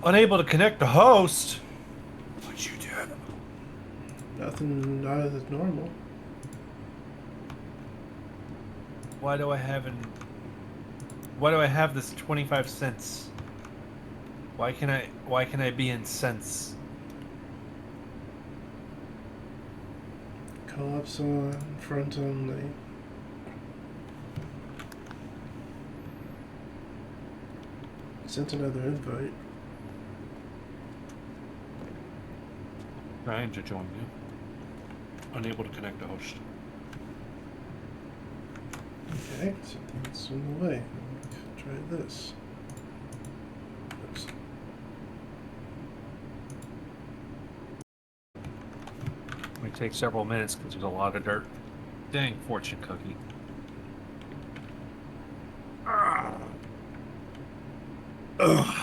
Unable to connect the host. What'd you do? Nothing out of the normal. Why do I have this 25 cents? Why can I be in cents? Co-ops on, front only. Sent another invite. Trying to join you. Unable to connect the host. Okay, something's in the way. Try this. Oops. It may take several minutes because there's a lot of dirt. Dang fortune cookie. Ugh.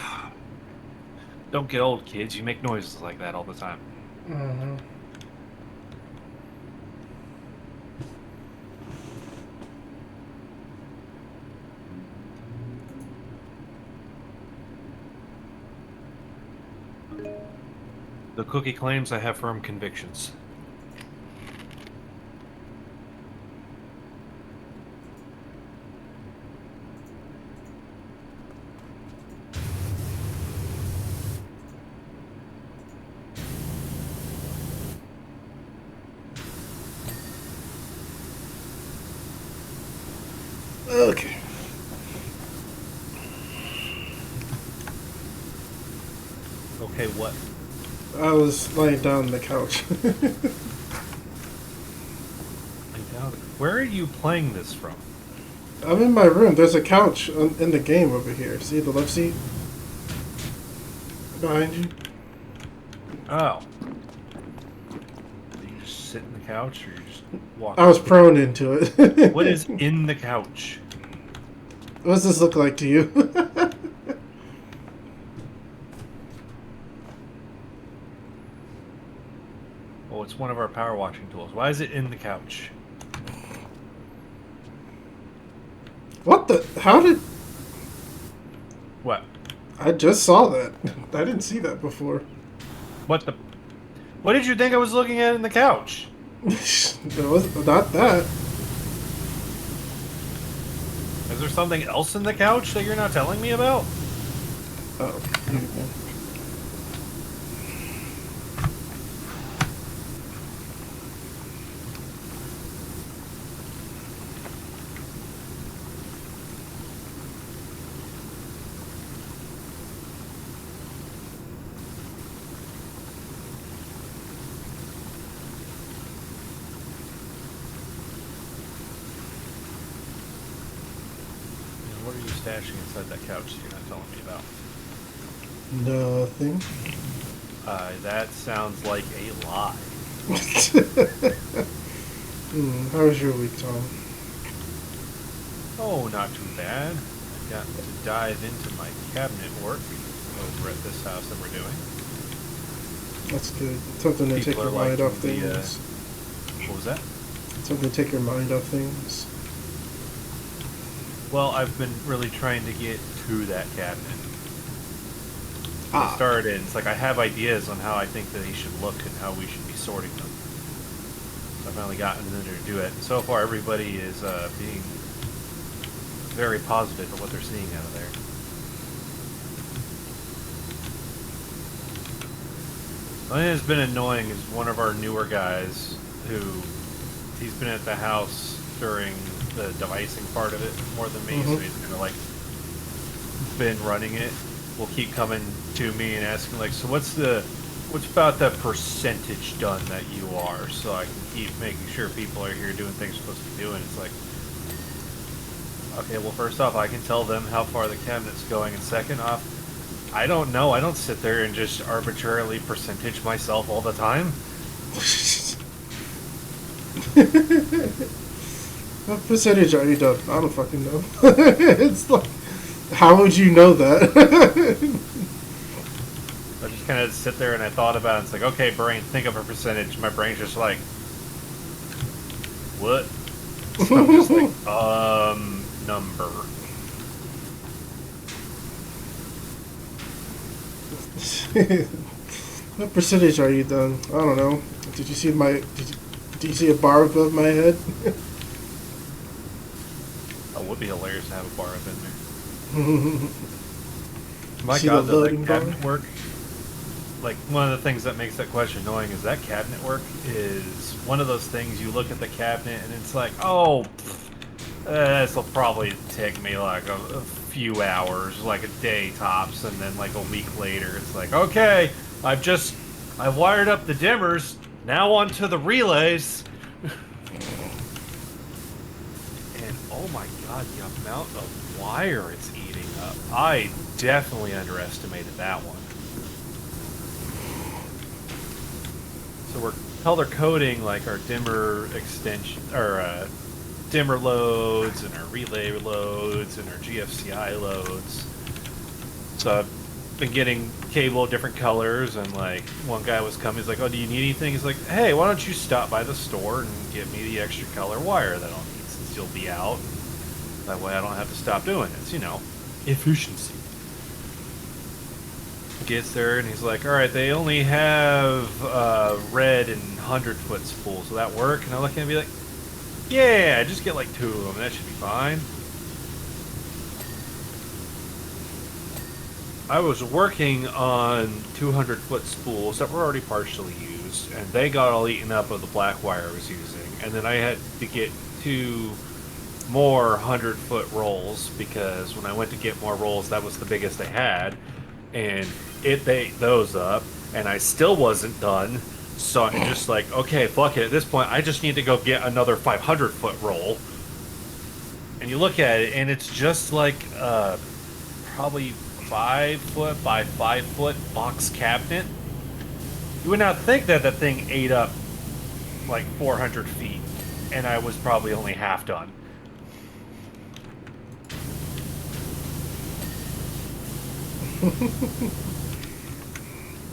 Don't get old, kids. You make noises like that all the time. Mm-hmm. The cookie claims I have firm convictions. Okay. Okay, what? I was laying down on the couch. Where are you playing this from? I'm in my room. There's a couch in the game over here. See the left seat? Behind you? Oh. Do you just sit in the couch or you just walk? I was prone into it. What is in the couch? What does this look like to you? Oh, it's one of our power washing tools. Why is it in the couch? What the? How did... What? I just saw that. I didn't see that before. What the? What did you think I was looking at in the couch? It was not that. Is there something else in the couch that you're not telling me about? Oh. What are you stashing inside that couch that you're not telling me about? Nothing. That sounds like a lie. How was your week, Tom? Oh, not too bad. I've gotten to dive into my cabinet work over at this house that we're doing. That's good. Something to take your mind off things. What was that? Something to take your mind off things. Well, I've been really trying to get to that cabinet. I started, it's like I have ideas on how I think that they should look and how we should be sorting them. So I've finally gotten in there to do it. And so far, everybody is being very positive of what they're seeing out of there. The thing that's been annoying is one of our newer guys who he's been at the house during the devicing part of it more than me, so he's kind of like been running it. Will keep coming to me and asking like, so what's about the percentage done that you are, so I can keep making sure people are here doing things they're supposed to be doing. It's like, okay, well, first off, I can tell them how far the cabinet's going, and second off, I don't know. I don't sit there and just arbitrarily percentage myself all the time. What percentage are you done? I don't fucking know. It's like, how would you know that? I just kind of sit there and I thought about it. It's like, okay, brain, think of a percentage. My brain's just like, what? So I'm just like, number. What percentage are you done? I don't know. Did you see did you see a bar above my head? That would be hilarious to have a bar up in there. My See God, the does loading that bar? cabinet work? Like, one of the things that makes that question annoying is that cabinet work is one of those things you look at the cabinet and it's like, oh, this will probably take me like a few hours, like a day tops, and then like a week later it's like, okay, I've wired up the dimmers, now onto the relays. And oh my God, the amount of wire it's eating up. I definitely underestimated that one. So we're color coding like our dimmer extension, or dimmer loads and our relay loads and our GFCI loads. So I've been getting cable of different colors, and like one guy was coming, he's like, "Oh, do you need anything?" He's like, "Hey, why don't you stop by the store and get me the extra color wire that I'll need since you'll be out. That way I don't have to stop doing it. It's, efficiency." Gets there and he's like, all right, they only have red and 100-foot spools. Will that work? And I look at him and be like, yeah, just get like 2 of them. That should be fine. I was working on 200-foot spools that were already partially used, and they got all eaten up of the black wire I was using. And then I had to get 2 more 100-foot rolls, because when I went to get more rolls, that was the biggest they had. And it ate those up, and I still wasn't done. So I'm just like, okay, fuck it. At this point, I just need to go get another 500-foot roll. And you look at it, and it's just like probably 5-foot by 5-foot box cabinet. You would not think that thing ate up like 400 feet, and I was probably only half done.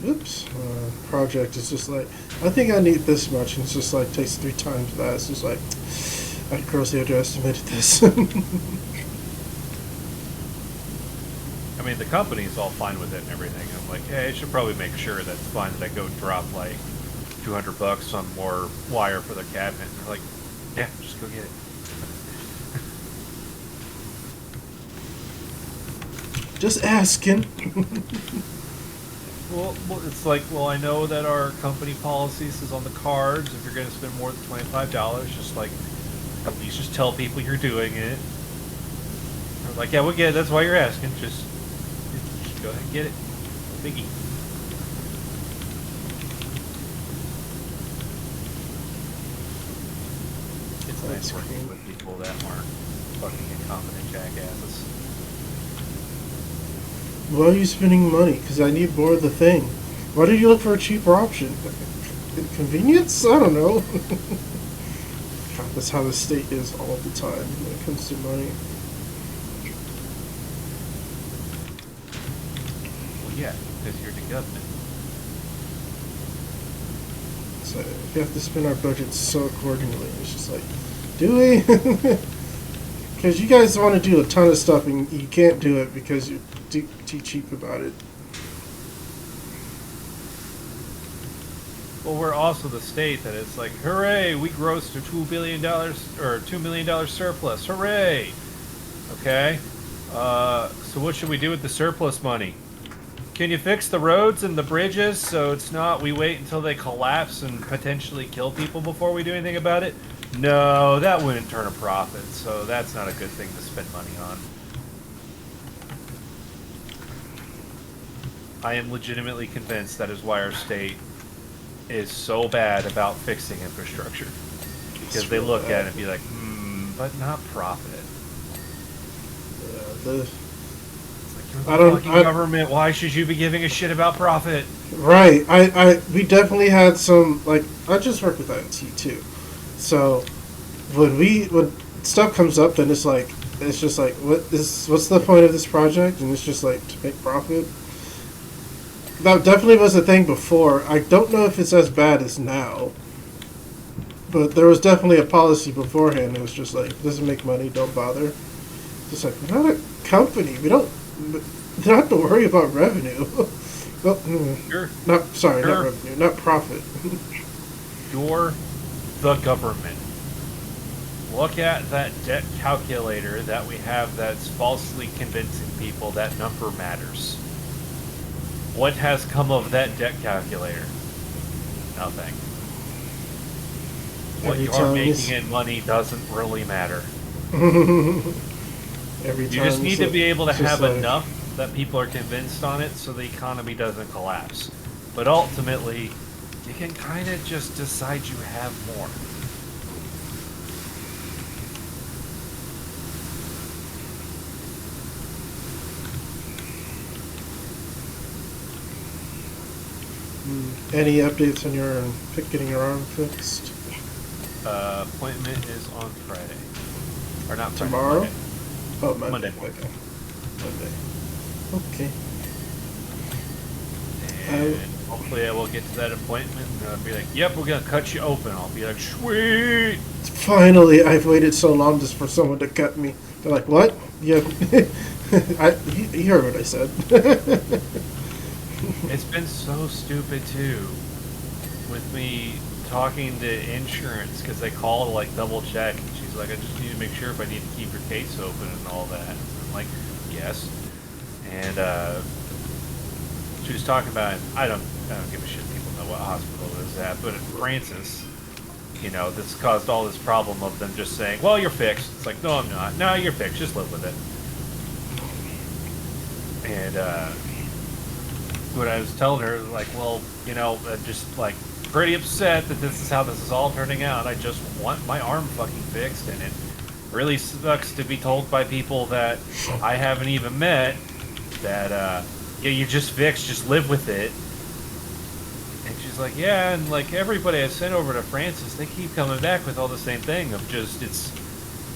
Oops. Project is just like, I think I need this much, and it's just like takes 3 times that. It's just like, I grossly underestimated this. I mean, the company's all fine with it and everything. I'm like, hey, I should probably make sure that's fine that I go drop like $200 on more wire for the cabinet. And they're like, yeah, just go get it. Just asking. Well, it's like, well, I know that our company policy says on the cards, if you're going to spend more than $25, just like, at least just tell people you're doing it. They're like, yeah, we'll get it. That's why you're asking. Just go ahead and get it. No biggie. It's nice working with people that aren't fucking incompetent jackasses. Why are you spending money? Because I need more of the thing. Why did you look for a cheaper option? Convenience? I don't know. God, that's how the state is all the time when it comes to money. Well, yeah, because you're the government. So we have to spend our budget so accordingly. It's just like, do we? Because you guys want to do a ton of stuff and you can't do it because you're too cheap about it. Well, we're also the state that it's like, hooray, we grossed a $2 billion or $2 million surplus. Hooray! Okay. So what should we do with the surplus money? Can you fix the roads and the bridges so it's not we wait until they collapse and potentially kill people before we do anything about it? No, that wouldn't turn a profit, so that's not a good thing to spend money on. I am legitimately convinced that is why our state is so bad about fixing infrastructure. Because they look at it and be like, but not profit. Yeah, It's like, you're the government, why should you be giving a shit about profit? Right. We definitely had some, like, I just work with IT too. So when stuff comes up, then it's just like, what's the point of this project? And it's just like to make profit. That definitely was a thing before. I don't know if it's as bad as now. But there was definitely a policy beforehand. It was just like, doesn't make money, don't bother. Just like, we're not a company. We don't have to worry about revenue. Well, You're, not sorry, not you're, revenue, not profit. you're the government. Look at that debt calculator that we have that's falsely convincing people that number matters. What has come of that debt calculator? Nothing. What Every you're time making in money doesn't really matter. Every You time just need to be able to it's just have like, enough that people are convinced on it so the economy doesn't collapse. But ultimately, you can kind of just decide you have more. Any updates on your getting your arm fixed? Appointment is on Friday. Or not Friday, Tomorrow? Monday. Oh, Monday. Monday. Okay. Monday. Okay. And hopefully I will get to that appointment and I'll be like, yep, we're going to cut you open. I'll be like, sweet! Finally, I've waited so long just for someone to cut me. They're like, what? Yeah. You heard what I said. It's been so stupid too with me talking to insurance because they call to like double check and she's like, I just need to make sure if I need to keep your case open and all that. And I'm like, yes. And she was talking about, I don't give a shit, people know what hospital it is at, but at Francis, you know, this caused all this problem of them just saying, well, you're fixed. It's like, no, I'm not. No, you're fixed. Just live with it. And what I was telling her, like, well, you know, I'm just like pretty upset that this is how this is all turning out. I just want my arm fucking fixed, and it really sucks to be told by people that I haven't even met that, yeah, you just fixed, just live with it. And she's like, yeah, and like everybody I sent over to Francis, they keep coming back with all the same thing of just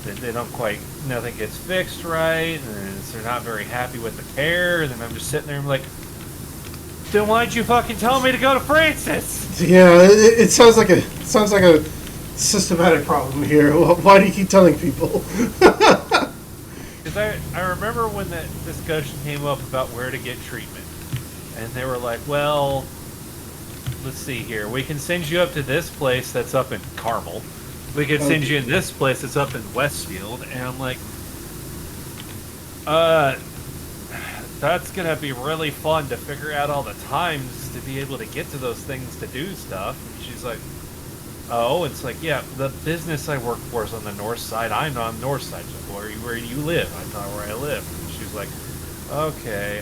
they don't quite, nothing gets fixed right, and they're not very happy with the care. And then I'm just sitting there, I'm like, then why'd you fucking tell me to go to Francis? Yeah, it sounds like a systematic problem here. Why do you keep telling people? Because I remember when that discussion came up about where to get treatment, and they were like, well, let's see here, we can send you up to this place that's up in Carmel. We can send you in this place that's up in Westfield. And I'm like, that's gonna be really fun to figure out all the times to be able to get to those things to do stuff. And she's like, oh, it's like, yeah, the business I work for is on the north side. I'm on the north side. She's like, where do you live? I'm not where I live. And she's like, okay,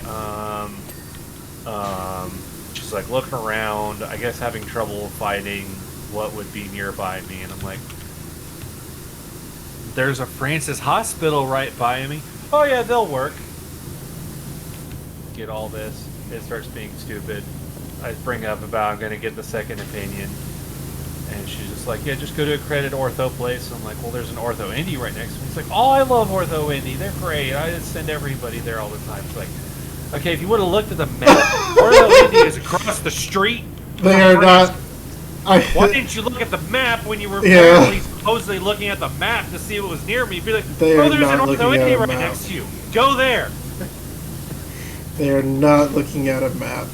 she's like looking around, I guess having trouble finding what would be nearby me. And I'm like, there's a Francis hospital right by me. Oh yeah, they'll work. Get all this. It starts being stupid. I bring up about I'm gonna get the second opinion, and she's just like, yeah, just go to a accredited ortho place. I'm like, well, there's an Ortho Indy right next to me. It's like, oh, I love Ortho Indy. They're great. I just send everybody there all the time. It's like, okay, if you would have looked at the map, Ortho Indy is across the street. They are not. Why didn't you look at the map when you were apparently supposedly looking at the map to see what was near me? You'd be like, oh, there's an Ortho Indy right next to you. Go there. They are not looking at a map.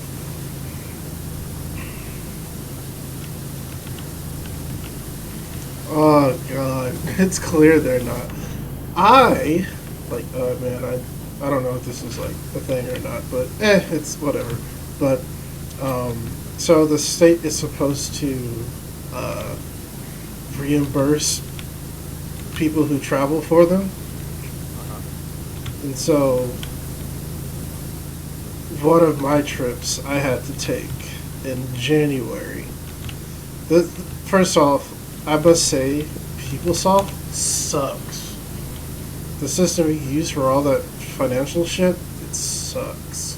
Oh god, it's clear they're not. I don't know if this is like a thing or not, but it's whatever. But so the state is supposed to reimburse people who travel for them, and so one of my trips I had to take in January. First off, I must say, PeopleSoft sucks. The system we use for all that financial shit, it sucks.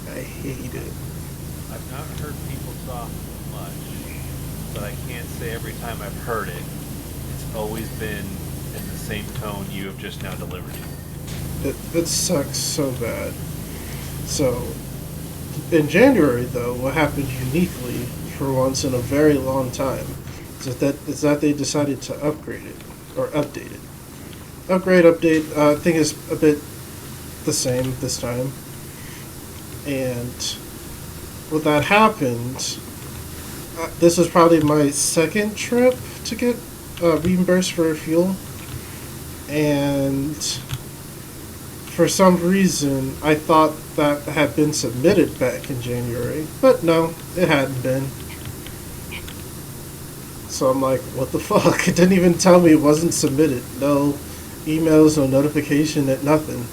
I hate it. I've not heard PeopleSoft much, but I can't say every time I've heard it, it's always been in the same tone you have just now delivered. It sucks so bad. So, in January, though, what happened uniquely for once in a very long time, is that they decided to upgrade it or update it. Update. I think is a bit the same this time. And when that happened, this was probably my second trip to get reimbursed for fuel, and for some reason I thought that had been submitted back in January, but no, it hadn't been. So I'm like, what the fuck? It didn't even tell me it wasn't submitted. No emails, no notification, nothing.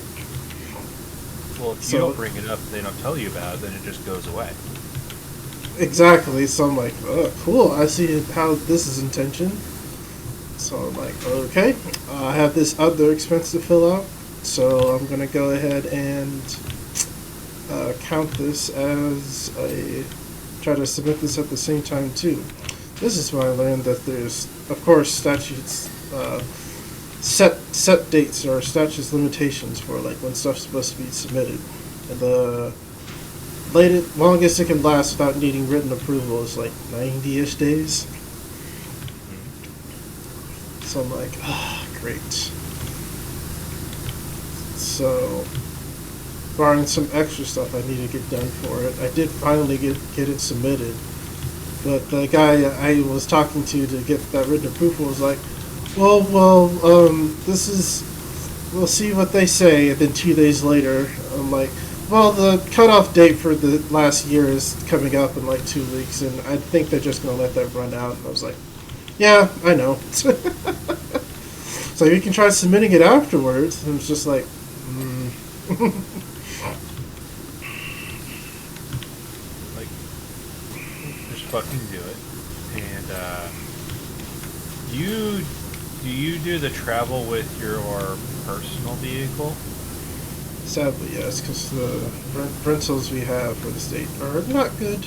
Well, if you don't bring it up, they don't tell you about it, then it just goes away. Exactly. So I'm like, oh, cool. I see how this is intention. So I'm like, okay, I have this other expense to fill out, so I'm gonna go ahead and count this as try to submit this at the same time too. This is when I learned that there's, of course, statutes, set dates or statutes limitations for like when stuff's supposed to be submitted, and the longest it can last without needing written approval is like 90-ish days. So I'm like, great. So, barring some extra stuff I need to get done for it, I did finally get it submitted. But the guy I was talking to get that written approval was like, well, we'll see what they say. And then 2 days later, I'm like, well, the cutoff date for the last year is coming up in like 2 weeks, and I think they're just going to let that run out. And I was like, yeah, I know. So you can try submitting it afterwards. And it's just like, like, just fucking do it. And do you do the travel with your personal vehicle? Sadly, yes, because the rentals we have for the state are not good.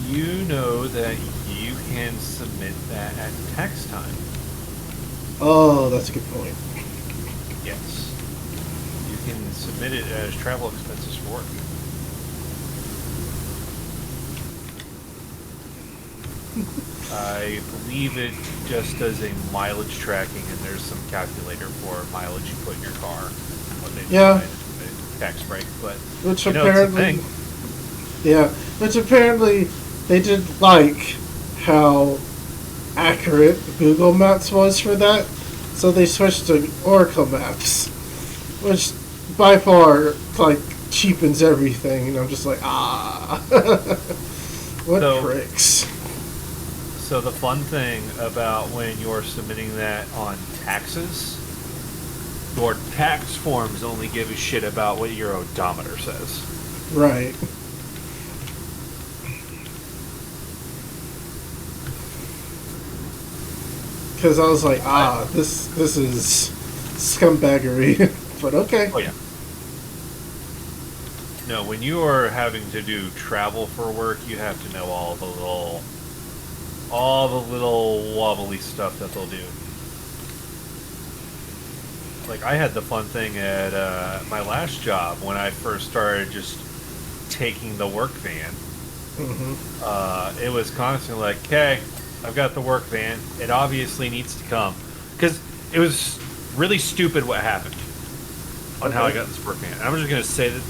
You know that you can submit that at tax time. Oh, that's a good point. Yes. You can submit it as travel expenses for work. I believe it just does a mileage tracking, and there's some calculator for mileage you put in your car. What they decide is a tax break, but which you know, apparently, it's a thing. Yeah, which apparently they did like how accurate Google Maps was for that, so they switched to Oracle Maps, which by far like cheapens everything. And I'm just like, what pricks. So the fun thing about when you're submitting that on taxes, your tax forms only give a shit about what your odometer says. Right. Because I was like, this is scumbaggery. But okay. Oh yeah. No, when you are having to do travel for work, you have to know all the little wobbly stuff that they'll do. Like, I had the fun thing at my last job when I first started just taking the work van. Mm-hmm. It was constantly like, okay, I've got the work van. It obviously needs to come. Because it was really stupid what happened on how I got this work van. And I'm just going to say that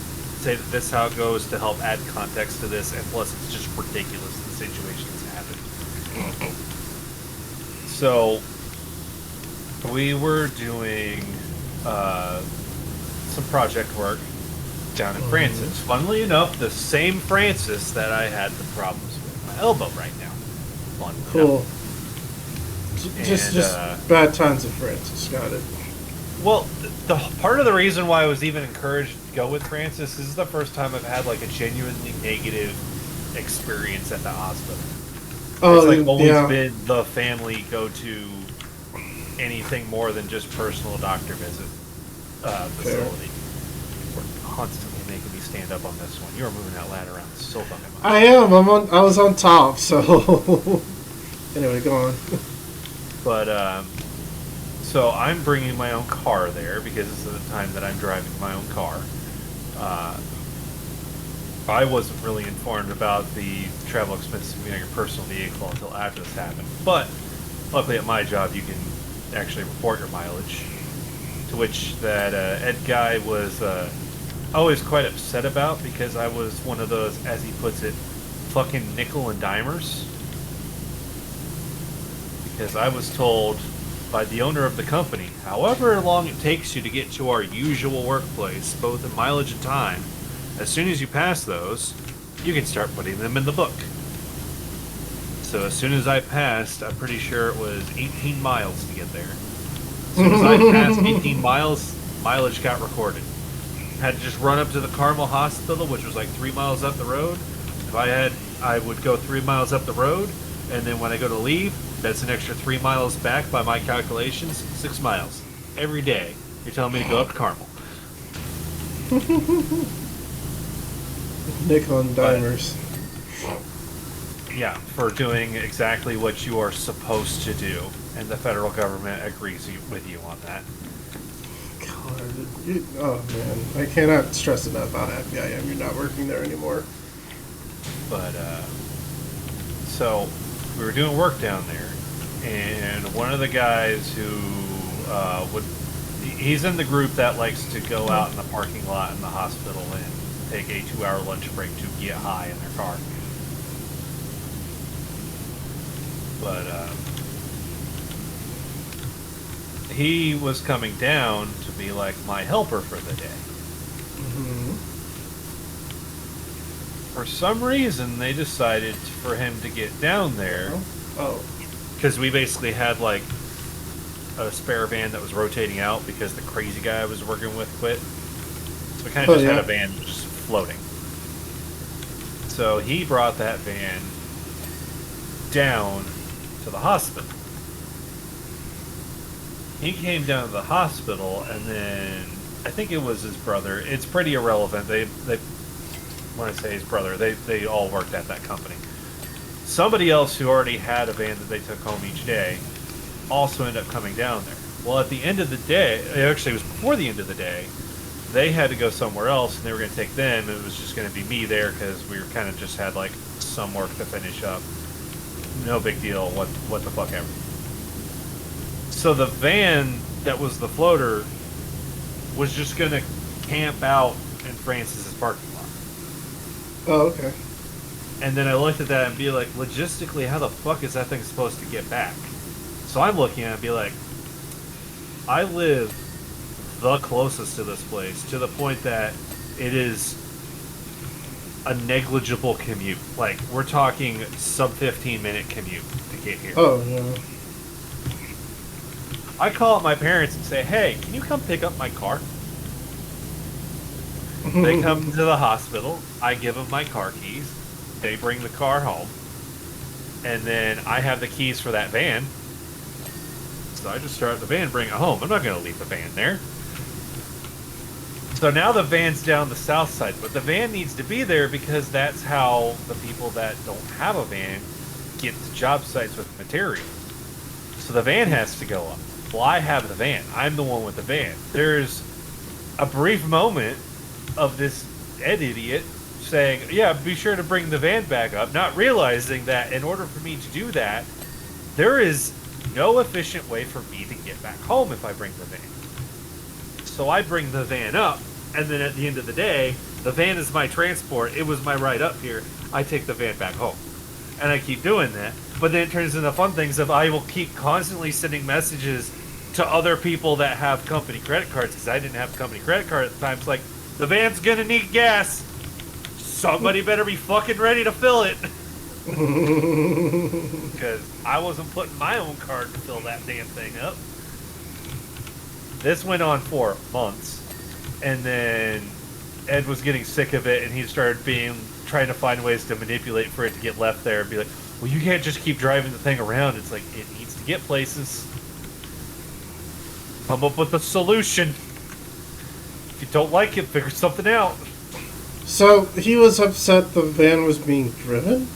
this is how it goes to help add context to this, and plus it's just ridiculous the situation that's happened. So we were doing some project work down in Francis. Funnily enough, the same Francis that I had the problems with my elbow right now. Cool. Just bad times in Francis. Got it. Well, the part of the reason why I was even encouraged to go with Francis is the first time I've had like a genuinely negative experience at the hospital. It's like always been the family go-to anything more than just personal doctor visit facility. We're constantly making me stand up on this one. You are moving that ladder around so fucking much. I am. I was on top. So anyway, go on. But so I'm bringing my own car there because this is the time that I'm driving my own car. I wasn't really informed about the travel expenses of being your personal vehicle until after this happened. But luckily at my job, you can actually report your mileage. To which that Ed guy was always quite upset about because I was one of those, as he puts it, fucking nickel and dimers. Because I was told by the owner of the company, however long it takes you to get to our usual workplace, both in mileage and time, as soon as you pass those, you can start putting them in the book. So as soon as I passed, I'm pretty sure it was 18 miles to get there. As soon as I passed 18 miles, mileage got recorded. Had to just run up to the Carmel Hospital, which was like 3 miles up the road. If I would go 3 miles up the road, and then when I go to leave, that's an extra 3 miles back by my calculations, 6 miles. Every day, you're telling me to go up to Carmel. Nickel and dimers. Yeah, for doing exactly what you are supposed to do. And the federal government agrees with you on that. God, oh man, I cannot stress enough how happy I am you're not working there anymore. But, so, we were doing work down there, and one of the guys who he's in the group that likes to go out in the parking lot in the hospital and take a 2-hour lunch break to get high in their car. But he was coming down to be like my helper for the day. Mm-hmm. For some reason, they decided for him to get down there. Oh. Because we basically had like a spare van that was rotating out because the crazy guy I was working with quit. So we kind of had a van just floating. So he brought that van down to the hospital. He came down to the hospital, and then I think it was his brother. It's pretty irrelevant. They when I say his brother, they all worked at that company. Somebody else who already had a van that they took home each day also ended up coming down there. Well, at the end of the day, actually it was before the end of the day, they had to go somewhere else, and they were going to take them, and it was just going to be me there because we were kind of just had like some work to finish up. No big deal, what the fuck ever. So the van that was the floater was just going to camp out in Francis's parking lot. Oh, okay. And then I looked at that and be like, logistically, how the fuck is that thing supposed to get back? So I'm looking at it and be like, I live the closest to this place to the point that it is a negligible commute. Like, we're talking sub 15-minute commute to get here. Oh, yeah. I call up my parents and say, hey, can you come pick up my car? They come to the hospital. I give them my car keys. They bring the car home. And then I have the keys for that van. So I just start the van, bring it home. I'm not going to leave the van there. So now the van's down the south side. But the van needs to be there because that's how the people that don't have a van get to job sites with material. So the van has to go up. Well, I have the van. I'm the one with the van. There's a brief moment of this Ed idiot saying, yeah, be sure to bring the van back up, not realizing that in order for me to do that, there is no efficient way for me to get back home if I bring the van. So I bring the van up, and then at the end of the day, the van is my transport. It was my ride up here. I take the van back home. And I keep doing that. But then it turns into fun things of I will keep constantly sending messages to other people that have company credit cards, because I didn't have a company credit card at the time. It's like, the van's gonna need gas. Somebody better be fucking ready to fill it. Because I wasn't putting my own card to fill that damn thing up. This went on for months. And then Ed was getting sick of it, and he started trying to find ways to manipulate for it to get left there and be like, well, you can't just keep driving the thing around. It's like, it needs to get places. Come up with a solution. If you don't like it, figure something out. So he was upset the van was being driven?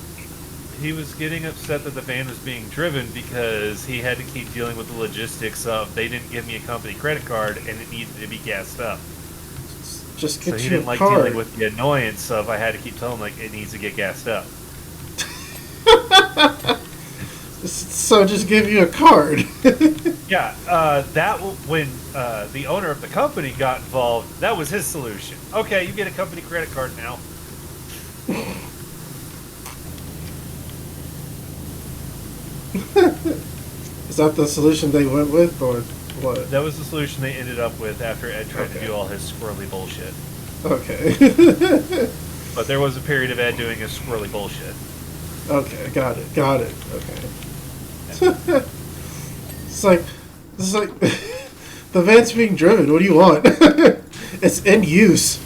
He was getting upset that the van was being driven because he had to keep dealing with the logistics of they didn't give me a company credit card and it needed to be gassed up. Just So get he you didn't a like card. dealing with the annoyance of I had to keep telling him like it needs to get gassed up. So just give you a card. Yeah, when the owner of the company got involved, that was his solution. Okay, you get a company credit card now. Is that the solution they went with, or what? That was the solution they ended up with after Ed tried to Okay. do all his squirrely bullshit. Okay. But there was a period of Ed doing his squirrely bullshit. Okay, got it. Got it. Okay. It's like the van's being driven. What do you want? It's in use.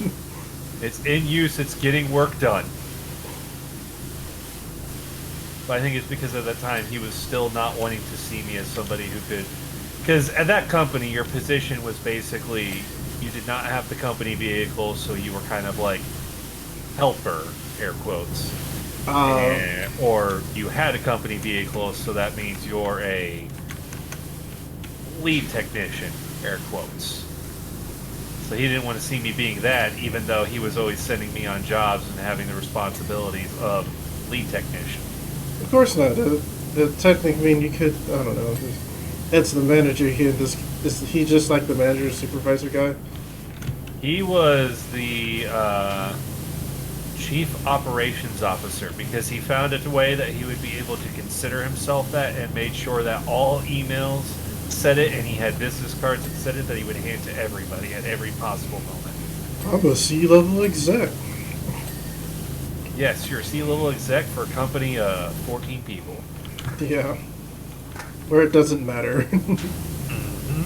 It's in use. It's getting work done. But I think it's because at that time he was still not wanting to see me as somebody who could. Because at that company, your position was basically you did not have the company vehicle, so you were kind of like helper, air quotes. Or you had a company vehicle, so that means you're a lead technician, air quotes. So he didn't want to see me being that, even though he was always sending me on jobs and having the responsibilities of lead technician. Of course not. Technically, I mean, you could. I don't know. It's the manager here. Is he just like the manager supervisor guy? He was the chief operations officer because he found it a way that he would be able to consider himself that and made sure that all emails said it, and he had business cards that said it that he would hand to everybody at every possible moment. I'm a C-level exec. Yes, you're a C-level exec for a company of 14 people. Yeah. Where it doesn't matter. Mm-hmm.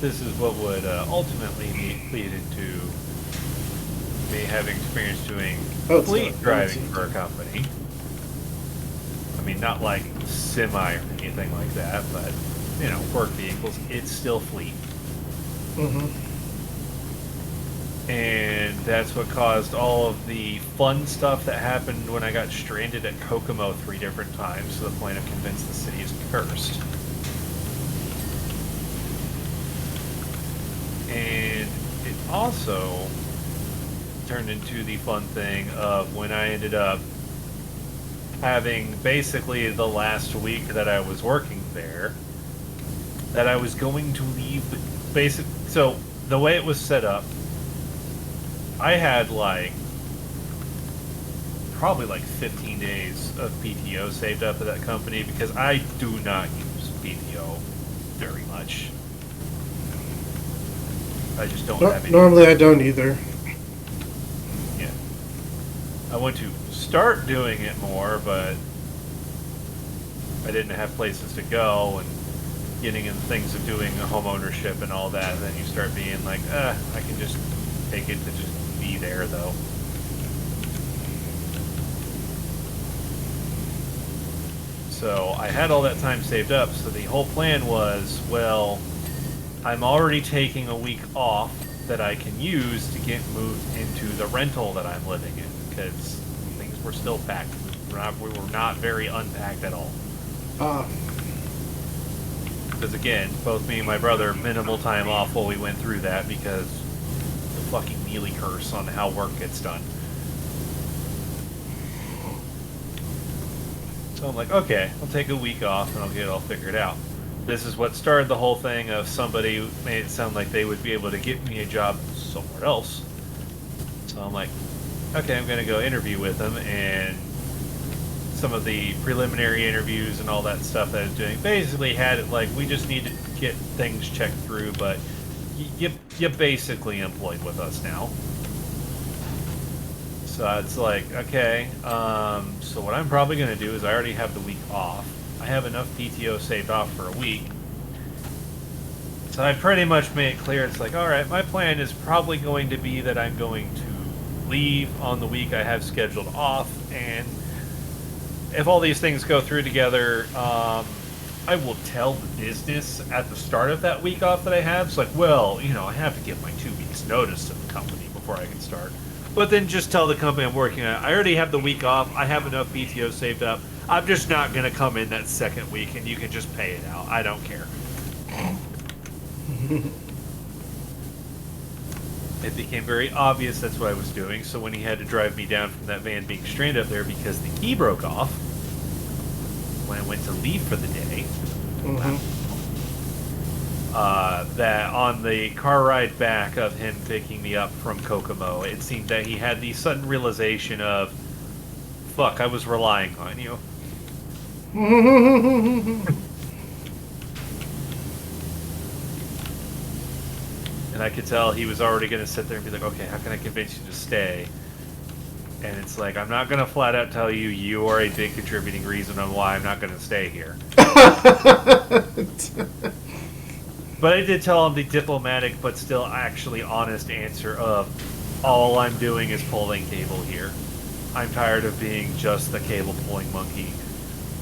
This is what would ultimately lead into me having experience doing fleet driving for a company. I mean, not like semi or anything like that, but, you know, work vehicles, it's still fleet. Mm-hmm. And that's what caused all of the fun stuff that happened when I got stranded at Kokomo 3 different times to the point of convinced the city is cursed. And it also turned into the fun thing of when I ended up having basically the last week that I was working there, that I was going to leave the basic. So the way it was set up, I had probably 15 days of PTO saved up at that company because I do not use PTO very much. I just don't have any. Normally I don't either. Yeah. I want to start doing it more, but I didn't have places to go and getting in things of doing home ownership and all that. And then you start being like, I can just take it to just be there, though. So I had all that time saved up, so the whole plan was, well, I'm already taking a week off that I can use to get moved into the rental that I'm living in, because things were still packed. We were not very unpacked at all. Because again, both me and my brother, minimal time off while we went through that because the fucking Neely curse on how work gets done. So I'm like, okay, I'll take a week off and I'll get it all figured out. This is what started the whole thing of somebody made it sound like they would be able to get me a job somewhere else. So I'm like, okay, I'm going to go interview with them, and some of the preliminary interviews and all that stuff that I was doing basically had it like, we just need to get things checked through, but you're basically employed with us now. So it's like, okay, so what I'm probably going to do is I already have the week off. I have enough PTO saved off for a week. So I pretty much made it clear, it's like, alright, my plan is probably going to be that I'm going to leave on the week I have scheduled off, and if all these things go through together, I will tell the business at the start of that week off that I have. It's like, well, you know, I have to give my 2 weeks notice to the company before I can start. But then just tell the company I'm working at, I already have the week off, I have enough PTO saved up, I'm just not gonna come in that second week, and you can just pay it out. I don't care. It became very obvious that's what I was doing, so when he had to drive me down from that van being stranded up there because the key broke off, when I went to leave for the day, that on the car ride back of him picking me up from Kokomo, it seemed that he had the sudden realization of, fuck, I was relying on you. And I could tell he was already going to sit there and be like, okay, how can I convince you to stay? And it's like, I'm not going to flat out tell you you are a big contributing reason on why I'm not going to stay here. But I did tell him the diplomatic but still actually honest answer of, all I'm doing is pulling cable here. I'm tired of being just the cable pulling monkey.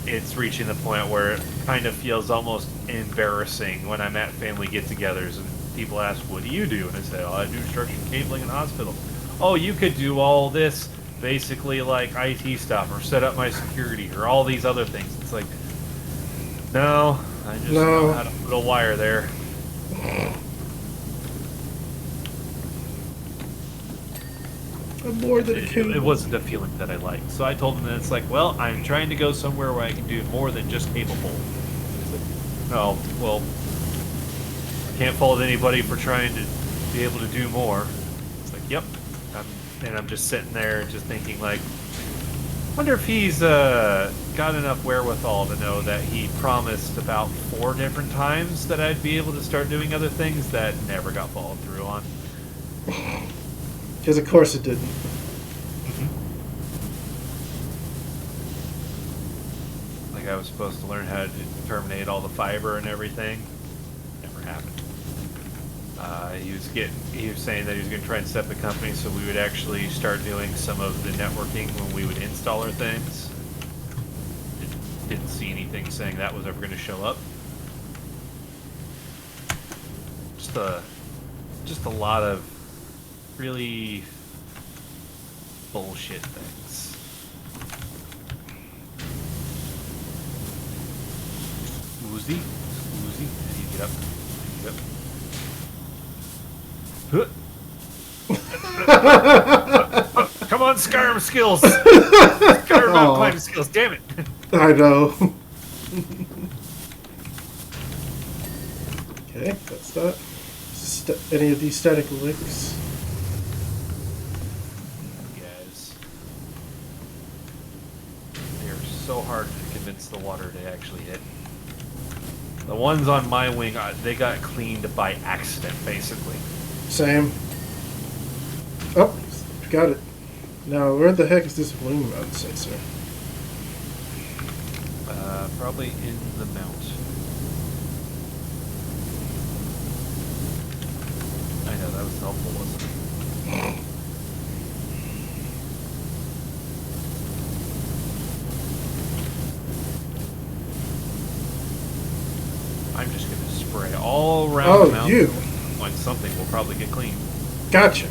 It's reaching the point where it kind of feels almost embarrassing when I'm at family get-togethers and people ask, what do you do? And I say, oh, I do structured cabling in hospital. Oh, you could do all this, basically like IT stuff, or set up my security, or all these other things. It's like, no, I just know how to put a wire there. I'm more than a cable. It wasn't a feeling that I liked. So I told him that it's like, well, I'm trying to go somewhere where I can do more than just cable pull. He's like, no, well, I can't fault anybody for trying to be able to do more. It's like, yep. And I'm just sitting there just thinking, like, wonder if he's got enough wherewithal to know that he promised about 4 different times that I'd be able to start doing other things that never got followed through on. Because of course it didn't. Like I was supposed to learn how to terminate all the fiber and everything. Never happened. He was saying that he was going to try and set up the company so we would actually start doing some of the networking when we would install our things. Didn't see anything saying that was ever going to show up. Just a lot of really bullshit things. Woozy. How do you get up? Come on, Skyrim skills! Skyrim rock climbing skills, damn it! I know. Okay, that's that. Any of these static links? Guys. They are so hard to convince the water to actually hit. The ones on my wing, they got cleaned by accident, basically. Same. Oh, got it. Now, where the heck is this wing mount sensor? Probably in the mount. I know, that was helpful, wasn't it? I'm just going to spray all around the mount. Like something will probably get clean. Gotcha.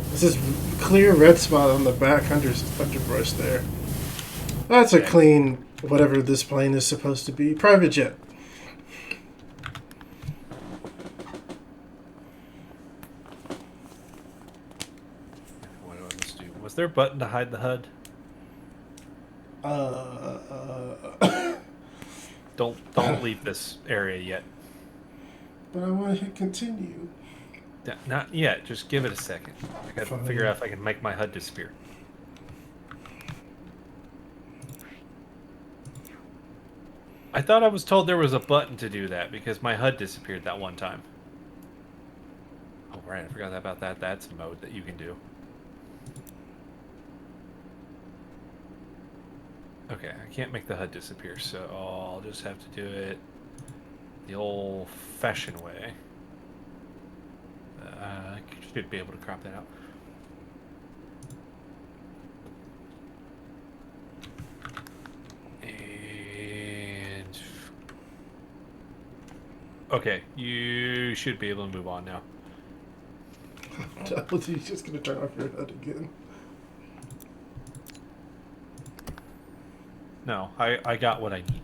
This is clear red spot on the back underbrush there. That's a clean, whatever this plane is supposed to be. Private jet. What do I must do? Was there a button to hide the HUD? Don't leave this area yet. But I want to hit continue. Not yet. Just give it a second. I gotta figure out if I can make my HUD disappear. I thought I was told there was a button to do that because my HUD disappeared that one time. Oh, right. I forgot about that. That's a mode that you can do. Okay, I can't make the HUD disappear, so I'll just have to do it the old-fashioned way. I should be able to crop that out. And... okay, you should be able to move on now. You're just going to turn off your HUD again. No, I got what I needed.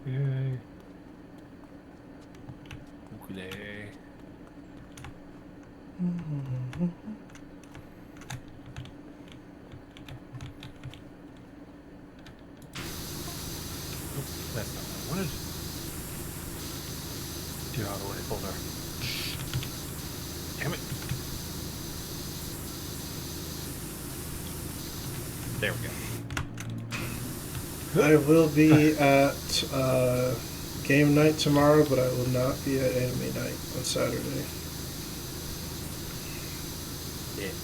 Yay. Ukulele. That's not what I wanted. Get out of the way, folder. Damn it. There we go. I will be at game night tomorrow, but I will not be at anime night on Saturday. Dick.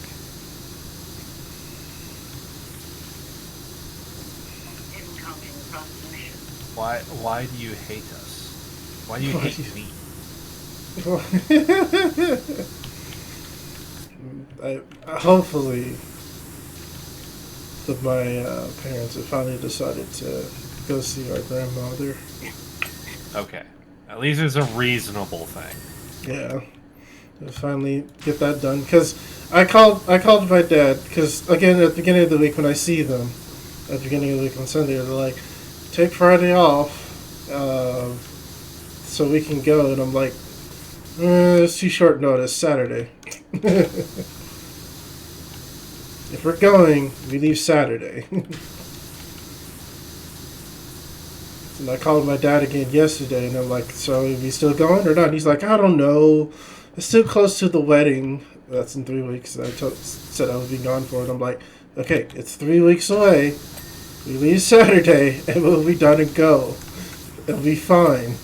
Incoming transmission. Why do you hate us? Why do you hate me? Hopefully that my parents have finally decided to go see our grandmother. Okay. At least it's a reasonable thing. Yeah, to finally get that done. Because I called my dad. Because again, at the beginning of the week when I see them, at the beginning of the week on Sunday, they're like, "Take Friday off, so we can go." And I'm like, "It's too short notice. Saturday." If we're going, we leave Saturday. And I called my dad again yesterday, and I'm like, "So are we still going or not?" And he's like, "I don't know. It's too close to the wedding. That's in 3 weeks." And I said I would be gone for it. I'm like, "Okay, it's 3 weeks away. We leave Saturday, and we'll be done and go. It'll be fine."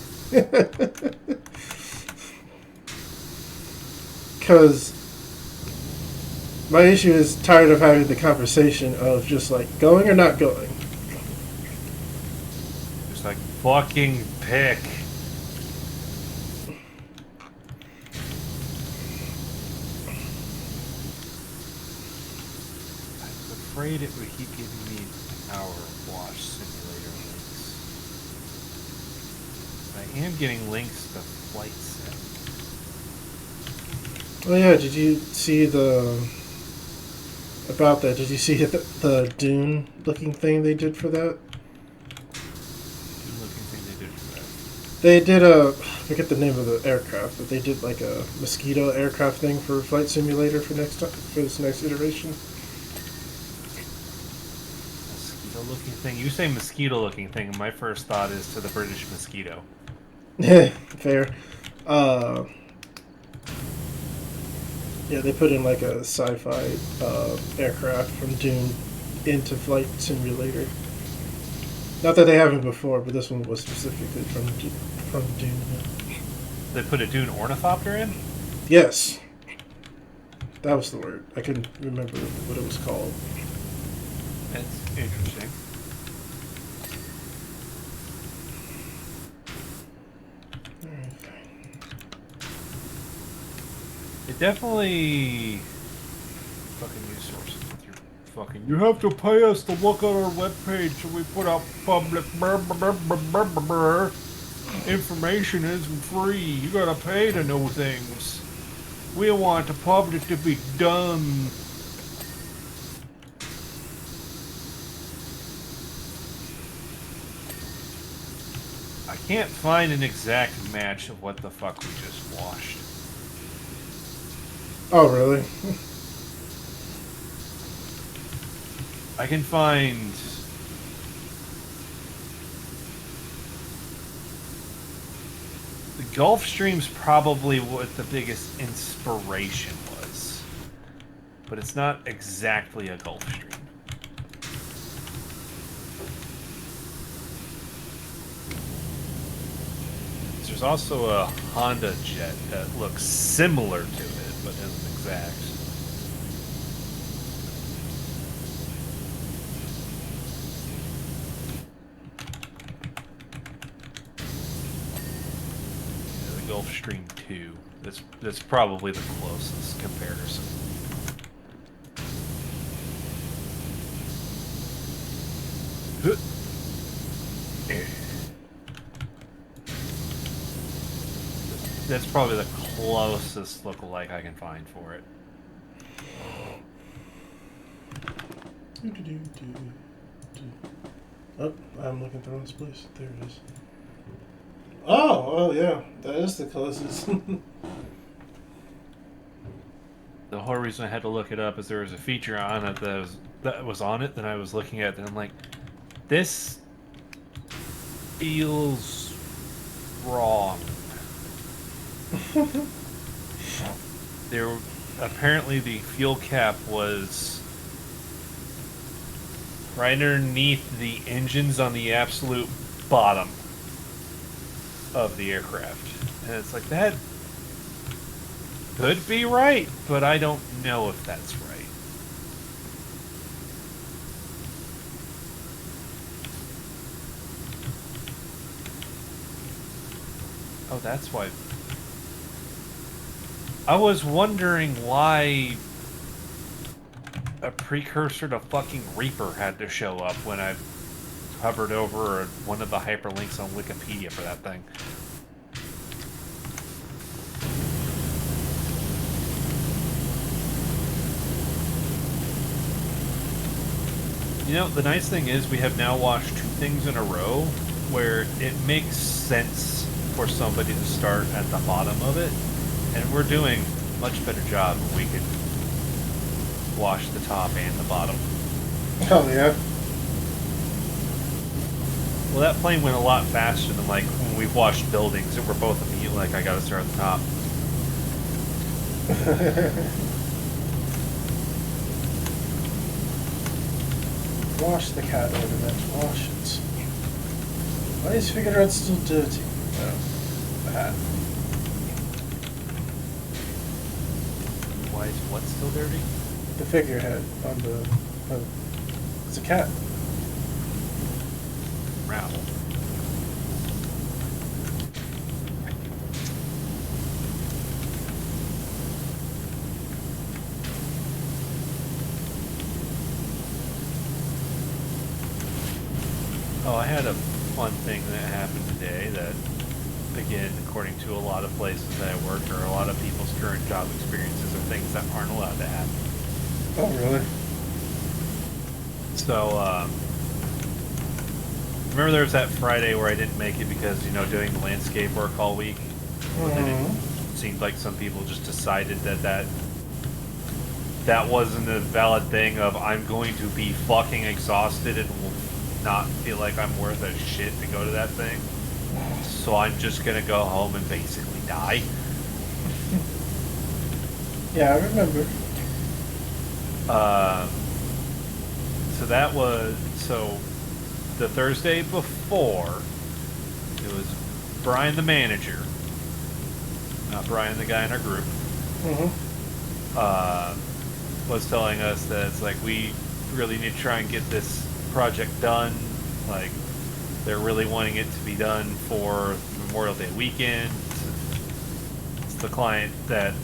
Because my issue is tired of having the conversation of just like going or not going. Just like fucking pick. I was afraid it would keep giving me PowerWash Simulator links. I am getting links to Flight Sim. Oh yeah, did you see about that? Did you see the Dune looking thing they did for that? Good looking thing they did for that. They did I forget the name of the aircraft, but they did like a mosquito aircraft thing for Flight Simulator for this next iteration. Mosquito looking thing? You say mosquito looking thing, and my first thought is to the British mosquito. Fair. Yeah, they put in like a sci-fi aircraft from Dune into Flight Simulator. Not that they haven't before, but this one was specifically from Dune. They put a Dune ornithopter in? Yes, that was the word. I couldn't remember what it was called. That's interesting. It definitely fucking news sources with your fucking. You have to pay us to look at our webpage, so we put up public information isn't free. You gotta pay to know things. We want the public to be dumb. I can't find an exact match of what the fuck we just watched. Oh, really? I can find the Gulfstream's probably what the biggest inspiration was, but it's not exactly a Gulfstream. There's also a Honda Jet that looks similar to it, but isn't exact. Gulfstream 2. That's probably the closest comparison. That's probably the closest lookalike I can find for it. Oh, I'm looking for this place. There it is. Oh, yeah. That is the closest. The whole reason I had to look it up is there was a feature on it that was on it that I was looking at, and I'm like, this feels wrong. There, apparently the fuel cap was right underneath the engines on the absolute bottom of the aircraft. And it's like, that could be right, but I don't know if that's right. Oh, that's why. I was wondering why a precursor to fucking Reaper had to show up when I hovered over one of the hyperlinks on Wikipedia for that thing. You know, the nice thing is we have now watched 2 things in a row where it makes sense for somebody to start at the bottom of it, and we're doing a much better job when we can wash the top and the bottom. Oh, yeah. Well, that plane went a lot faster than like when we've washed buildings and we're both immediately like, I gotta start at the top. Wash the cat ornament. Wash it. Why is figurehead still dirty? Oh, bad. Why is what still dirty? The figurehead on the... it's a cat. Rattle. Oh, I had a fun thing that happened today that, again, according to a lot of places that I work, or a lot of people's current job experiences, are things that aren't allowed to happen. Oh, really? So, remember there was that Friday where I didn't make it because, you know, doing landscape work all week? And it seemed like some people just decided that wasn't a valid thing of, I'm going to be fucking exhausted and will not feel like I'm worth a shit to go to that thing. So I'm just going to go home and basically die. Yeah, I remember. So the Thursday before, it was Brian the manager, not Brian the guy in our group, was telling us that it's like, we really need to try and get this project done. Like, they're really wanting it to be done for Memorial Day weekend. It's the client that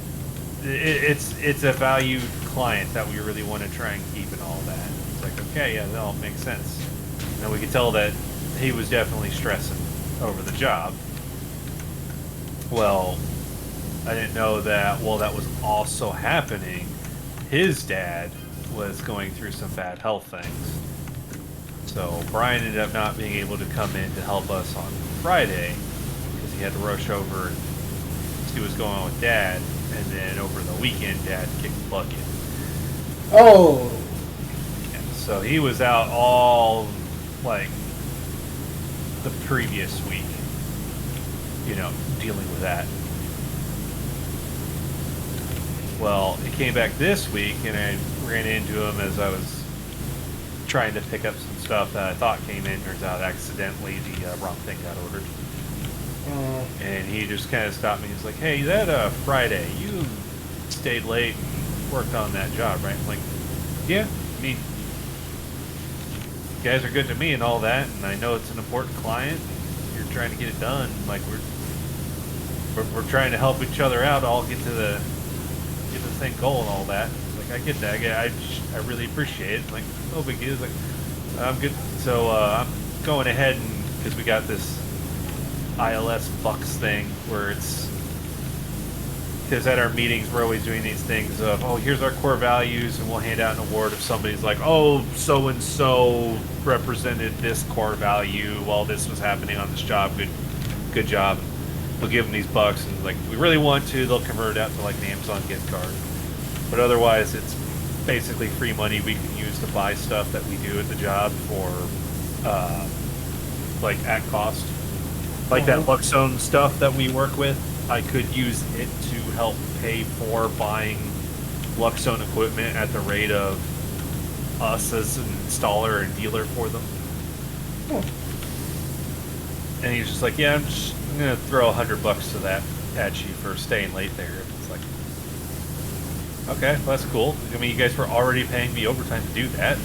it's a valued client that we really want to try and keep and all that. It's like, okay, yeah, that all makes sense. And we could tell that he was definitely stressing over the job. Well, I didn't know that while that was also happening, his dad was going through some bad health things. So Brian ended up not being able to come in to help us on Friday because he had to rush over and see what's going on with Dad. And then over the weekend, Dad kicked the bucket. Oh! Yeah, so he was out all, like, the previous week, you know, dealing with that. Well, he came back this week, and I ran into him as I was trying to pick up some stuff that I thought came in. Turns out accidentally the wrong thing got ordered. And he just kind of stopped me. He's like, hey, that Friday, you stayed late and worked on that job, right? I'm like, yeah, I mean, you guys are good to me and all that, and I know it's an important client. You're trying to get it done. Like, we're trying to help each other out, all get to the same goal and all that. Like I get that. I really appreciate it. Like no big deal. Like I'm good. So I'm going ahead and because we got this ILS Bucks thing where it's because at our meetings we're always doing these things of here's our core values and we'll hand out an award if somebody's like so and so represented this core value while this was happening on this job. Good job. We'll give them these bucks and like if we really want to they'll convert it out to like an Amazon gift card. But otherwise it's basically free money we can use to buy stuff that we do at the job for like at cost. Like that Luxone stuff that we work with, I could use it to help pay for buying Luxone equipment at the rate of us as an installer and dealer for them. And he's just like, yeah, I'm gonna throw $100 to that at you for staying late there. It's like, okay, well, that's cool. I mean, you guys were already paying me overtime to do that.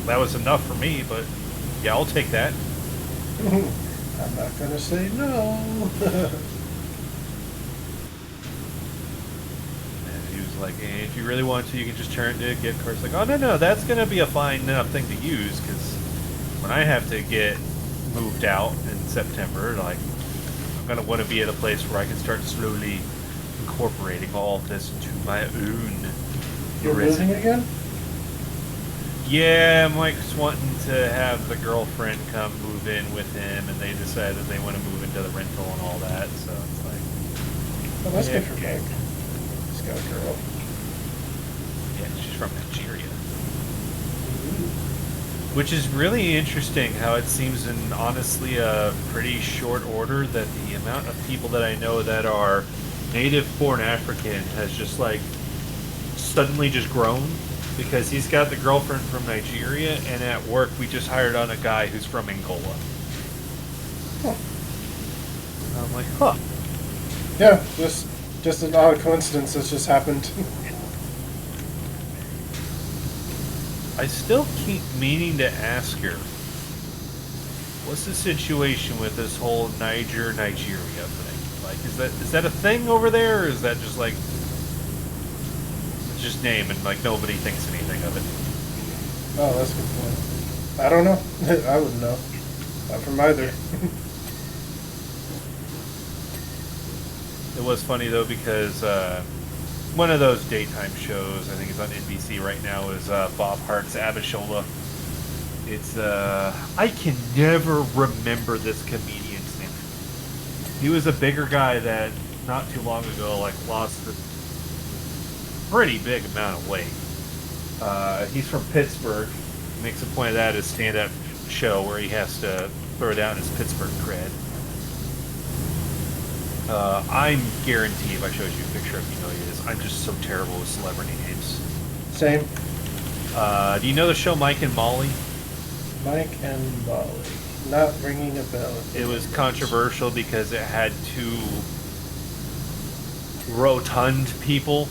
That was enough for me, but yeah, I'll take that. I'm not gonna say no. And he was like, hey, if you really want to, you can just turn it to gift cards. Like, oh no, that's gonna be a fine enough thing to use because when I have to get moved out in September, like I'm gonna want to be at a place where I can start slowly incorporating all of this into my own. You're moving again? Yeah, Mike's wanting to have the girlfriend come move in with him, and they decided they want to move into the rental and all that. So it's like, oh, that's good for Mike. He's got a girl. Yeah, she's from Nigeria. Which is really interesting how it seems in honestly a pretty short order that the amount of people that I know that are native born African has just like suddenly just grown because he's got the girlfriend from Nigeria and at work we just hired on a guy who's from Angola. Huh. I'm like, huh. Yeah, just an odd coincidence that's just happened. I still keep meaning to ask her, what's the situation with this whole Nigeria thing? Like, is that a thing over there, or is that just like just name and like nobody thinks anything of it? Oh, that's a good point. I don't know. I wouldn't know. Not from either. It was funny though because one of those daytime shows, I think it's on NBC right now, is Bob Hart's Abishola. It's I can never remember this comedian's name. He was a bigger guy that not too long ago like lost a pretty big amount of weight. He's from Pittsburgh. He makes a point of that as stand-up show where he has to throw down his Pittsburgh cred. I'm guaranteed if I showed you a picture of him, you know he is. I'm just so terrible with celebrity names. Same. Do you know the show Mike and Molly? Mike and Molly. Not ringing a bell. It was controversial because it had two rotund people.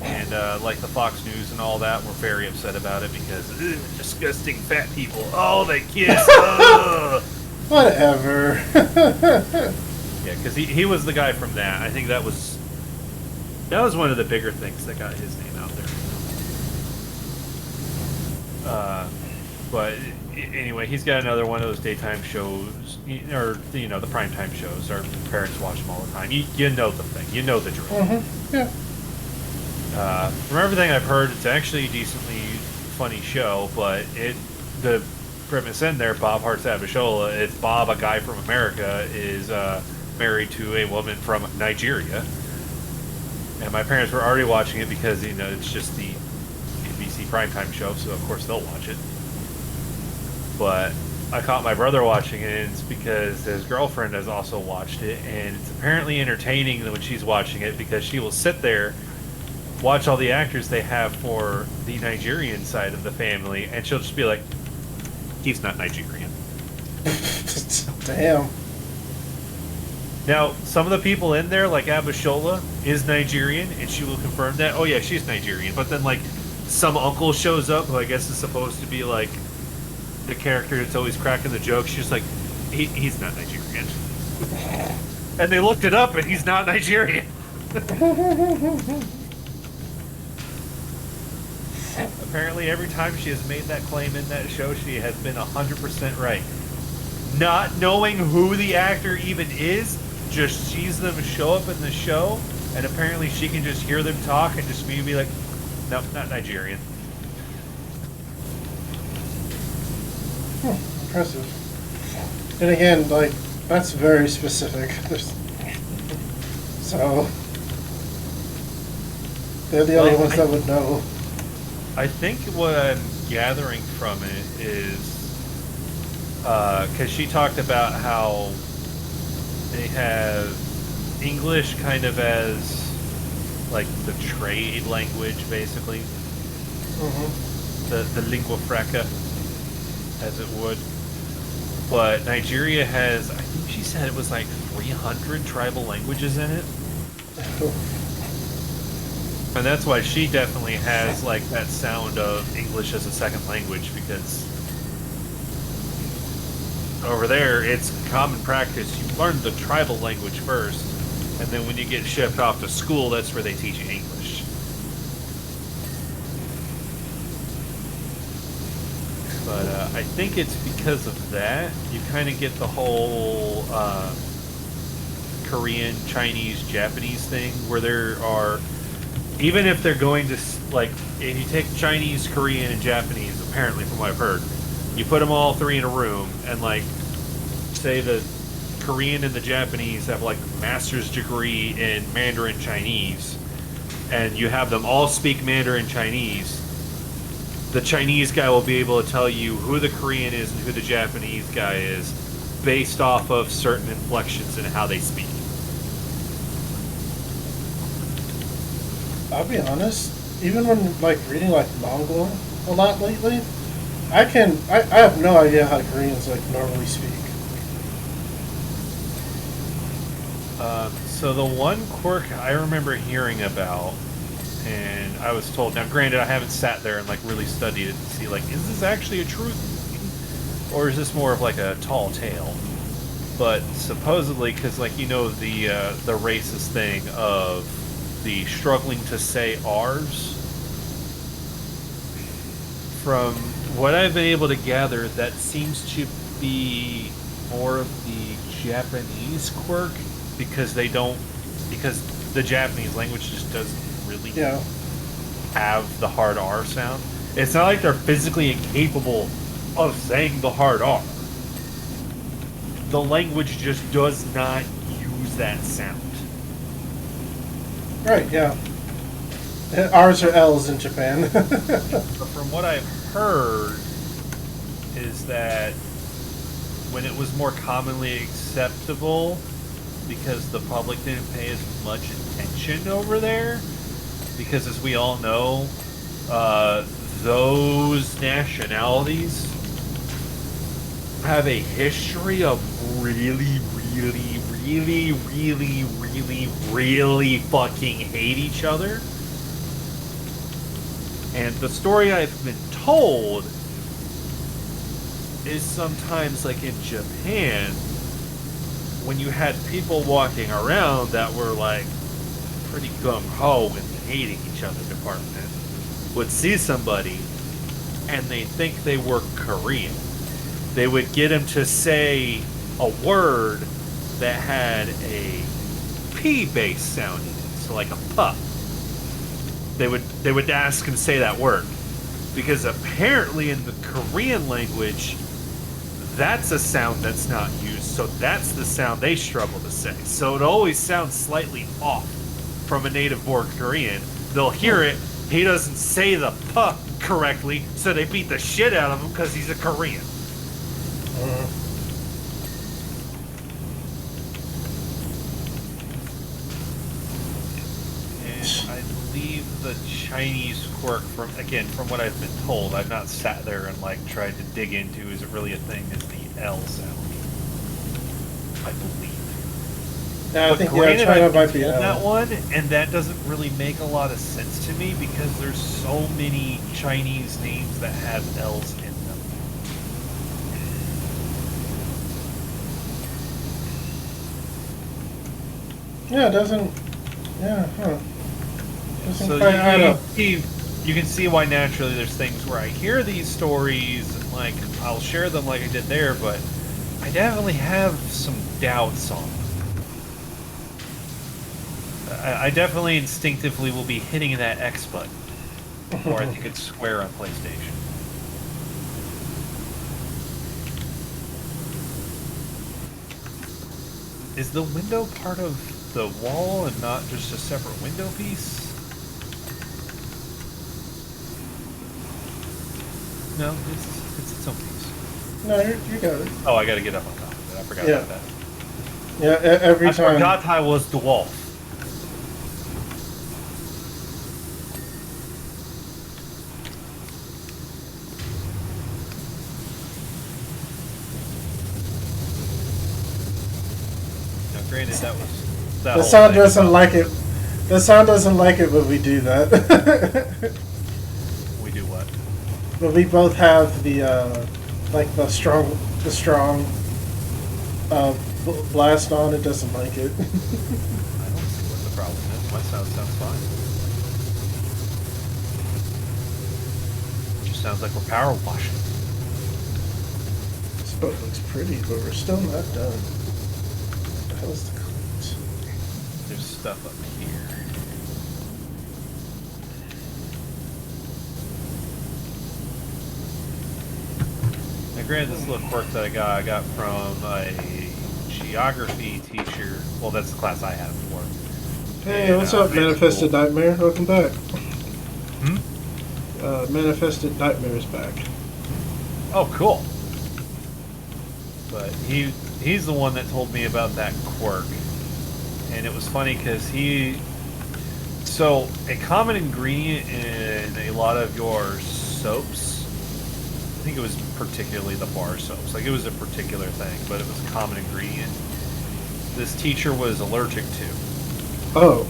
And like the Fox News and all that were very upset about it because disgusting fat people. Oh, they kiss. Whatever. Yeah, because he was the guy from that. I think that was one of the bigger things that got his name out there. But anyway, he's got another one of those daytime shows, or the primetime shows. Our parents watch them all the time. You know the thing. You know the drill. Mm-hmm. Yeah. From everything I've heard, it's actually a decently funny show, but the premise in there, Bob Hart's Abishola, it's Bob, a guy from America, is married to a woman from Nigeria. And my parents were already watching it because, it's just the NBC primetime show, so of course they'll watch it. But I caught my brother watching it, and it's because his girlfriend has also watched it, and it's apparently entertaining when she's watching it because she will sit there, watch all the actors they have for the Nigerian side of the family, and she'll just be like, he's not Nigerian. Damn. Now, some of the people in there, like Abishola, is Nigerian, and she will confirm that. Oh yeah, she's Nigerian. But then, like, some uncle shows up, who I guess is supposed to be, like, the character that's always cracking the joke. She's like, he's not Nigerian. And they looked it up, and he's not Nigerian. Apparently, every time she has made that claim in that show, she has been 100% right. Not knowing who the actor even is, just sees them show up in the show, and apparently she can just hear them talk and just maybe be like, nope, not Nigerian. Impressive. And again, like, that's very specific. So, they're the only ones that would know. I think what I'm gathering from it is, because she talked about how they have English kind of as, like, the trade language, basically. The lingua franca, as it would. But Nigeria has, I think she said it was like 300 tribal languages in it. And that's why she definitely has like that sound of English as a second language, because over there it's common practice. You learn the tribal language first, and then when you get shipped off to school, that's where they teach you English. But I think it's because of that you kind of get the whole Korean, Chinese, Japanese thing, where there are, even if they're going to, like, if you take Chinese, Korean, and Japanese, apparently from what I've heard, you put them all three in a room, and, like, say the Korean and the Japanese have, like, a master's degree in Mandarin Chinese, and you have them all speak Mandarin Chinese, the Chinese guy will be able to tell you who the Korean is and who the Japanese guy is based off of certain inflections and how they speak. I'll be honest, even when like reading like manga a lot lately, I have no idea how Koreans like normally speak. So the one quirk I remember hearing about, and I was told, now granted I haven't sat there and like really studied it to see like, is this actually a true thing? Or is this more of like a tall tale? But supposedly, because like, you know, the racist thing of the struggling to say R's, from what I've been able to gather, that seems to be more of the Japanese quirk, because the Japanese language just doesn't really have the hard R sound. It's not like they're physically incapable of saying the hard R. The language just does not use that sound. Right, yeah. R's or L's in Japan. But from what I've heard is that when it was more commonly acceptable, because the public didn't pay as much attention over there, because as we all know, those nationalities have a history of really fucking hate each other. And the story I've been told is sometimes, like in Japan, when you had people walking around that were like pretty gung-ho in the hating each other department, would see somebody and they think they were Korean, they would get him to say a word that had a P-based sound in it, so like a pup. They would ask him to say that word, because apparently in the Korean language, that's a sound that's not used, so that's the sound they struggle to say. So it always sounds slightly off from a native-born Korean. They'll hear it, he doesn't say the pup correctly, so they beat the shit out of him because he's a Korean. And I believe the Chinese quirk, from what I've been told, I've not sat there and like tried to dig into, is it really a thing, is the L sound, I believe. Yeah, I think granted, China I've might be told L. that one, and that doesn't really make a lot of sense to me, because there's so many Chinese names that have L's in them. Yeah, it doesn't. Yeah, huh. Doesn't So quite add up. you can see why naturally there's things where I hear these stories and like I'll share them like I did there, but I definitely have some doubts on them. I definitely instinctively will be hitting that X button, or I think it's square on PlayStation. Is the window part of the wall and not just a separate window piece? No, it's its own piece. No, you got it. Oh, I gotta get up on top of it. I forgot Yeah. about that. Yeah, every I time. forgot I was the wolf. Now, granted, that was that The whole sound thing doesn't about- like it. The sound doesn't like it when we do that. We do what? But we both have the like the strong blast on. It doesn't like it. I don't see what the problem is. My sound sounds fine. It just sounds like we're power washing. This boat looks pretty, but we're still not done. What the hell is the cleats? There's stuff up here. Now, granted, this little quirk that I got from a geography teacher. Well, that's the class I had for. Hey, what's up, high Manifested school. Nightmare? Welcome back. Hmm? Manifested Nightmare is back. Oh, cool. But he's the one that told me about that quirk, and it was funny because so a common ingredient in a lot of your soaps, I think it was particularly the bar soaps, like it was a particular thing, but it was a common ingredient. This teacher was allergic to. Oh.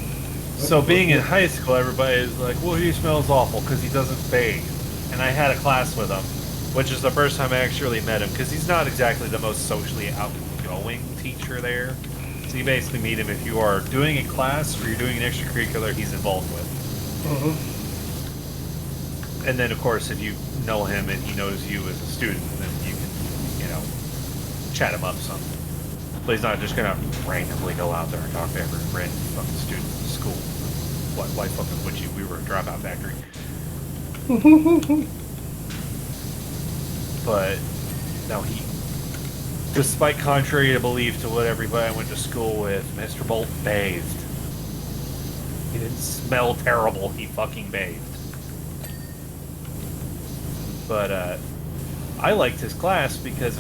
So being in high school, everybody is like, well, he smells awful because he doesn't bathe. And I had a class with him, which is the first time I actually met him, because he's not exactly the most socially outgoing teacher there. So you basically meet him if you are doing a class or you're doing an extracurricular he's involved with. Mm-hmm. And then, of course, if you know him and he knows you as a student, then you can, chat him up some. But he's not just going to randomly go out there and talk to every random fucking student in the school. Why fucking would you? We were a dropout factory. But, no, despite contrary to belief to what everybody I went to school with, Mr. Bolt bathed. He didn't smell terrible, he fucking bathed. But, I liked his class because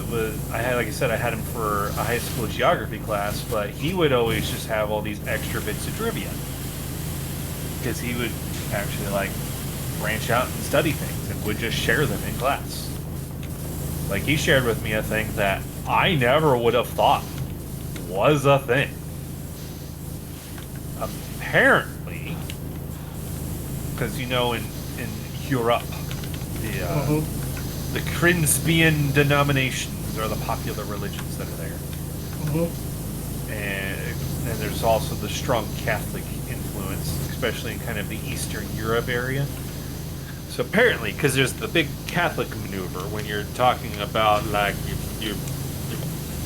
I had him for a high school geography class, but he would always just have all these extra bits of trivia. Because he would actually, branch out and study things and would just share them in class. Like, he shared with me a thing that I never would have thought was a thing. Apparently, because, in Europe, the Crinspian denominations are the popular religions that are there. Mm-hmm. And there's also the strong Catholic influence, especially in kind of the Eastern Europe area. So apparently, because there's the big Catholic maneuver when you're talking about your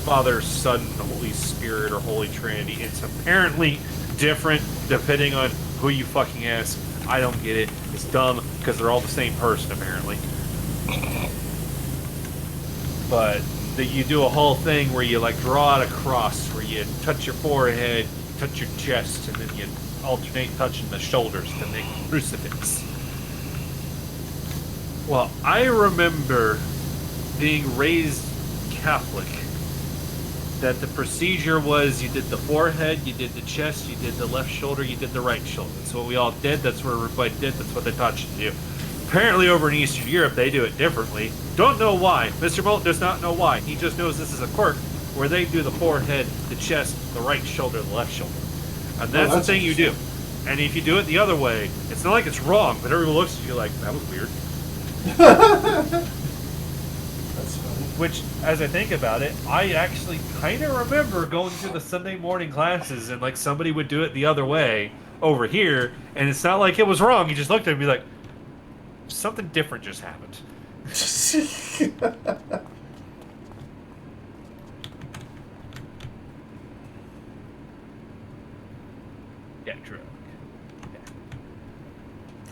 Father, Son, Holy Spirit, or Holy Trinity, it's apparently different depending on who you fucking ask. I don't get it. It's dumb because they're all the same person apparently. But you do a whole thing where you draw out a cross, where you touch your forehead, touch your chest, and then you alternate touching the shoulders to make a crucifix. Well, I remember being raised Catholic, that the procedure was you did the forehead, you did the chest, you did the left shoulder, you did the right shoulder. That's what we all did, that's what everybody did, that's what they taught you to do. Apparently over in Eastern Europe, they do it differently. Don't know why. Mr. Bolt does not know why. He just knows this is a quirk where they do the forehead, the chest, the right shoulder, the left shoulder. And that's the thing you do. And if you do it the other way, it's not like it's wrong, but everyone looks at you like, that was weird. That's That's funny. Which, as I think about it, I actually kind of remember going to the Sunday morning classes and like somebody would do it the other way over here, and it's not like it was wrong. You just looked at me like something different just happened. Yeah, truck. Yeah,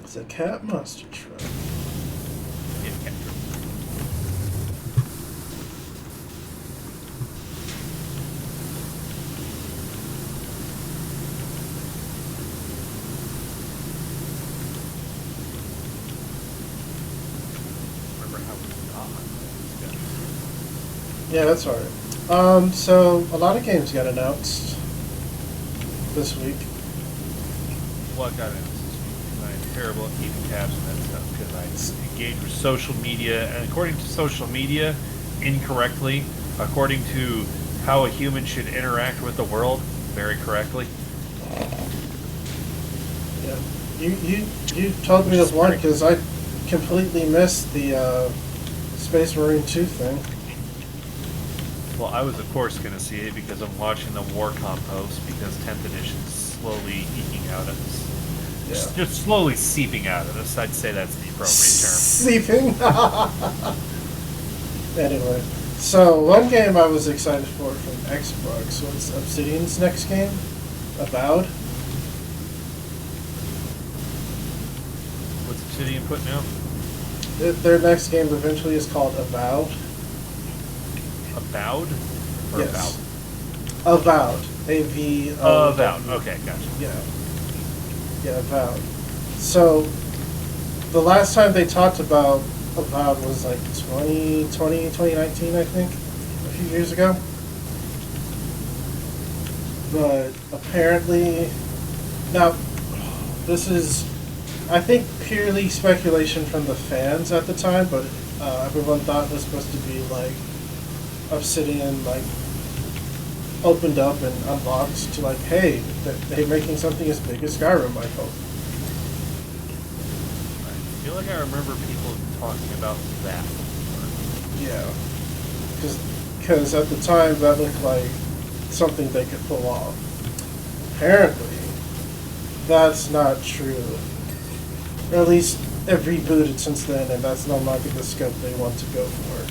It's a cat monster truck. yeah, cat truck. Remember how we got Yeah, that's hard. So a lot of games got announced this week. what got in? I'm terrible at keeping tabs on that stuff because I engage with social media, and according to social media, incorrectly. According to how a human should interact with the world, very correctly. Yeah, you told me this one because I completely missed the Space Marine 2 thing. Well, I was of course going to see it because I'm watching the War Compost because 10th edition's slowly eking out of us. Just slowly seeping out of us. I'd say that's the appropriate term. Seeping. Anyway, so one game I was excited for from Xbox was Obsidian's next game, Avowed. What's Obsidian putting out? Their next game eventually is called Avowed. Avowed? Or Yes. Avowed. A-V-O. Avowed. Okay, gotcha. Yeah. Yeah, Avowed. So, the last time they talked about Avowed was like 2019, I think, a few years ago. But apparently, now, this is, I think, purely speculation from the fans at the time, but everyone thought it was supposed to be like Obsidian, like, opened up and unlocked to like, hey, they're making something as big as Skyrim, I hope. I feel like I remember people talking about that before. Yeah. Because at the time, that looked like something they could pull off. Apparently, that's not true. Or at least they've rebooted since then, and that's no longer the scope they want to go for.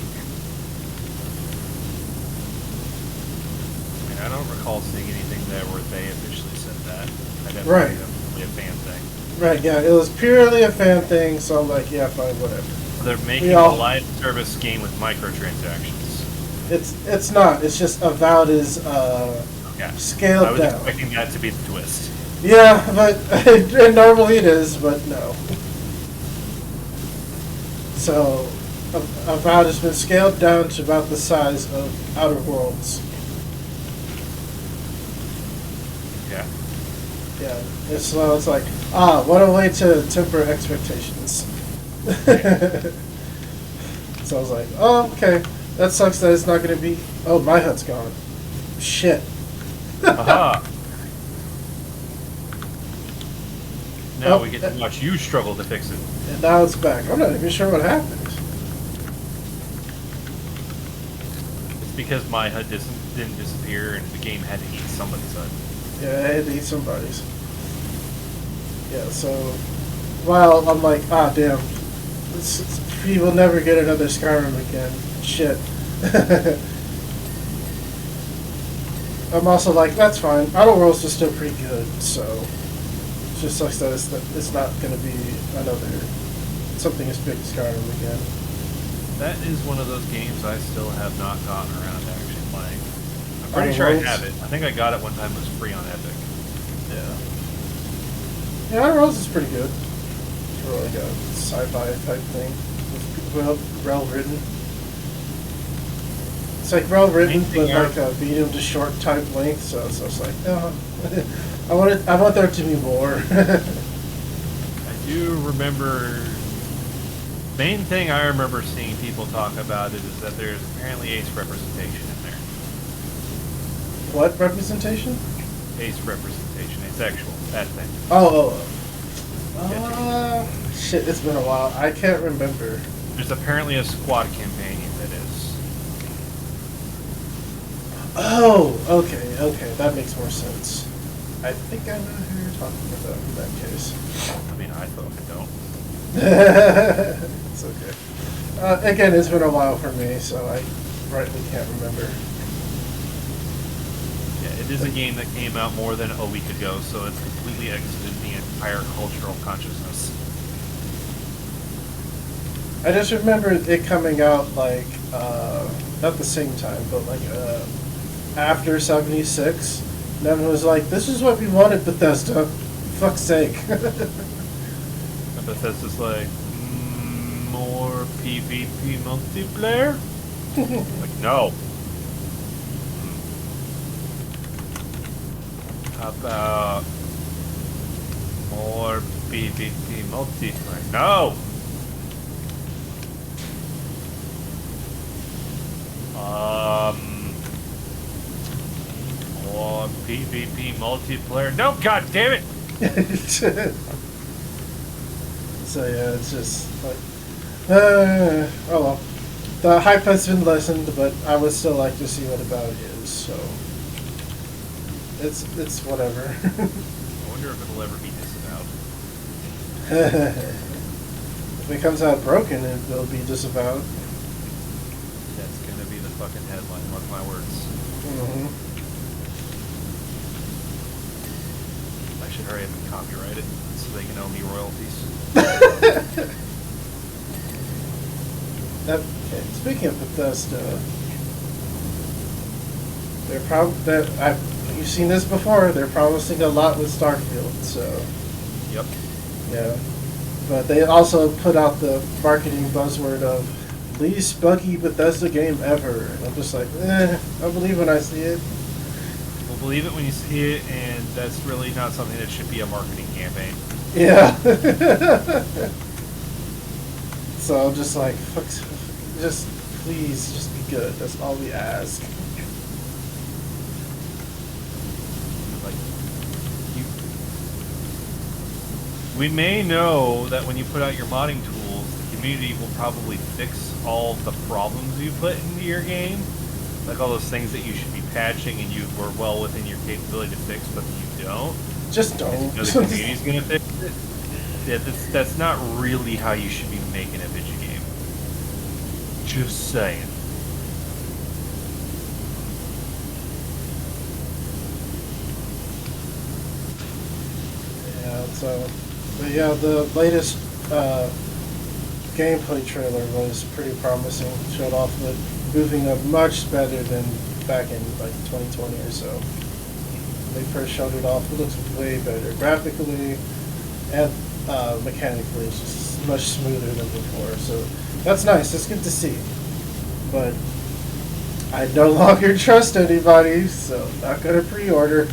I don't recall seeing anything there where they officially said that. I definitely Right. Definitely a fan thing. Right, yeah, it was purely a fan thing, so I'm like, yeah, fine, whatever. They're making all- a live service game with microtransactions. It's not, it's just Avowed is Yeah. scaled I was down. expecting that to be the twist. Yeah, but and normally it is, but no. So, Avowed has been scaled down to about the size of Outer Worlds. Yeah. Yeah, it's like, what a way to temper expectations. So I was like, oh, okay, that sucks that it's not going to be, oh, my hut's gone. Shit. Aha! Now Oh, we get to watch you struggle to fix it. And now it's back. I'm not even sure what happened. It's because my HUD didn't disappear and the game had to eat somebody's HUD. Yeah, I had to eat somebody's. Yeah, so while I'm like, damn, we will never get another Skyrim again. Shit. I'm also like, that's fine. Outer Worlds is still pretty good, so it just sucks that it's not going to be another something as big as Skyrim again. That is one of those games I still have not gotten around to actually playing. I'm pretty Outer sure I Worlds? have it. I think I got it one time. It was free on Epic. Yeah. Yeah, Outer Worlds is pretty good. For like a sci-fi type thing. It's well written. It's like well written, but like a medium to short type length. So it's like, no, I want there to be more. I do remember. Main thing I remember seeing people talk about it is that there's apparently ace representation in there. What representation? Ace representation, asexual, that thing. Shit, it's been a while. I can't remember. There's apparently a squad companion that is. Oh, okay, that makes more sense. I think I know who you're talking about in that case. I mean, I fucking don't. It's okay. Again, it's been a while for me, so I rightly can't remember. Yeah, it is a game that came out more than a week ago, so it's completely exited the entire cultural consciousness. I just remember it coming out like not the same time, but like after '76. And everyone was like, "This is what we wanted, Bethesda. Fuck's sake." And Bethesda's like, more PvP multiplayer? Like, no. How about more PvP multiplayer? No! More PvP multiplayer? No, god damn it! So yeah, it's just like, oh well. The hype has been lessened, but I would still like to see what about it is. So it's whatever. I wonder if it'll ever be disavowed. If it comes out broken, it'll be disavowed. That's gonna be the fucking headline, mark my words. Mm-hmm. I should hurry up and copyright it so they can owe me royalties. Okay, speaking of Bethesda, you've seen this before. They're promising a lot with Starfield, so Yep. yeah. But they also put out the marketing buzzword of least buggy Bethesda game ever. And I'm just like, I'll believe when I see it. We'll believe it when you see it, and that's really not something that should be a marketing campaign. Yeah. So I'm just like, fuck, just please, just be good. That's all we ask. Like, we may know that when you put out your modding tools, the community will probably fix all the problems you put into your game. Like all those things that you should be patching and you were well within your capability to fix, but you don't. Just don't. You know the community's gonna fix it. Yeah, that's not really how you should be making a video game. Just saying. Yeah, so, but yeah, the latest gameplay trailer was pretty promising. Showed off it moving up much better than back in like 2020 or so. When they first showed it off, it looks way better graphically and mechanically. It's just much smoother than before. So that's nice. That's good to see. But I no longer trust anybody, so not gonna pre-order.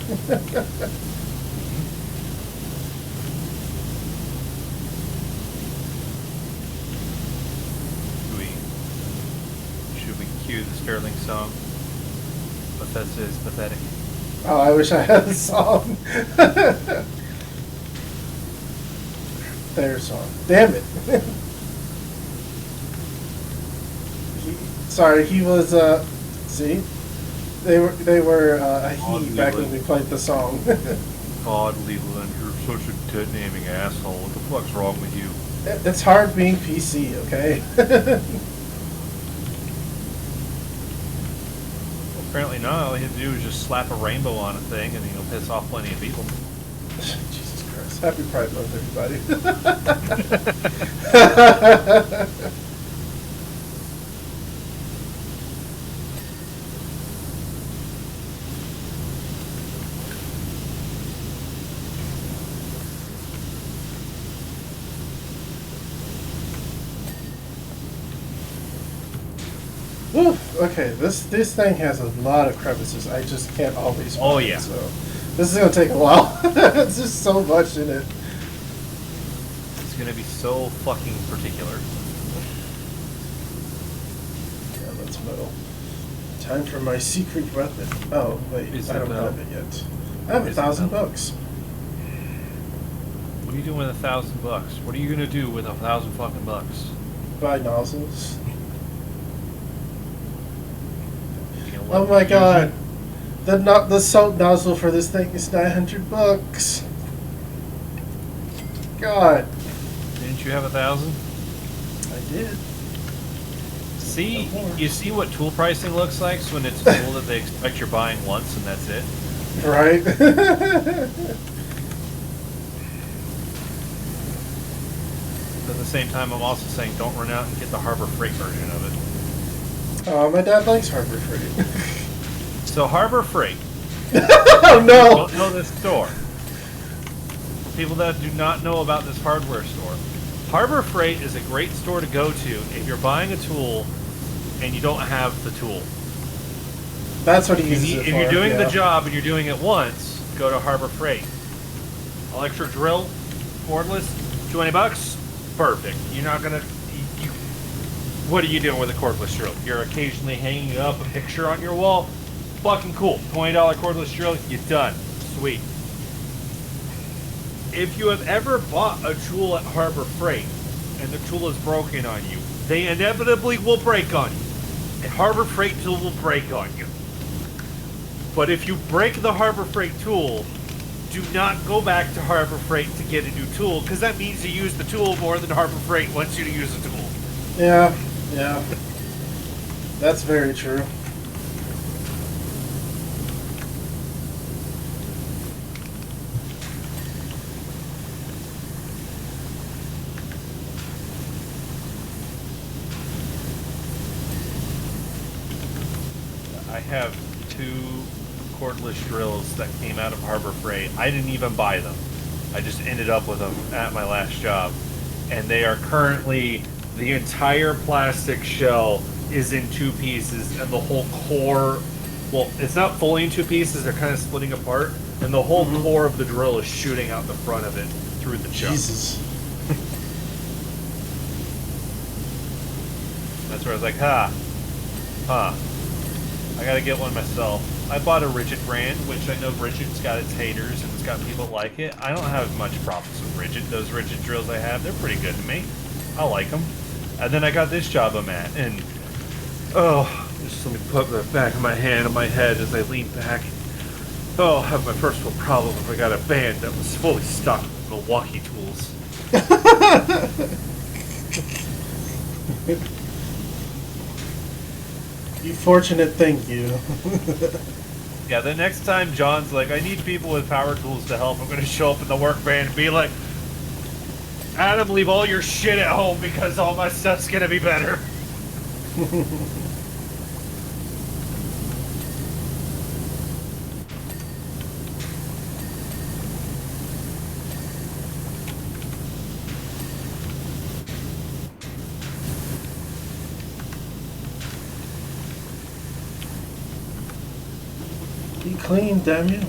Should we cue the Sterling song? Bethesda is pathetic. Oh, I wish I had the song. Their song. Damn it. He was, see? They were a he back when we played the song. God, Leland, you're such a dead naming asshole. What the fuck's wrong with you? It's hard being PC, okay? Apparently not. All you have to do is just slap a rainbow on a thing and you'll piss off plenty of people. Jesus Christ. Happy Pride Month, everybody. Whew, okay, this thing has a lot of crevices. I just can't always find Oh, yeah. it, so this is gonna take a while. There's just so much in it. It's gonna be so fucking particular. Yeah, that's metal. Time for my secret weapon. Oh, wait, Is I it don't metal? have it yet. I have Is it $1,000 metal? bucks. What are you doing with $1,000? What are you gonna do with $1,000 fucking bucks? Buy nozzles. You gonna Oh let my me use god. it? the soap nozzle for this thing is $900. God. Didn't you have 1,000? I did. See, No more. you see what tool pricing looks like when it's a tool that they expect you're buying once and that's it. Right. But at the same time, I'm also saying don't run out and get the Harbor Freight version of it. Oh, my dad likes Harbor Freight. So Harbor Freight. Oh no! Don't know this store. For people that do not know about this hardware store, Harbor Freight is a great store to go to if you're buying a tool and you don't have the tool. That's what he uses it If for. you're doing yeah. the job and you're doing it once, go to Harbor Freight. Electric drill, cordless, $20. Perfect. You're not gonna. What are you doing with a cordless drill? You're occasionally hanging up a picture on your wall. Fucking cool. $20 cordless drill. You're done. Sweet. If you have ever bought a tool at Harbor Freight and the tool is broken on you, they inevitably will break on you. A Harbor Freight tool will break on you. But if you break the Harbor Freight tool, do not go back to Harbor Freight to get a new tool, because that means you use the tool more than Harbor Freight wants you to use the tool. Yeah, yeah. That's very true. I have 2 cordless drills that came out of Harbor Freight. I didn't even buy them. I just ended up with them at my last job. And they are currently, the entire plastic shell is in 2 pieces, and the whole core, well, it's not fully in 2 pieces, they're kind of splitting apart, and the whole core of the drill is shooting out the front of it through the chuck. Jesus. That's where I was like, I gotta get one myself. I bought a Rigid brand, which I know Rigid's got its haters and it's got people that like it. I don't have much problems with Rigid. Those Rigid drills I have, they're pretty good to me. I like them. And then I got this job I'm at, and just let me put the back of my hand on my head as I lean back. Oh, I have my first world problem if I got a band that was fully stocked with Milwaukee tools. You fortunate thing, you. Yeah, the next time John's like, I need people with power tools to help, I'm going to show up in the work van and be like, Adam, leave all your shit at home because all my stuff's going to be better. Be clean, damn you. Yeah,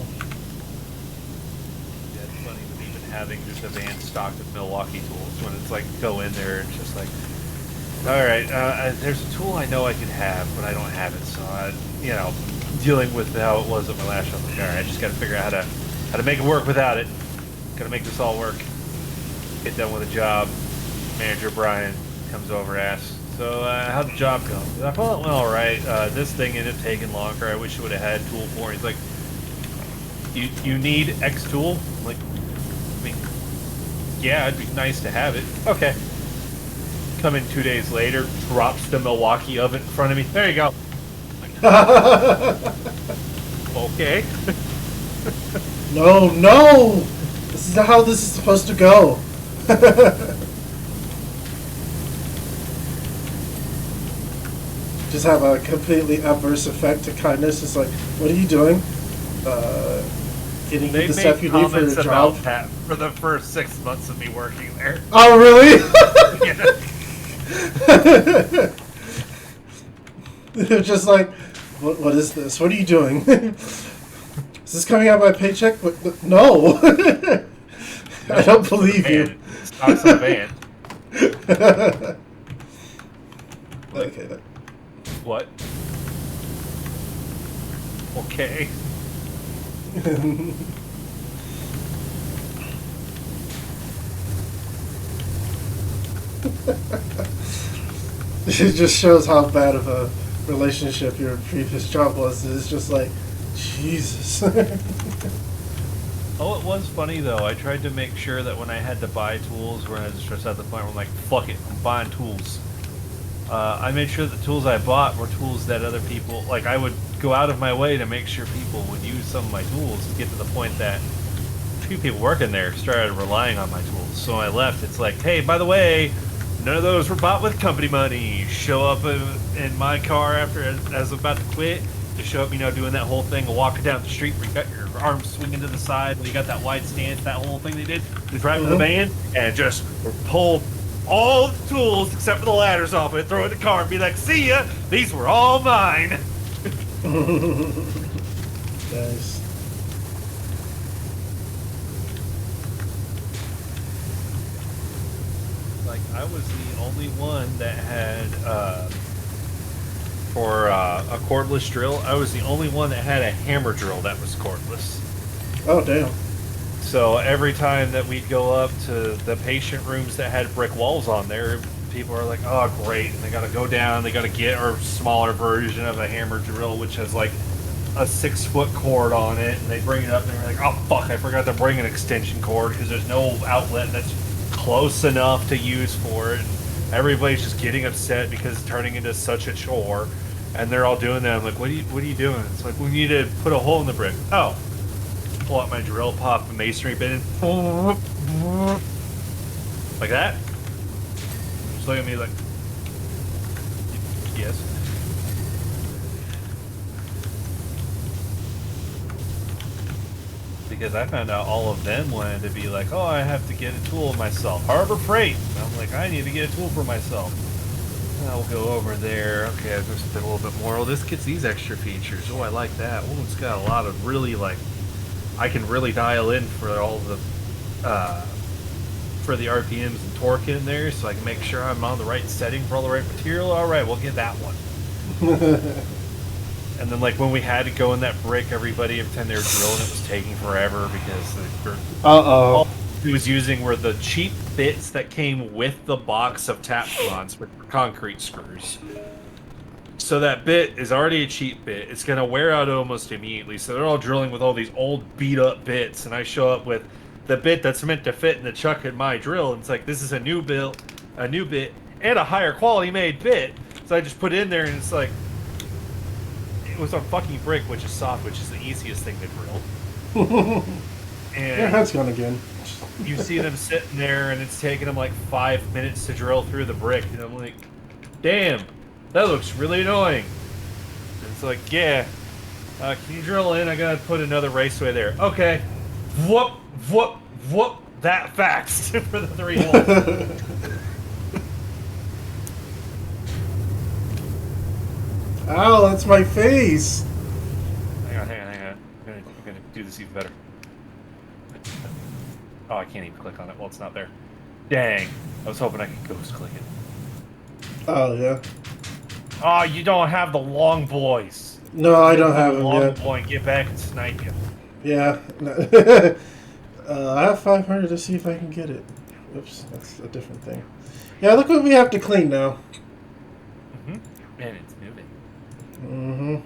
it's funny with even having just a van stocked with Milwaukee tools when it's like, go in there and just like, alright, there's a tool I know I could have, but I don't have it, so dealing with how it was at my last job, like, alright, I just gotta figure out how to make it work without it. Gotta make this all work. Get done with a job. Manager Brian comes over and asks, so how'd the job go? I thought it went alright. This thing ended up taking longer. I wish I would have had tool for it. He's like, you need X tool? I'm like, I mean, yeah, it'd be nice to have it. Okay. Come in 2 days later, drops the Milwaukee oven in front of me. There you go. Okay. No! This is not how this is supposed to go. Just have a completely adverse effect to kindness. It's like, what are you doing? Getting They the stuff made you need for comments your about job. that for the first 6 months of me working there. Oh, really? Yeah. They're just like, what is this? What are you doing? Is this coming out of my paycheck? What? No. I don't believe you. Stocks on a van. Okay. Then. What? Okay. It just shows how bad of a relationship your previous job was. It's just like, Jesus. Oh, it was funny though. I tried to make sure that when I had to buy tools, when I was just at the point where I'm like, fuck it, I'm buying tools. I made sure the tools I bought were tools that other people, like I would go out of my way to make sure people would use some of my tools to get to the point that a few people working there started relying on my tools. So when I left, it's like, hey, by the way, none of those were bought with company money. Show up in my car after as I'm about to quit. To show up, doing that whole thing of walking down the street where you got your arms swinging to the side, when you got that wide stance, that whole thing they did. Just drive to the van and just pull all the tools except for the ladders off it, throw it in the car and be like, see ya, these were all mine. Nice. Like, I was the only one that had, for a cordless drill, I was the only one that had a hammer drill that was cordless. Oh, damn. So every time that we'd go up to the patient rooms that had brick walls on there, people are like, oh, great. And they got to go down, they got to get our smaller version of a hammer drill, which has like a 6-foot cord on it. And they bring it up and they're like, oh, fuck, I forgot to bring an extension cord because there's no outlet that's close enough to use for it. And everybody's just getting upset because it's turning into such a chore. And they're all doing that. I'm like, what are you doing? It's like, we need to put a hole in the brick. Oh. Pull out my drill, pop a masonry bit in. Like that? Just look at me like, yes. Because I found out all of them wanted to be like, oh, I have to get a tool myself. Harbor Freight. And I'm like, I need to get a tool for myself. I'll go over there. Okay, I've just been a little bit more. Oh, this gets these extra features. Oh, I like that. Oh, it's got a lot of really, like, I can really dial in for all the, for the RPMs and torque in there, so I can make sure I'm on the right setting for all the right material. All right, we'll get that one. And then, like, when we had to go in that brick, everybody, every time they were drilling, it was taking forever because all he was using were the cheap bits that came with the box of Taptrons with concrete screws. So that bit is already a cheap bit. It's going to wear out almost immediately. So they're all drilling with all these old beat-up bits, and I show up with the bit that's meant to fit in the chuck in my drill. And it's like, this is a new bit, and a higher quality made bit. So I just put it in there, and it's like, it was on fucking brick, which is soft, which is the easiest thing to drill. And your head's gone again. you see them sitting there, and it's taking them like 5 minutes to drill through the brick, and I'm like, damn, that looks really annoying. And it's like, yeah, can you drill in? I gotta put another raceway there. Okay. Whoop, whoop, whoop, that fast for the 3 holes. Ow, that's my face. Hang on. I'm gonna do this even better. Oh, I can't even click on it. Well, it's not there. Dang. I was hoping I could ghost click it. Oh, yeah. Oh, you don't have the long boys. No, I don't have them long yet. boy and get back and snipe you. Yeah. I have 500 to see if I can get it. Oops, that's a different thing. Yeah, look what we have to clean now. Mm-hmm. And it's moving. Mm-hmm.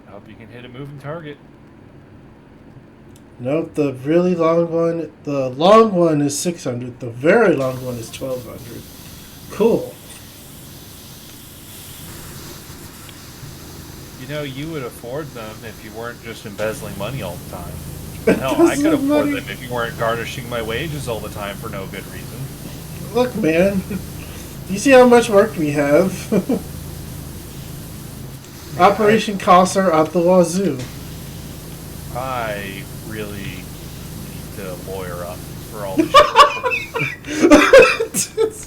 I hope you can hit a moving target. Nope, the really long one is 600. The very long one is 1200. Cool. You know, you would afford them if you weren't just embezzling money all the time. Hell, I could afford them if you weren't garnishing my wages all the time for no good reason. Look, man. You see how much work we have? Operation costs are out the wazoo. I really need to lawyer up for all the shit.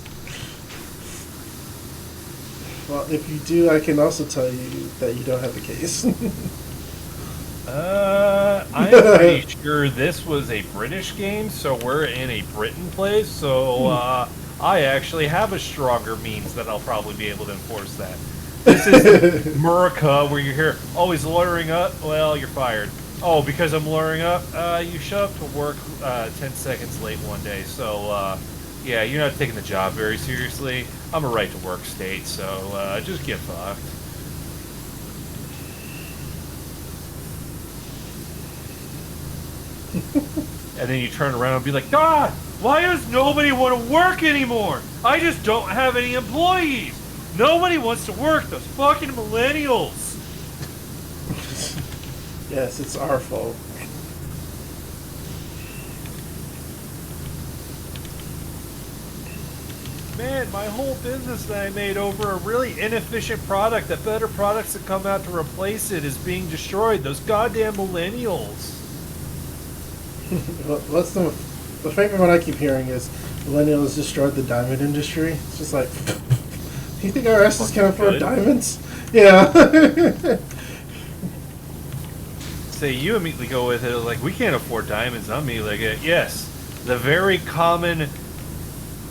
Well, if you do, I can also tell you that you don't have the case. I'm pretty sure this was a British game, so we're in a Britain place, so I actually have a stronger means that I'll probably be able to enforce that. This is America, where you hear, oh, he's lawyering up? Well, you're fired. Oh, because I'm lawyering up? You show up to work 10 seconds late one day, so, yeah, you're not taking the job very seriously. I'm a right-to-work state, so just get fucked. And then you turn around and be like, God, why does nobody want to work anymore? I just don't have any employees. Nobody wants to work. Those fucking millennials. Yes, it's our fault. Man, my whole business that I made over a really inefficient product that better products that come out to replace it is being destroyed. Those goddamn millennials. What's the favorite one I keep hearing is millennials destroyed the diamond industry. It's just like, do you think our asses can afford diamonds? Yeah. Say you immediately go with it like we can't afford diamonds. I'm immediately like, yes, the very common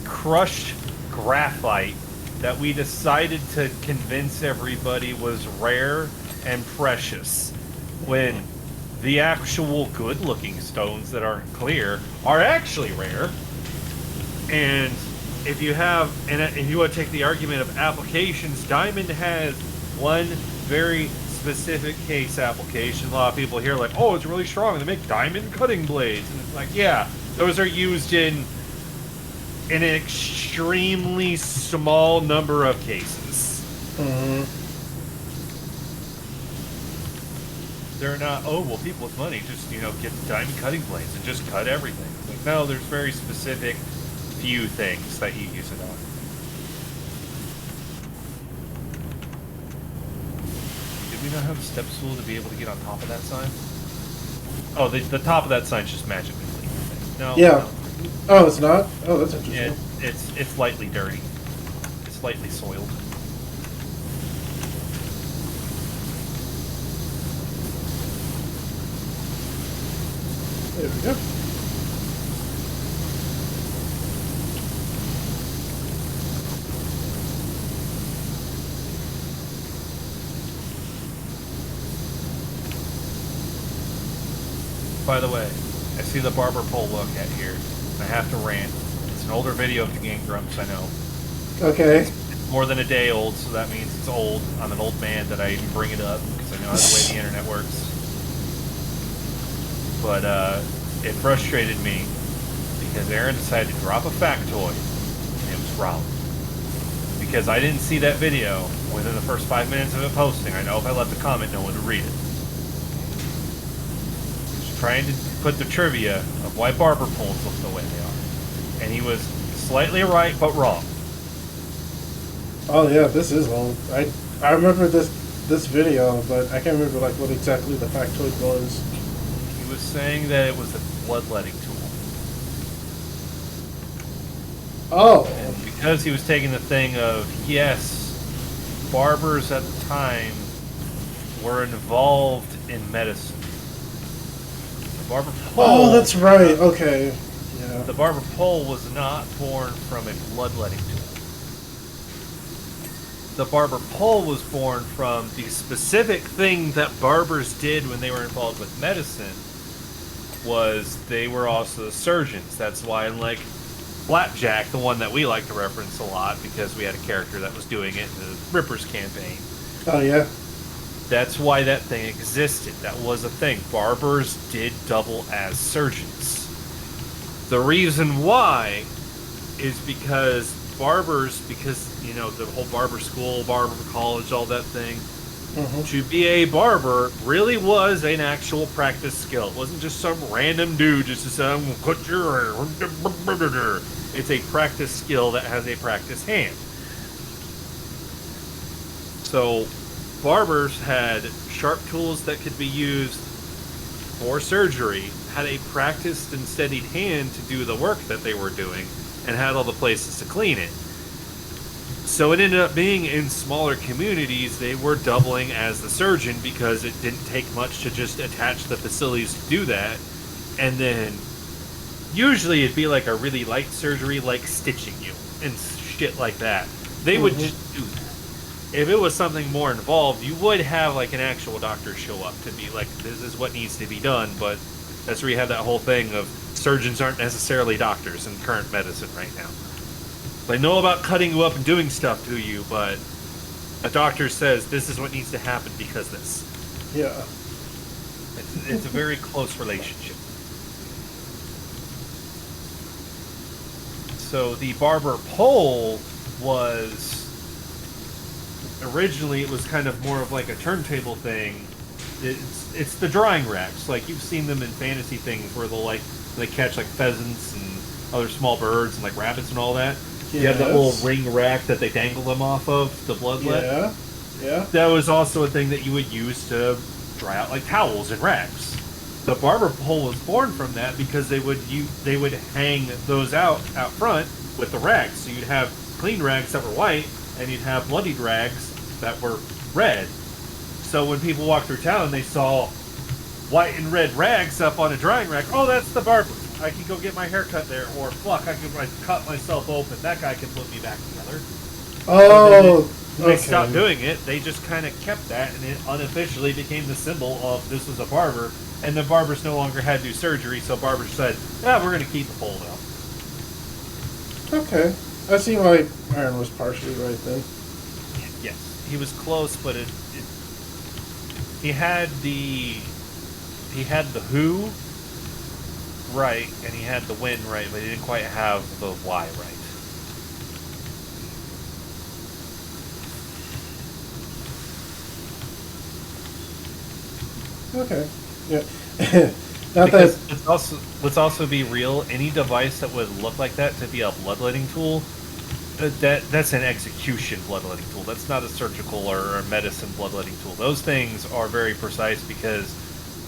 crushed graphite that we decided to convince everybody was rare and precious, when the actual good-looking stones that aren't clear are actually rare. And if you want to take the argument of applications, diamond has one very specific case application. A lot of people here are like, oh, it's really strong. They make diamond cutting blades, and it's like, yeah, those are used in an extremely small number of cases. Mm-hmm. They're not, oh, well, people with money just, get the diamond cutting blades and just cut everything. Like, no, there's very specific few things that you use it on. Did we not have a step stool to be able to get on top of that sign? Oh, the top of that sign's just magically clean, I think. No. Yeah. No. Oh, it's not? Oh, that's interesting. It's lightly dirty. It's slightly soiled. There we go. By the way, I see the barber pole look at here. I have to rant. It's an older video of the Game Grumps, I know. Okay. It's more than a day old, so that means it's old. I'm an old man that I even bring it up, because I know that's the way the internet works. But, it frustrated me, because Aaron decided to drop a factoid, and it was wrong. Because I didn't see that video within the first 5 minutes of it posting. I know if I left a comment, no one would read it. Trying to put the trivia of why barber poles look the way they are. And he was slightly right, but wrong. Oh yeah, this is old. I remember this video, but I can't remember like what exactly the factoid was. He was saying that it was a bloodletting tool. Oh. And because he was taking the thing of, yes, barbers at the time were involved in medicine. Barber pole. Oh, that's right. Okay. Yeah. The barber pole was not born from a bloodletting tool. The barber pole was born from the specific thing that barbers did when they were involved with medicine. Was they were also surgeons. That's why, like Flapjack, the one that we like to reference a lot because we had a character that was doing it in the Rippers campaign. Oh yeah. That's why that thing existed. That was a thing. Barbers did double as surgeons. The reason why is because the whole barber school, barber college, all that thing, to be a barber really was an actual practice skill. It wasn't just some random dude just to say, I'm going to cut your hair. It's a practice skill that has a practice hand. So barbers had sharp tools that could be used for surgery, had a practiced and steadied hand to do the work that they were doing, and had all the places to clean it. So it ended up being in smaller communities, they were doubling as the surgeon because it didn't take much to just attach the facilities to do that. And then usually it'd be like a really light surgery, like stitching you and shit like that. They would just do that. If it was something more involved, you would have like an actual doctor show up to be like, this is what needs to be done. But that's where you have that whole thing of surgeons aren't necessarily doctors in current medicine right now. They know about cutting you up and doing stuff to you, but a doctor says this is what needs to happen because this. Yeah. It's a very close relationship. So the barber pole was originally, it was kind of more of like a turntable thing. It's the drying racks, like you've seen them in fantasy things where they catch like pheasants and other small birds and like rabbits and all that. You have that little ring rack that they dangle them off of, the bloodlet. Yeah, yeah. That was also a thing that you would use to dry out like towels and rags. The barber pole was born from that because they would hang those out front with the rags. So you'd have clean rags that were white, and you'd have bloodied rags that were red. So when people walked through town, they saw white and red rags up on a drying rack. Oh, that's the barber. I can go get my hair cut there. Or, fuck, I can cut myself open. That guy can put me back together. Oh, when they stopped doing it, they just kind of kept that, and it unofficially became the symbol of this was a barber. And the barbers no longer had to do surgery, so barbers said, yeah, we're going to keep the pole though. Okay. I see why Aaron was partially right then. Yes, he was close, but he had the who right, and he had the when right, but he didn't quite have the why right. Okay. Yeah. Let's also be real. Any device that would look like that to be a bloodletting tool, that's an execution bloodletting tool. That's not a surgical or a medicine bloodletting tool. Those things are very precise because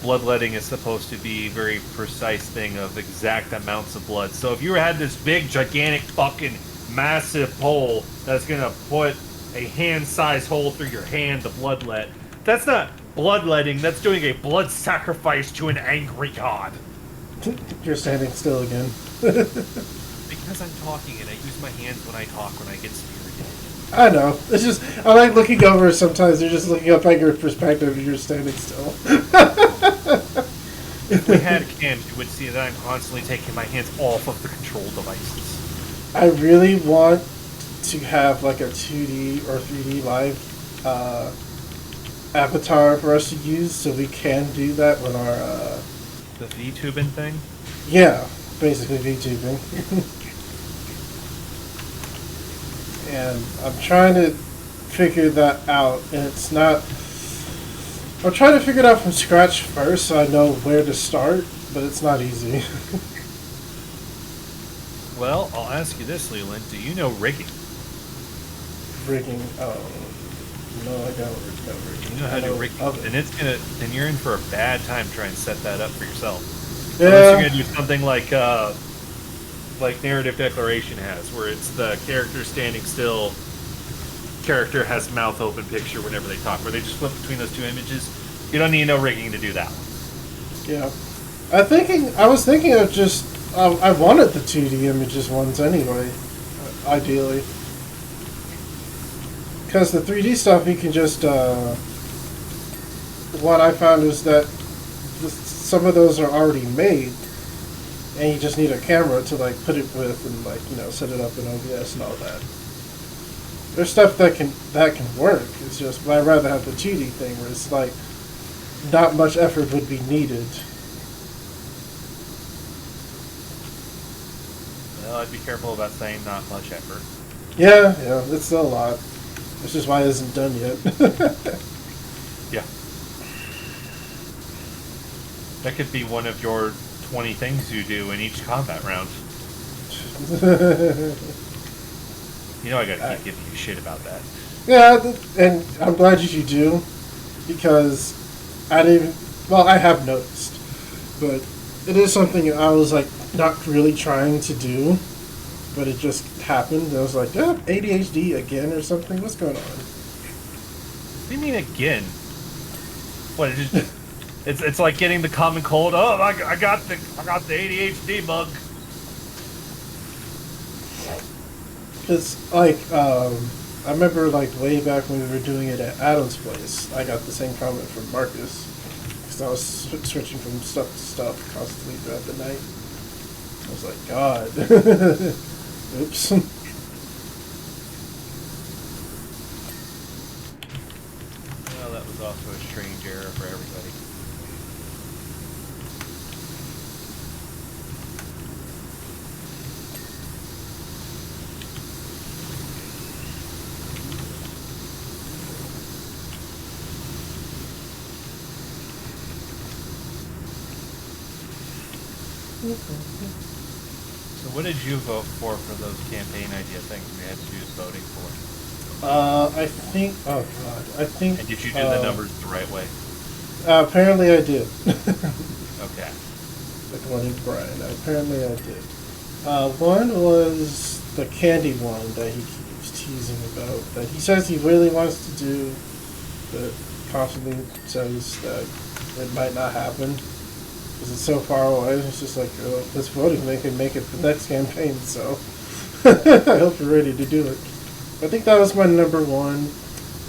bloodletting is supposed to be a very precise thing of exact amounts of blood. So if you had this big, gigantic, fucking massive pole that's gonna put a hand-sized hole through your hand to bloodlet, that's not bloodletting, that's doing a blood sacrifice to an angry god. You're standing still again. Because I'm talking and I use my hands when I talk when I get spirited. I know. It's just, I like looking over sometimes. You're just looking up at your perspective and you're standing still. If we had cams, you would see that I'm constantly taking my hands off of the control devices. I really want to have like a 2D or 3D live avatar for us to use so we can do that when our the VTubing thing? Yeah, basically VTubing. And I'm trying to figure that out, and it's not... I'm trying to figure it out from scratch first so I know where to start, but it's not easy. Well, I'll ask you this, Leland. Do you know rigging? Rigging? Oh... No, I don't know rigging. You know how to rig, and you're in for a bad time trying to set that up for yourself. Yeah. Unless you're gonna do something like Narrative Declaration has, where it's the character standing still, character has mouth open picture whenever they talk, where they just flip between those two images. You don't need no rigging to do that one. Yeah. I was thinking of just, I wanted the 2D images ones anyway, ideally. Because the 3D stuff, you can just, what I found is that some of those are already made, and you just need a camera to, like, put it with and, like, you know, set it up in OBS and all that. There's stuff that can work, it's just, but I'd rather have the 2D thing where it's, like, not much effort would be needed. Well, I'd be careful about saying not much effort. Yeah, it's still a lot. Which is why it isn't done yet. Yeah. That could be one of your 20 things you do in each combat round. You know I gotta keep giving you shit about that. Yeah, and I'm glad you do, because I have noticed, but it is something I was like not really trying to do, but it just happened. And I was like, oh, ADHD again or something? What's going on? What do you mean again? What? It's like getting the common cold. Oh, I got the ADHD bug. It's like I remember like way back when we were doing it at Adam's place. I got the same comment from Marcus because I was switching from stuff to stuff constantly throughout the night. I was like, God. Oops. Well, that was also a strange error for everybody. So what did you vote for those campaign idea things we had to do voting for? I think. Oh God, I think. And did you do the numbers the right way? Apparently, I did. Okay. According to Brian, apparently I did. One was the candy one that he keeps teasing about. That he says he really wants to do, but constantly says that it might not happen because it's so far away. It's just like, oh, this voting they can make it the next campaign. So I hope you're ready to do it. I think that was my number one.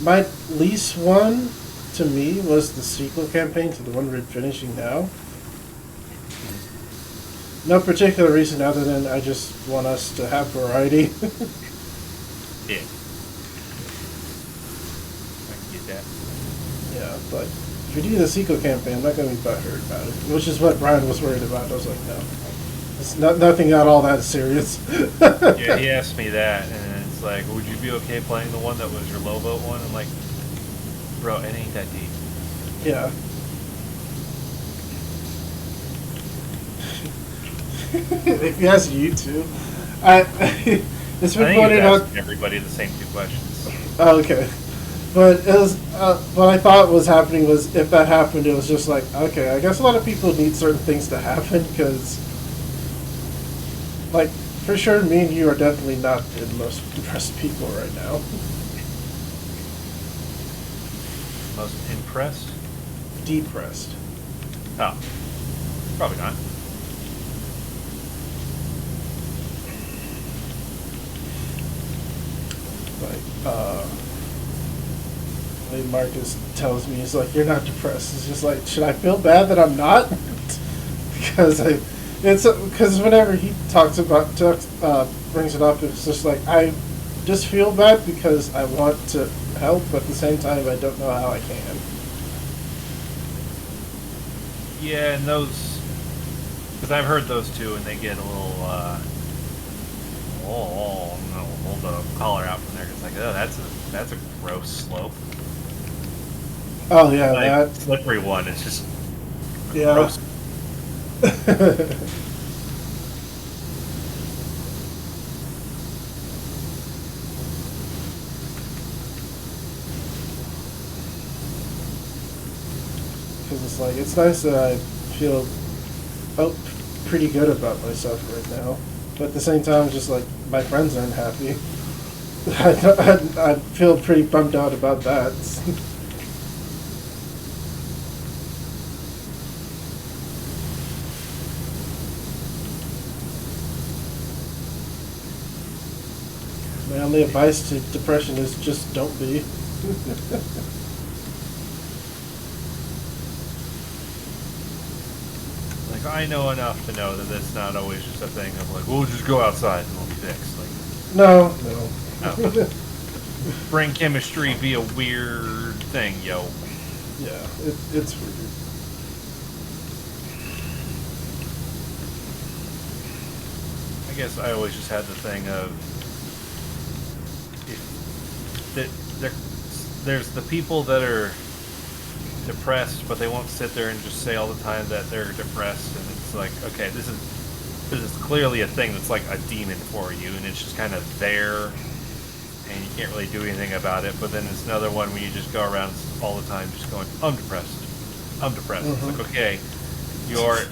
My least one to me was the sequel campaign to the one we're finishing now. No particular reason other than I just want us to have variety. Yeah. I can get that. Yeah, but if we do the sequel campaign, I'm not going to be butthurt about it. Which is what Brian was worried about. I was like, no. It's nothing at all that serious. Yeah, he asked me that, and it's like, would you be okay playing the one that was your low vote one? I'm like, bro, it ain't that deep. Yeah. If you ask you too, it's been pointed out. Everybody the same two questions. Oh, okay, but it was what I thought was happening was if that happened, it was just like, okay, I guess a lot of people need certain things to happen because, like, for sure, me and you are definitely not the most depressed people right now. Most impressed? Depressed. Oh, probably not. Like Marcus tells me, he's like, "You're not depressed." It's just like, should I feel bad that I'm not? Because because whenever he brings it up, it's just like I just feel bad because I want to help, but at the same time, I don't know how I can. Yeah, and those, because I've heard those two, and they get a little. No, hold the collar out from there. It's like, oh, that's a gross slope. Oh yeah, like, that slippery one. It's just yeah. gross. Because it's like it's nice that I feel pretty good about myself right now, but at the same time, it's just like my friends aren't happy. I feel pretty bummed out about that. My only advice to depression is just don't be. Like, I know enough to know that it's not always just a thing of like, we'll just go outside and we'll be fixed. Like, No. brain chemistry be a weird thing, yo. Yeah, it's weird. I guess I always just had the thing of there's the people that are depressed, but they won't sit there and just say all the time that they're depressed, and it's like, okay, this is clearly a thing that's like a demon for you, and it's just kind of there, and you can't really do anything about it. But then it's another one where you just go around all the time just going, I'm depressed. Mm-hmm. It's like, okay, you're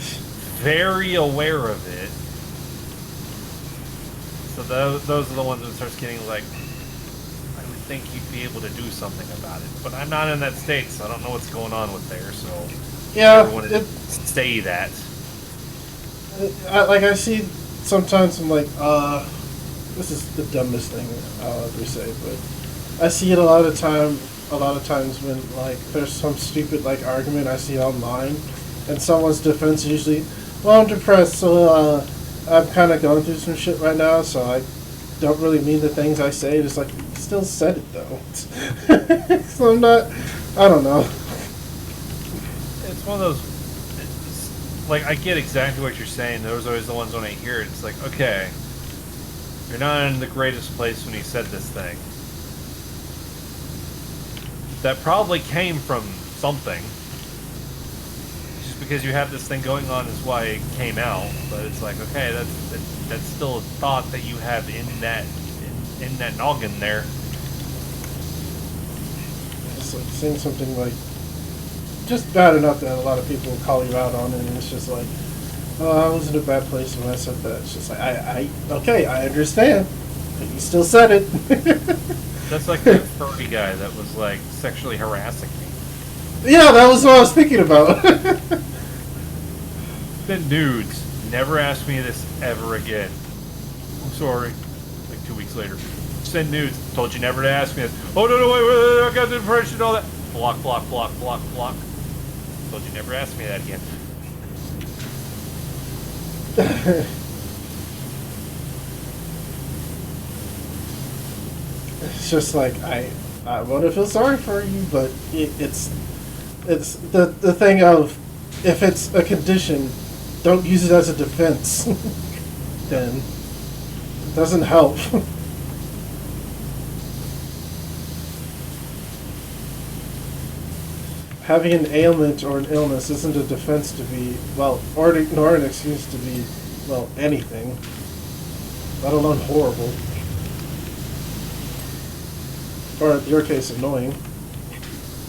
very aware of it. So those are the ones that starts getting like, I would think you'd be able to do something about it. But I'm not in that state, so I don't know what's going on with there, so Yeah, I never wanted to say that. I see sometimes I'm like, this is the dumbest thing I'll ever say, but I see it a lot of times when like there's some stupid like argument I see online, and someone's defense is usually, well, I'm depressed, so I'm kind of going through some shit right now, so I don't really mean the things I say. It's like, you still said it though. So I'm not, I don't know. It's one of those, like, I get exactly what you're saying. Those are always the ones when I hear it. It's like, okay, you're not in the greatest place when you said this thing. That probably came from something. You just because you have this thing going on is why it came out. But it's like, okay, that's still a thought that you have in that noggin there. It's like saying something like just bad enough that a lot of people call you out on it, and it's just like, oh, I was in a bad place when I said that. It's just like, okay, I understand, but you still said it. That's like the furry guy that was like sexually harassing me. Yeah, that was what I was thinking about. Then nudes. Never ask me this ever again. I'm sorry. Like 2 weeks later. Send nudes. Told you never to ask me this. Oh, no, wait, I got the impression and all that. Block, block, block, block, block. Told you never ask me that again. It's just like, I want to feel sorry for you, but it's the thing of, if it's a condition, don't use it as a defense. Then it doesn't help. Having an ailment or an illness isn't a defense to be, well, or an excuse to be, well, anything, let alone horrible. Or in your case, annoying.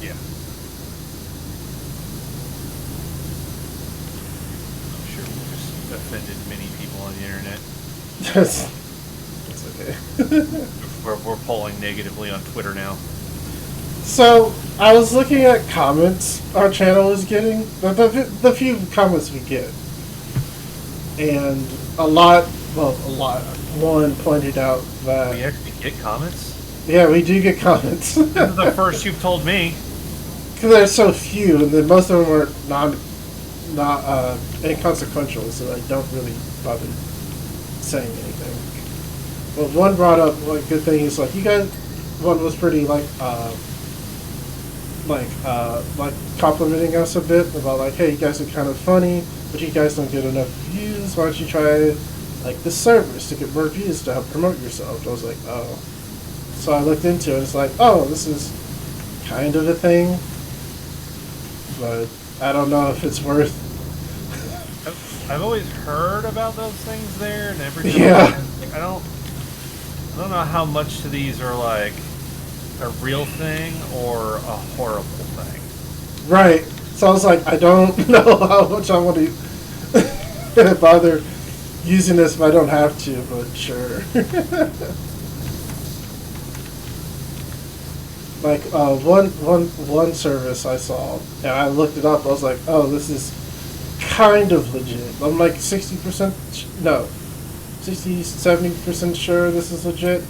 Yeah. I'm sure we just offended many people on the internet. That's okay. We're polling negatively on Twitter now. So, I was looking at comments our channel is getting, the few comments we get. And one pointed out that... We actually get comments? Yeah, we do get comments. This is the first you've told me. Because there's so few, and then most of them are not inconsequential, so I don't really bother saying anything. But one brought up like good thing. He's like, you guys. One was pretty like complimenting us a bit about like, hey, you guys are kind of funny, but you guys don't get enough views. Why don't you try like this service to get more views to help promote yourself? I was like, oh. So I looked into it. It's like, oh, this is kind of a thing, but I don't know if it's worth. I've always heard about those things there, and every time Yeah. I don't know how much of these are like a real thing or a horrible thing. Right. So I was like, I don't know how much I want to bother using this if I don't have to, but sure. Like one service I saw, and I looked it up. I was like, oh, this is kind of legit. I'm like 60%, no, 60-70% sure this is legit.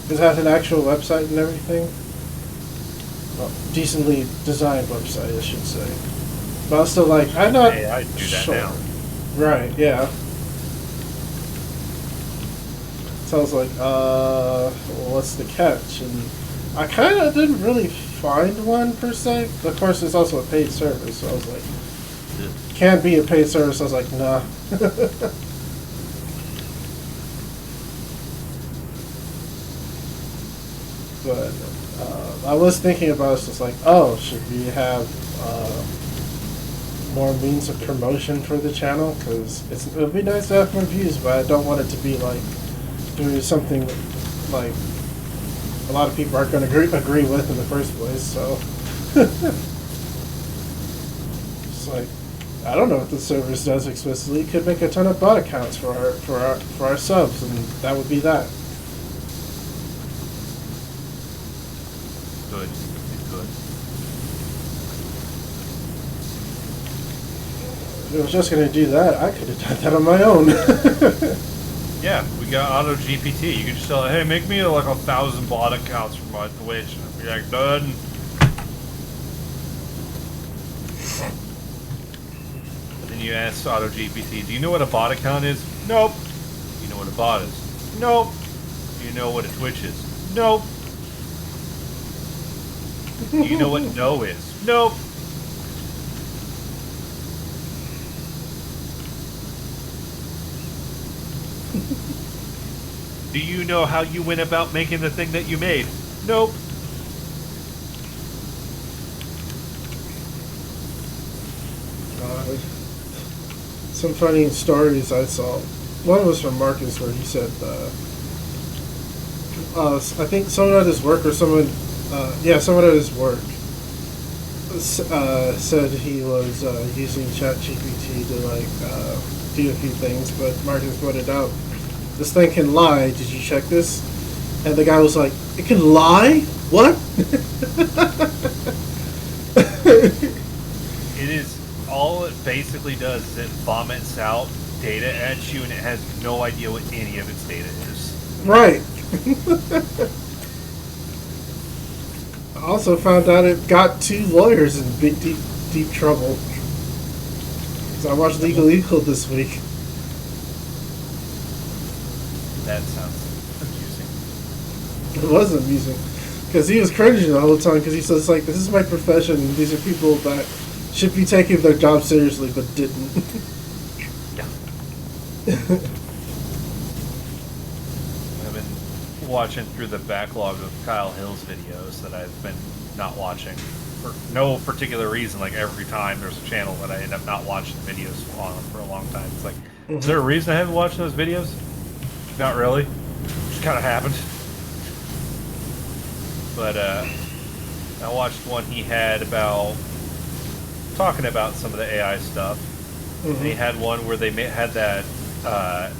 It has an actual website and everything. Well, decently designed website, I should say. But I was still like, I'm not Hey, I'd do that sure. now. Right, yeah. So I was like, well, what's the catch? And I kind of didn't really find one per se. Of course, it's also a paid service, so I was like, can't be a paid service. I was like, nah. But I was thinking about it, just like, oh, should we have more means of promotion for the channel? Because it would be nice to have more views, but I don't want it to be like doing something like a lot of people aren't going to agree with in the first place. So it's like, I don't know what the service does explicitly. It could make a ton of bot accounts for our subs, and that would be that. Good. Good. If I was just going to do that, I could have done that on my own. Yeah, we got Auto GPT. You can just tell it, hey, make me like 1,000 bot accounts for my Twitch. And I'll be like, done. And then you ask Auto GPT, do you know what a bot account is? Nope. Do you know what a bot is? Nope. Do you know what a Twitch is? Nope. Do you know what no is? Nope. Do you know how you went about making the thing that you made? Nope. some funny stories I saw. One was from Marcus where he said, I think someone at his work or someone, someone at his work said he was using ChatGPT to do a few things, but Marcus pointed out this thing can lie. Did you check this? And the guy was like, "It can lie? What?" It is all it basically does is it vomits out data at you, and it has no idea what any of its data is. Right. I also found out it got 2 lawyers in big, deep trouble. So I watched Legal Eagle this week. That sounds amusing. It was amusing. Because he was cringing the whole time, because he says, like, this is my profession, and these are people that should be taking their job seriously, but didn't. Yeah. I've been watching through the backlog of Kyle Hill's videos that I've been not watching for no particular reason. Like, every time there's a channel that I end up not watching videos on for a long time. It's like, is there a reason I haven't watched those videos? Not really. Just kind of happened. But I watched one he had about talking about some of the AI stuff. And he had one where they had that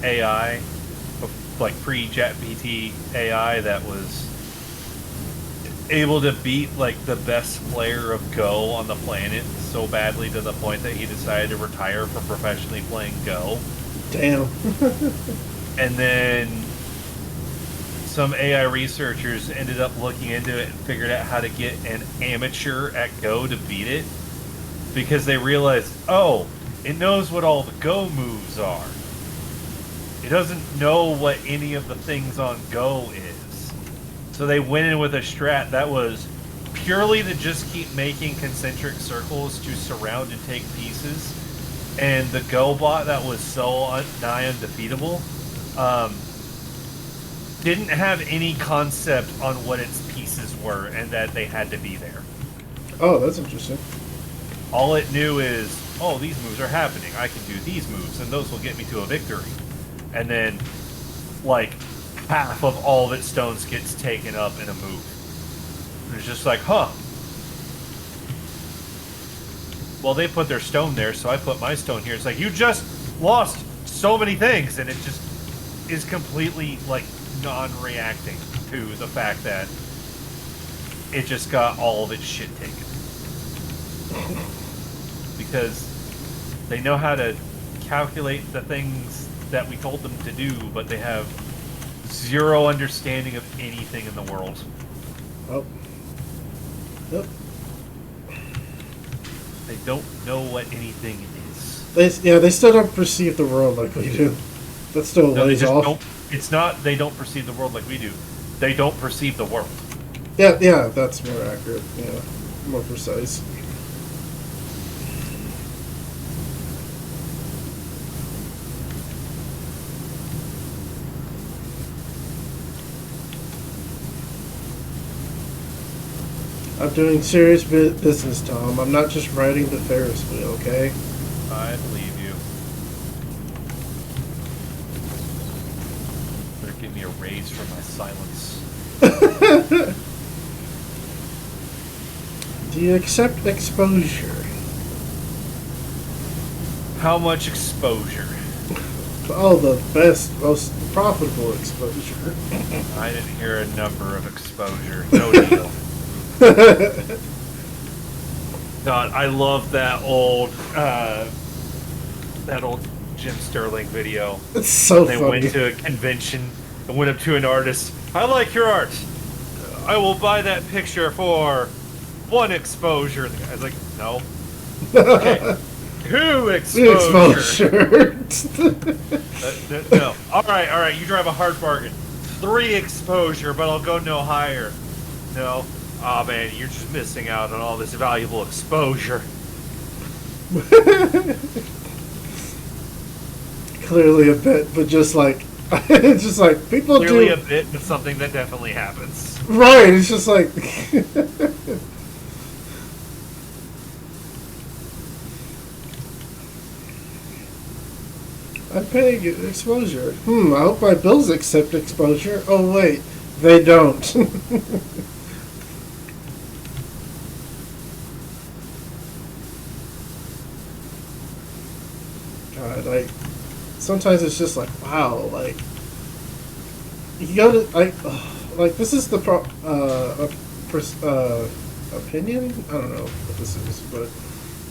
AI, like pre-ChatGPT AI, that was able to beat like the best player of Go on the planet so badly to the point that he decided to retire from professionally playing Go. Damn. And then some AI researchers ended up looking into it and figured out how to get an amateur at Go to beat it, because they realized, oh, it knows what all the Go moves are. It doesn't know what any of the things on Go is. So they went in with a strat that was purely to just keep making concentric circles to surround and take pieces. And the Go bot that was so nigh undefeatable didn't have any concept on what its pieces were and that they had to be there. Oh, that's interesting. All it knew is, oh, these moves are happening. I can do these moves, and those will get me to a victory. And then, like, half of all of its stones gets taken up in a move. And it's just like, huh. Well, they put their stone there, so I put my stone here. It's like, you just lost so many things, and it just is completely, like, non-reacting to the fact that it just got all of its shit taken. Because they know how to calculate the things that we told them to do, but they have zero understanding of anything in the world. Oh. Yep. They don't know what anything is. They still don't perceive the world like we do. That's still a ways off. It's not they don't perceive the world like we do. They don't perceive the world. Yeah, that's more accurate. Yeah, more precise. I'm doing serious business, Tom. I'm not just riding the Ferris wheel, okay? I believe you. Better give me a raise for my silence. Do you accept exposure? How much exposure? Oh, the best, most profitable exposure. I didn't hear a number of exposure. No deal. God, I love that old Jim Sterling video. It's so They funny. went to a convention and went up to an artist. I like your art. I will buy that picture for 1 exposure. The guy's like, no. Okay. 2 exposure. No. All right. You drive a hard bargain. 3 exposure, but I'll go no higher. No. Oh man, you're just missing out on all this valuable exposure. Clearly a bit, but just like it's just like people Clearly do. a bit, but something that definitely happens. Right, it's just like I'm paying exposure. I hope my bills accept exposure. Oh, wait. They don't. God, like, sometimes it's just like, wow, like, you gotta, like, this is the opinion? I don't know what this is, but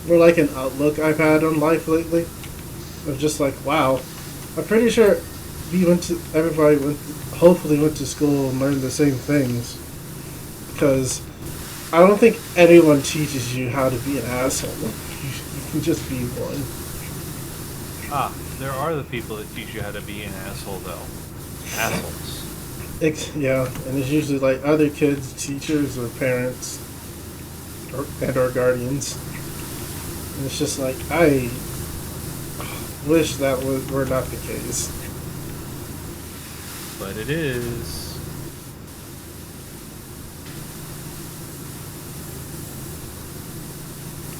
more like an outlook I've had on life lately. Of just like, wow, I'm pretty sure everybody hopefully went to school and learned the same things. Because I don't think anyone teaches you how to be an asshole. You can just be one. Ah, there are the people that teach you how to be an asshole, though. Assholes. Yeah, and it's usually like other kids, teachers, or parents, or guardians. And it's just like, I wish that were not the case. But it is.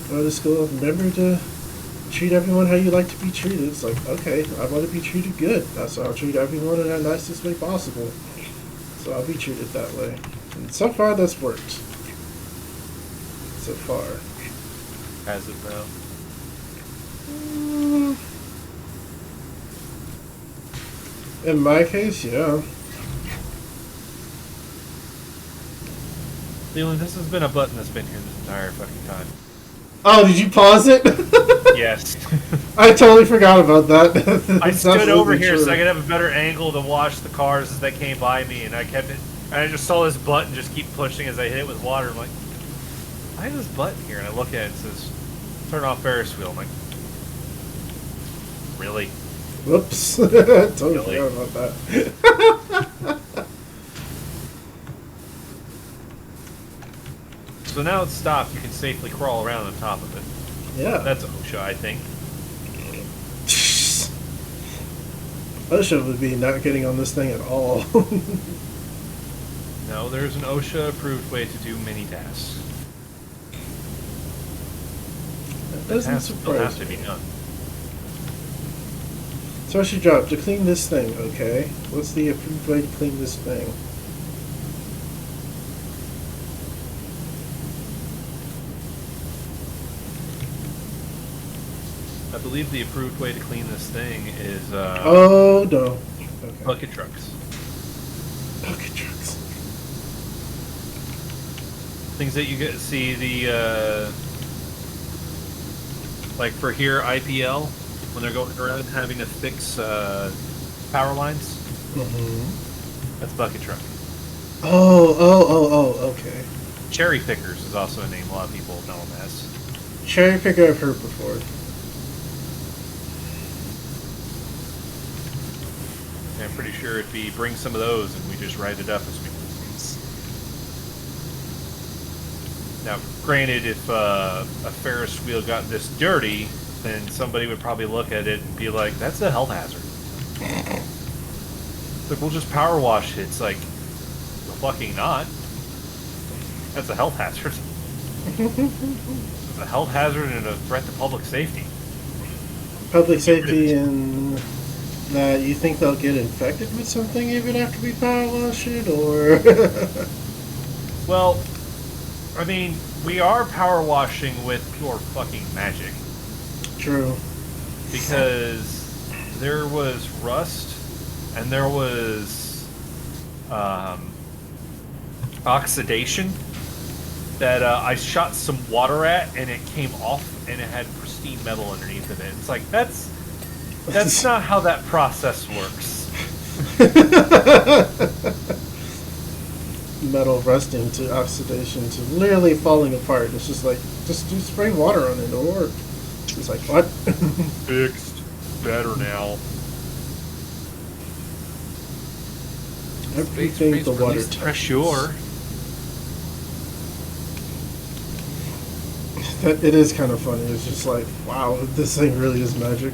Go to school, remember to treat everyone how you like to be treated. It's like, okay, I want to be treated good. That's how I'll treat everyone in the nicest way possible. So I'll be treated that way. And so far, that's worked. So far. Has it, though? In my case, yeah. Leland, this has been a button that's been here this entire fucking time. Oh, did you pause it? Yes. I totally forgot about that. I That's stood over absolutely here true. so I could have a better angle to watch the cars as they came by me, and I kept it. And I just saw this button just keep pushing as I hit it with water. I'm like, why is this button here? And I look at it, and it says, turn off Ferris wheel. I'm like, really? Whoops. Totally Really? forgot about that. So now it's stopped. You can safely crawl around on top of it. Yeah. That's OSHA, I think. OSHA would be not getting on this thing at all. No, there's an OSHA-approved way to do many tasks. That The doesn't tasks still have surprise to be me. done. So I should drop to clean this thing, okay? What's the approved way to clean this thing? I believe the approved way to clean this thing is Oh, no. Okay. bucket trucks. Bucket trucks. Things that you get to see the like for here IPL when they're going around having to fix power lines. Mm-hmm. That's bucket truck. Oh, okay. Cherry pickers is also a name a lot of people know them as. Cherry picker I've heard before. And I'm pretty sure it'd be bring some of those and we just write it up as we. Now, granted, if a Ferris wheel got this dirty, then somebody would probably look at it and be like, "That's a health hazard." Like, we'll just power wash it. It's like, fucking not. That's a health hazard. It's a health hazard and a threat to public safety. Public safety and that you think they'll get infected with something even after we power wash it, or... Well, I mean, we are power washing with pure fucking magic. True. Because there was rust and there was oxidation that I shot some water at and it came off and it had pristine metal underneath of it. It's like, that's not how that process works. Metal rusting to oxidation to literally falling apart. It's just like, just do spray water on it, or it's like, what? Fixed. Better now. Everything the water touches. Pressure. It is kind of funny. It's just like, wow, this thing really is magic.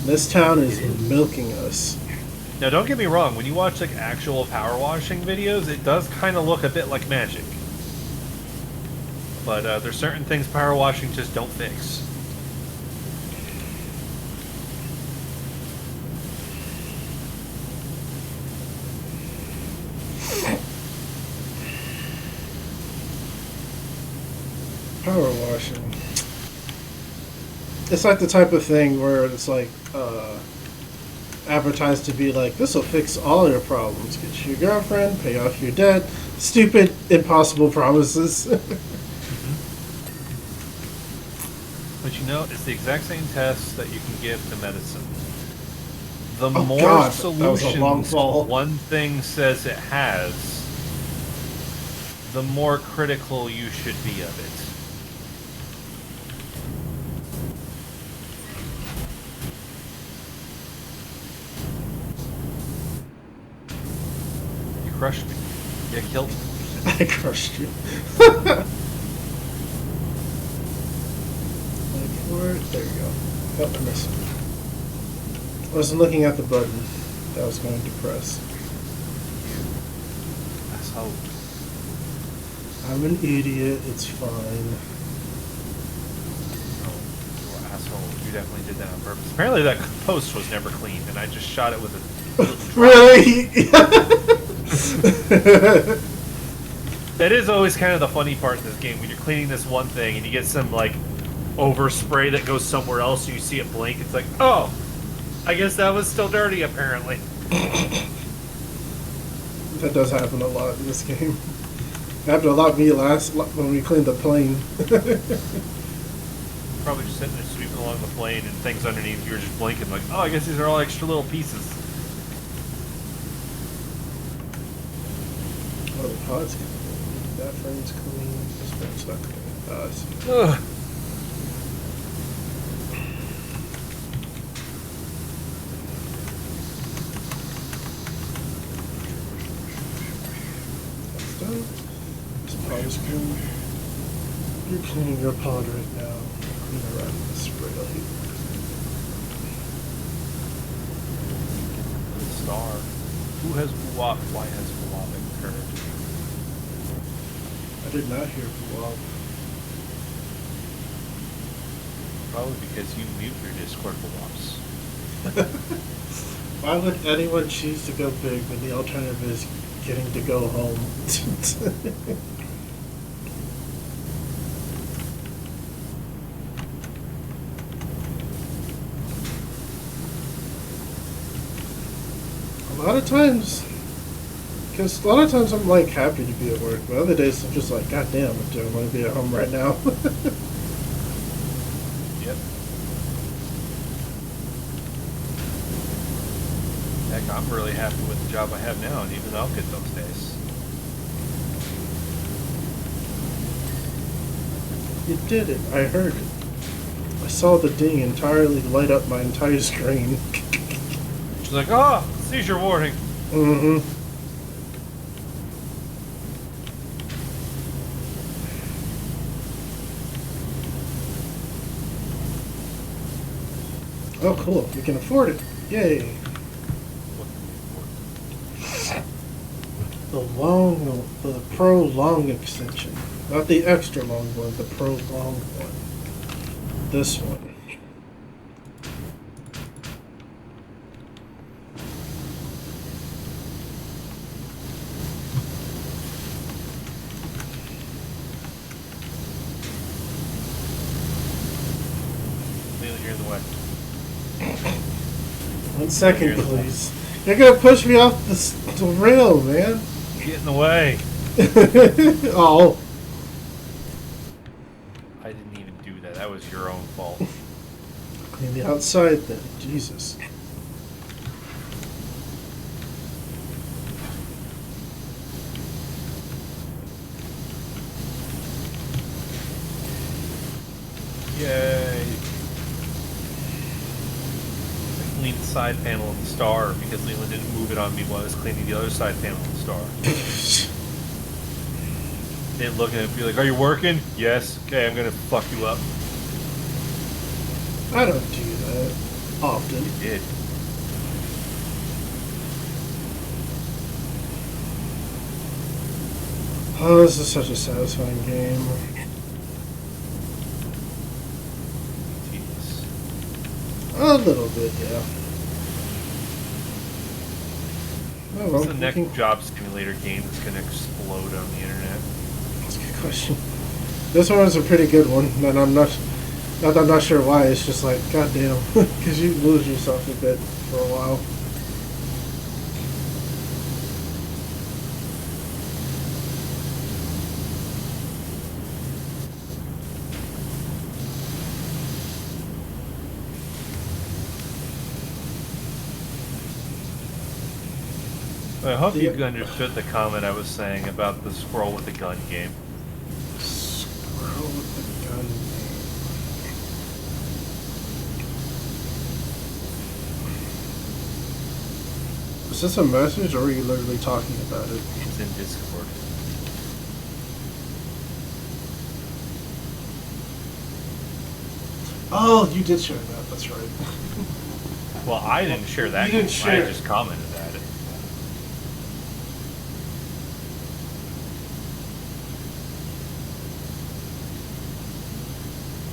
This town is milking us. Now, don't get me wrong. When you watch like actual power washing videos, it does kind of look a bit like magic. But there's certain things power washing just don't fix. Power washing. It's like the type of thing where it's like advertised to be like, this will fix all your problems. Get you a girlfriend, pay off your debt. Stupid, impossible promises. But you know, it's the exact same test that you can give to medicine. The Oh, more God, that was a long solutions fall. one thing says it has, the more critical you should be of it. You crushed me. You killed me. I crushed you. There you go. Oh, I missed it. I wasn't looking at the button that I was going to press. Asshole. I'm an idiot. It's fine. Oh, you asshole. You definitely did that on purpose. Apparently that post was never cleaned, and I just shot it with a little drop. Really? That is always kind of the funny part in this game, when you're cleaning this one thing and you get some, like, overspray that goes somewhere else and you see it blink, it's like, oh, I guess that was still dirty, apparently. That does happen a lot in this game. It happened a lot to me when we cleaned the plane. Probably just sitting there sweeping along the plane and things underneath you were just blinking like, oh, I guess these are all extra little pieces. Oh, the pod's clean. That frame's clean. This frame's not clean. I see. Ugh. That's done. This pod is clean. You're cleaning your pod right now. Clean around the spray light. Star. Who has Wop? Why has Wop occurred? I did not hear Wop. Probably because you mute your Discord for Wops. Why would anyone choose to go big when the alternative is getting to go home? A lot of times, because a lot of times I'm like happy to be at work, but other days I'm just like, God damn, I don't want to be at home right now. Yep. Heck, I'm really happy with the job I have now, and even I'll get those days. You did it. I heard it. I saw the ding entirely light up my entire screen. She's like, oh, seizure warning. Mm-hmm. Oh, cool. We can afford it. Yay. The Pro Long extension. Not the extra long one, the Pro Long one. This one. Leland, you're in the way. 1 second, please. You're gonna push me off the rail, man. Get in the way. Oh. I didn't even do that. That was your own fault. Clean the outside then. Jesus. Yay. I cleaned the side panel of the Star because Leland didn't move it on me while I was cleaning the other side panel of the Star. Didn't look at it and be like, are you working? Yes. Okay, I'm gonna fuck you up. I don't do that often. You did. Oh, this is such a satisfying game. Tedious. A little bit, yeah. Oh, well, What's the we next can- job simulator game that's gonna explode on the internet? That's a good question. This one was a pretty good one, and I'm not sure why. It's just like, goddamn, because you lose yourself a bit for a while. I hope you understood the comment I was saying about the squirrel with the gun game. Squirrel with the gun. Is this a message, or are you literally talking about it? It's in Discord. Oh, you did share that. That's right. Well, I didn't share that. You didn't share I it. just commented at it.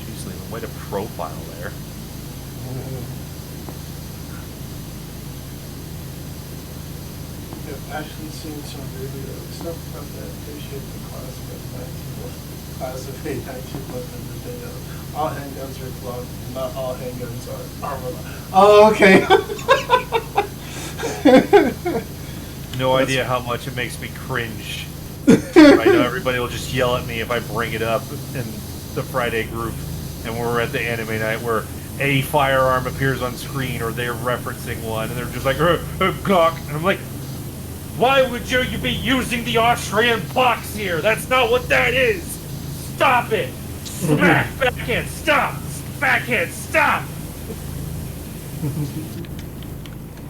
Jeez, Leland, way to profile there. I've actually seen some really early stuff about that. Appreciate the class of A19 weapon the day of. All handguns are blocked, not all handguns are armor. Oh, okay. No idea how much it makes me cringe. I know everybody will just yell at me if I bring it up in the Friday group, and we're at the anime night where a firearm appears on screen or they're referencing one, and they're just like, cock, and I'm like, why would you be using the Austrian box here? That's not what that is. Stop it. Smack, backhand, stop. Backhand, stop.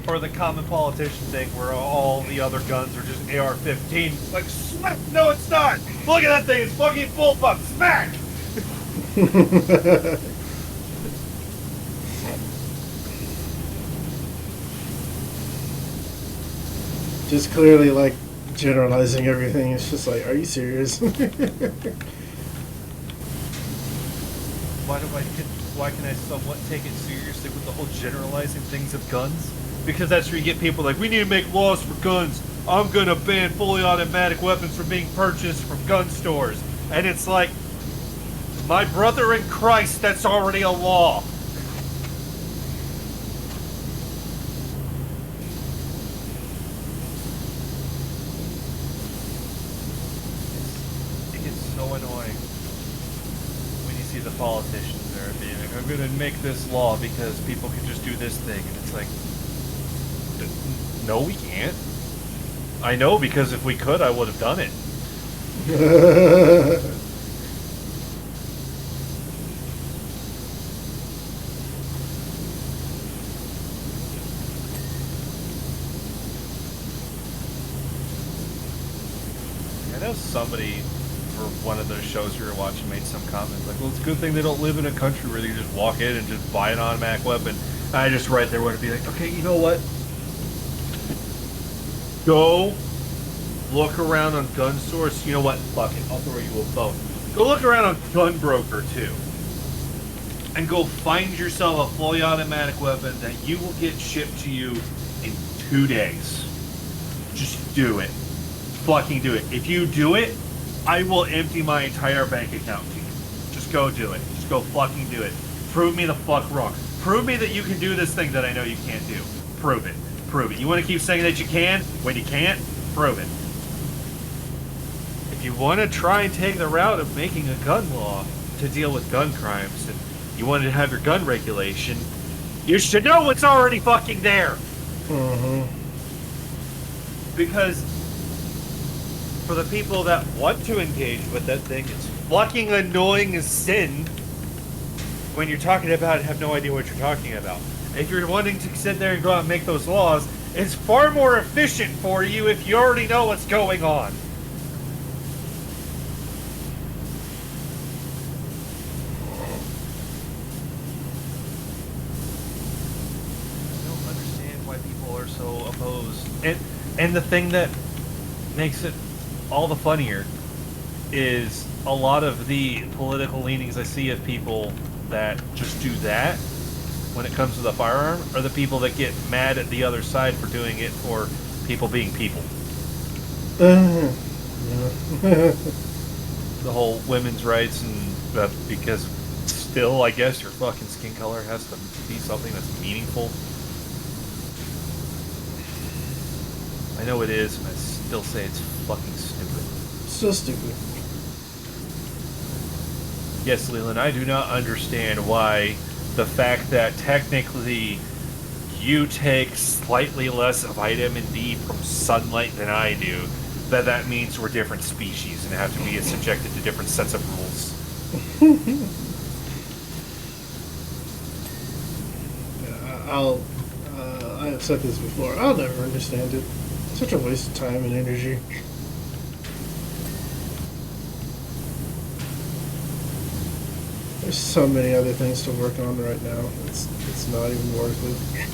Or the common politician thing where all the other guns are just AR-15. Like, smack! No, it's not! Look at that thing, it's fucking bullpup! Smack! Just clearly, like, generalizing everything. It's just like, are you serious? Why can I somewhat take it seriously with the whole generalizing things of guns? Because that's where you get people like, we need to make laws for guns. I'm gonna ban fully automatic weapons from being purchased from gun stores. And it's like, my brother in Christ, that's already a law. It gets so annoying when you see the politicians there being like, I'm gonna make this law because people can just do this thing. And it's like, no, we can't. I know, because if we could, I would have done it. I know somebody for one of those shows we were watching made some comment like, well, it's a good thing they don't live in a country where you just walk in and just buy an automatic weapon. I just right there want to be like, okay, you know what? Go look around on gun stores. You know what? Fuck it. I'll throw you a bone. Go look around on Gun Broker too. And go find yourself a fully automatic weapon that you will get shipped to you in 2 days. Just do it. Fucking do it. If you do it, I will empty my entire bank account to you. Just go do it. Just go fucking do it. Prove me the fuck wrong. Prove me that you can do this thing that I know you can't do. Prove it. Prove it. You want to keep saying that you can when you can't? Prove it. If you want to try and take the route of making a gun law to deal with gun crimes, and you want to have your gun regulation, you should know what's already fucking there. Mm-hmm. Because for the people that want to engage with that thing, it's fucking annoying as sin when you're talking about it, have no idea what you're talking about. If you're wanting to sit there and go out and make those laws, it's far more efficient for you if you already know what's going on. I don't understand why people are so opposed. And the thing that makes it all the funnier is a lot of the political leanings I see of people that just do that when it comes to the firearm are the people that get mad at the other side for doing it for people being people. the whole women's rights and because still, I guess your fucking skin color has to be something that's meaningful. I know it is, and I still say it's fucking stupid. So stupid. Yes, Leland, I do not understand why the fact that technically you take slightly less vitamin D from sunlight than I do, that means we're different species and have to be subjected to different sets of rules. I have said this before. I'll never understand it. Such a waste of time and energy. There's so many other things to work on right now. It's not even worth it.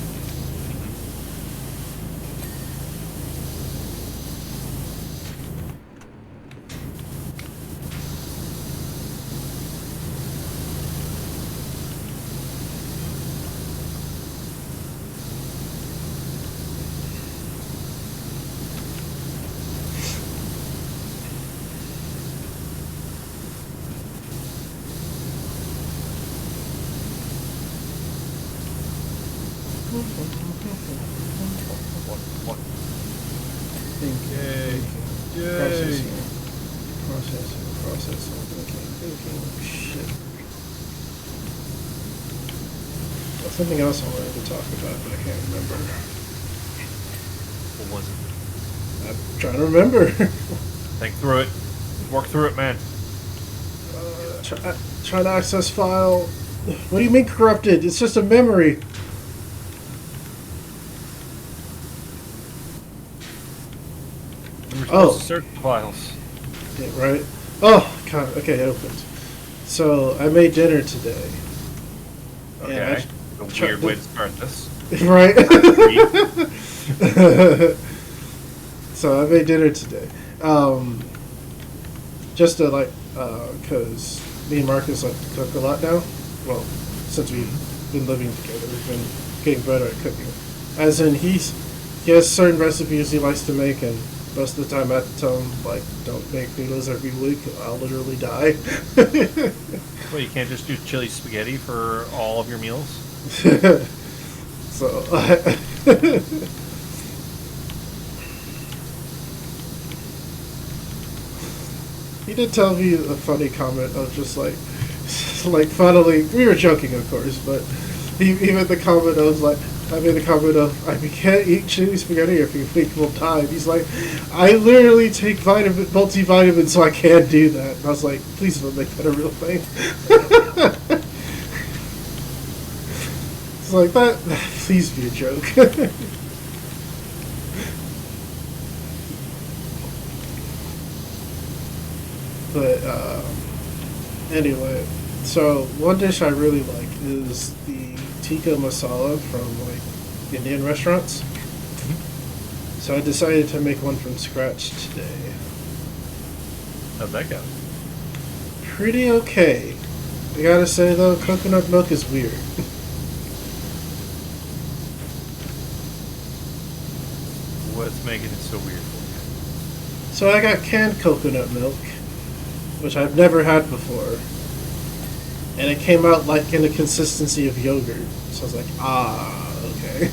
What? Thinking. Yay. Processing, thinking. Shit. Well, something else I wanted to talk about, but I can't remember. What was it? I'm trying to remember. Think through it. Work through it, man. Try to access file. What do you mean corrupted? It's just a memory. We're supposed to search files. Yeah, right? Oh, God. Okay, it opened. So, I made dinner today. Okay. A weird way to start this. Right? So, I made dinner today. Just to, like, because me and Marcus like to cook a lot now. Well, since we've been living together, we've been getting better at cooking. As in, he has certain recipes he likes to make, and most of the time I have to tell him, like, don't make noodles every week. I'll literally die. Well, you can't just do chili spaghetti for all of your meals? So, he did tell me a funny comment of just like finally, we were joking of course, but he made the comment of like, I made the comment of, we can't eat chili spaghetti if you think we'll die. He's like, I literally take multivitamins so I can't do that. And I was like, please don't make that a real thing. It's like, that please be a joke. But, anyway, so one dish I really like is the tikka masala from like Indian restaurants. So I decided to make one from scratch today. How'd that go? Pretty okay. I gotta say though, coconut milk is weird. What's making it so weird for you? So I got canned coconut milk, which I've never had before. And it came out like in the consistency of yogurt. So I was like, okay.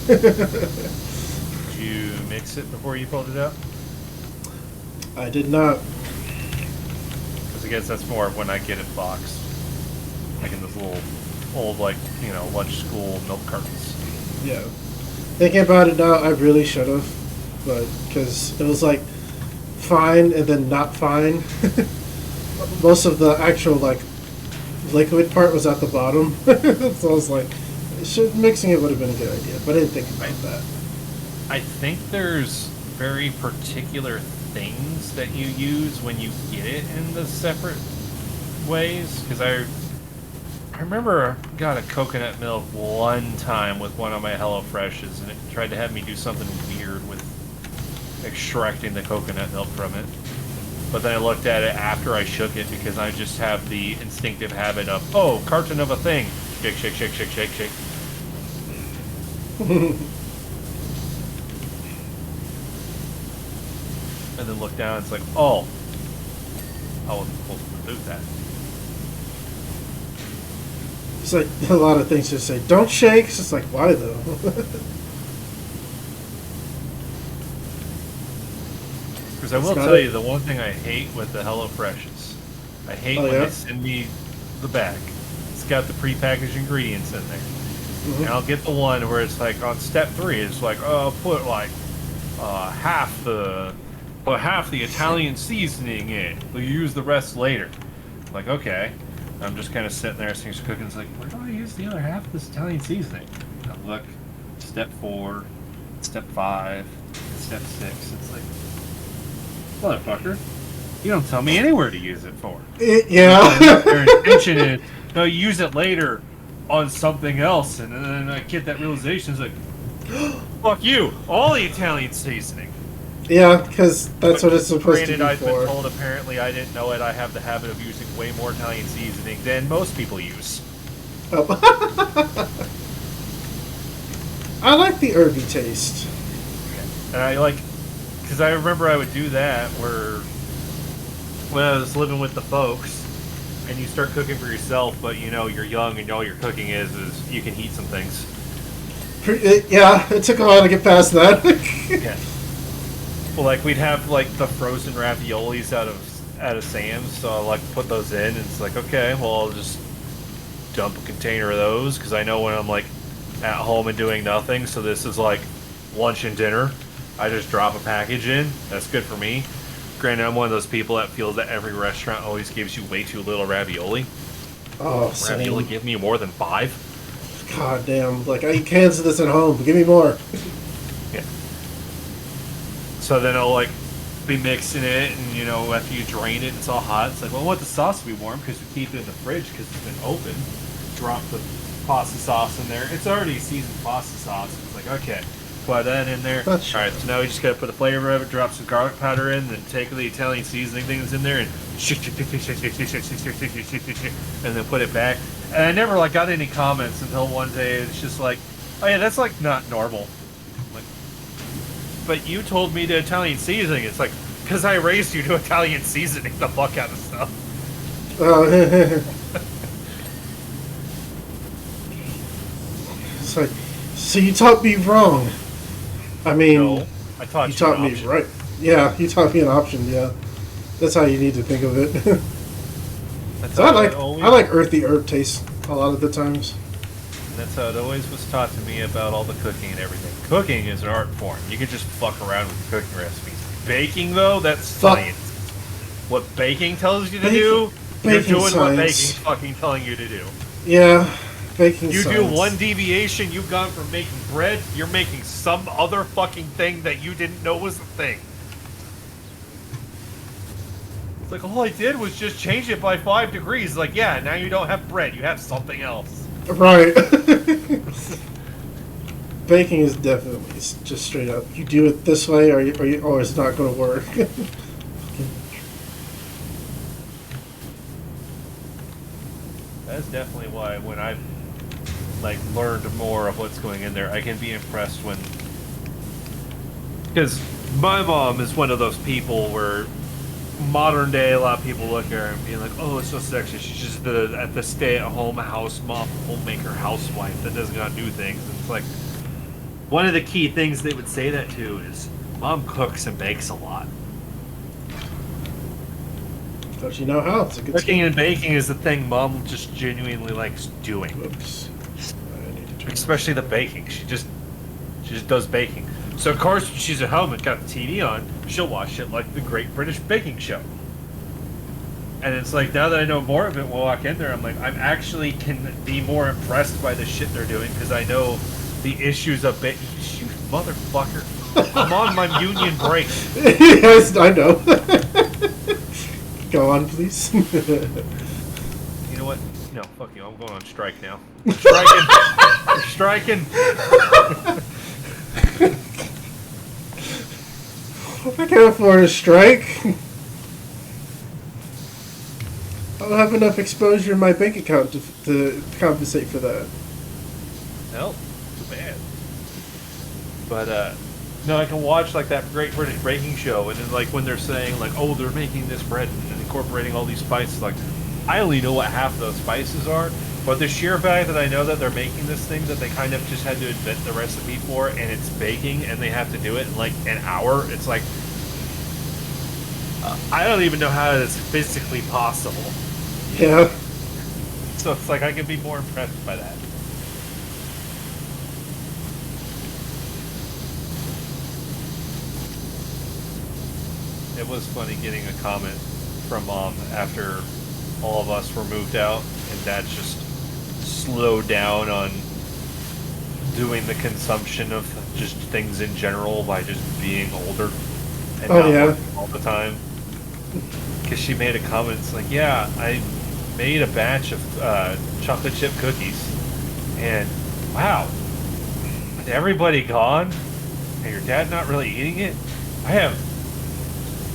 Did you mix it before you pulled it out? I did not. Because I guess that's more of when I get it boxed. Like in those little old, like, you know, lunch school milk cartons. Yeah. Thinking about it now, I really should have. But, because it was like fine and then not fine. Most of the actual, like, liquid part was at the bottom. So I was like, mixing it would have been a good idea. But I didn't think about that. I think there's very particular things that you use when you get it in the separate ways. Because I remember I got a coconut milk one time with one of my HelloFreshes, and it tried to have me do something weird with extracting the coconut milk from it. But then I looked at it after I shook it because I just have the instinctive habit of, oh, carton of a thing. Shake, shake, shake, shake, shake, shake. And then look down, it's like, oh. I wasn't supposed to. remove that. It's like a lot of things just say, don't shake. It's just like, why though? Because I will tell you, the one thing I hate with the HelloFreshes, I hate when they send me the bag. It's got the prepackaged ingredients in there. Mm-hmm. And I'll get the one where it's like on step 3, it's like, oh, put like half the Italian seasoning in. We'll use the rest later. Like, okay. I'm just kind of sitting there, as things are cooking. It's like, where do I use the other half of this Italian seasoning? And I look, step 4, step 5, step 6. It's like, motherfucker, you don't tell me anywhere to use it for. Yeah. Their intention is, no, use it later on something else. And then I get that realization, it's like, fuck you, all the Italian seasoning. Yeah, because that's what it's supposed to be I've for. been told, apparently, I didn't know it. I have the habit of using way more Italian seasoning than most people use. Oh. I like the herby taste. And I like, because I remember I would do that when I was living with the folks, and you start cooking for yourself, but you know, you're young and all you're cooking is you can heat some things. Yeah, it took a while to get past that. Yeah. Well, like we'd have like the frozen raviolis out of Sam's, so I like put those in, and it's like, okay, well, I'll just dump a container of those because I know when I'm like at home and doing nothing. So this is like lunch and dinner. I just drop a package in. That's good for me. Granted, I'm one of those people that feels that every restaurant always gives you way too little ravioli. Oh, ravioli, give me more than 5. God damn! Like I eat cans of this at home. Give me more. Yeah. So then I'll like be mixing it, and you know, after you drain it, it's all hot. It's like, well, I want the sauce to be warm because we keep it in the fridge because it's been open. Drop the pasta sauce in there. It's already seasoned pasta sauce. It's like, okay, put that in there. All right, so now we just gotta put the flavor of it. Drop some garlic powder in, then take the Italian seasoning things in there and and then put it back. And I never like got any comments until one day. It's just like, oh yeah, that's like not normal. But you told me to Italian seasoning. It's like, because I raised you to Italian seasoning the fuck out of stuff. It's like, so you taught me wrong. I mean, no, I taught you taught me right. Yeah, you taught me an option. Yeah, that's how you need to think of it. So I like earthy herb taste a lot of the times. That's how it always was taught to me about all the cooking and everything. Cooking is an art form. You can just fuck around with cooking recipes. Baking, though, that's science. What baking tells you to do, you're doing what baking's fucking telling you to do. Yeah, baking You science. do one deviation, you've gone from making bread, you're making some other fucking thing that you didn't know was a thing. It's like, all I did was just change it by 5 degrees. Like, yeah, now you don't have bread, you have something else. Right. Baking is definitely just straight up. You do it this way, or it's not going to work. That's definitely why when I've like learned more of what's going in there, I can be impressed when, because my mom is one of those people where modern day, a lot of people look at her and be like, oh, it's so sexy. She's just the stay-at-home house mom, homemaker housewife that doesn't got do things. And it's like, one of the key things they would say that to is, mom cooks and bakes a lot. Don't you know how? It's a good Cooking and baking is the thing mom just genuinely likes doing. Whoops. Especially the baking. She just does baking. So of course, when she's at home and got the TV on, she'll watch it like the Great British Baking Show. And it's like, now that I know more of it, we'll walk in there, I'm like, I'm actually can be more impressed by the shit they're doing because I know the issues of baking. You motherfucker. I'm on my union break. Yes, I know. Go on, please. You know what? No, fuck you. I'm going on strike now. I'm striking. You're striking. I can't afford a strike. I don't have enough exposure in my bank account to compensate for that. Well, too bad. But, no, I can watch, like, that Great British Baking Show, and then, like, when they're saying, like, oh, they're making this bread, and incorporating all these spices. Like, I only know what half of those spices are, but the sheer fact that I know that they're making this thing that they kind of just had to invent the recipe for, and it's baking, and they have to do it in like an hour. It's like, I don't even know how it's physically possible. Yeah. So it's like I can be more impressed by that. It was funny getting a comment from Mom after all of us were moved out, and Dad just slowed down on doing the consumption of just things in general by just being older and not working all the time. Because she made a comment, it's like, yeah, I made a batch of chocolate chip cookies, and wow, with everybody gone, and your dad not really eating it, I have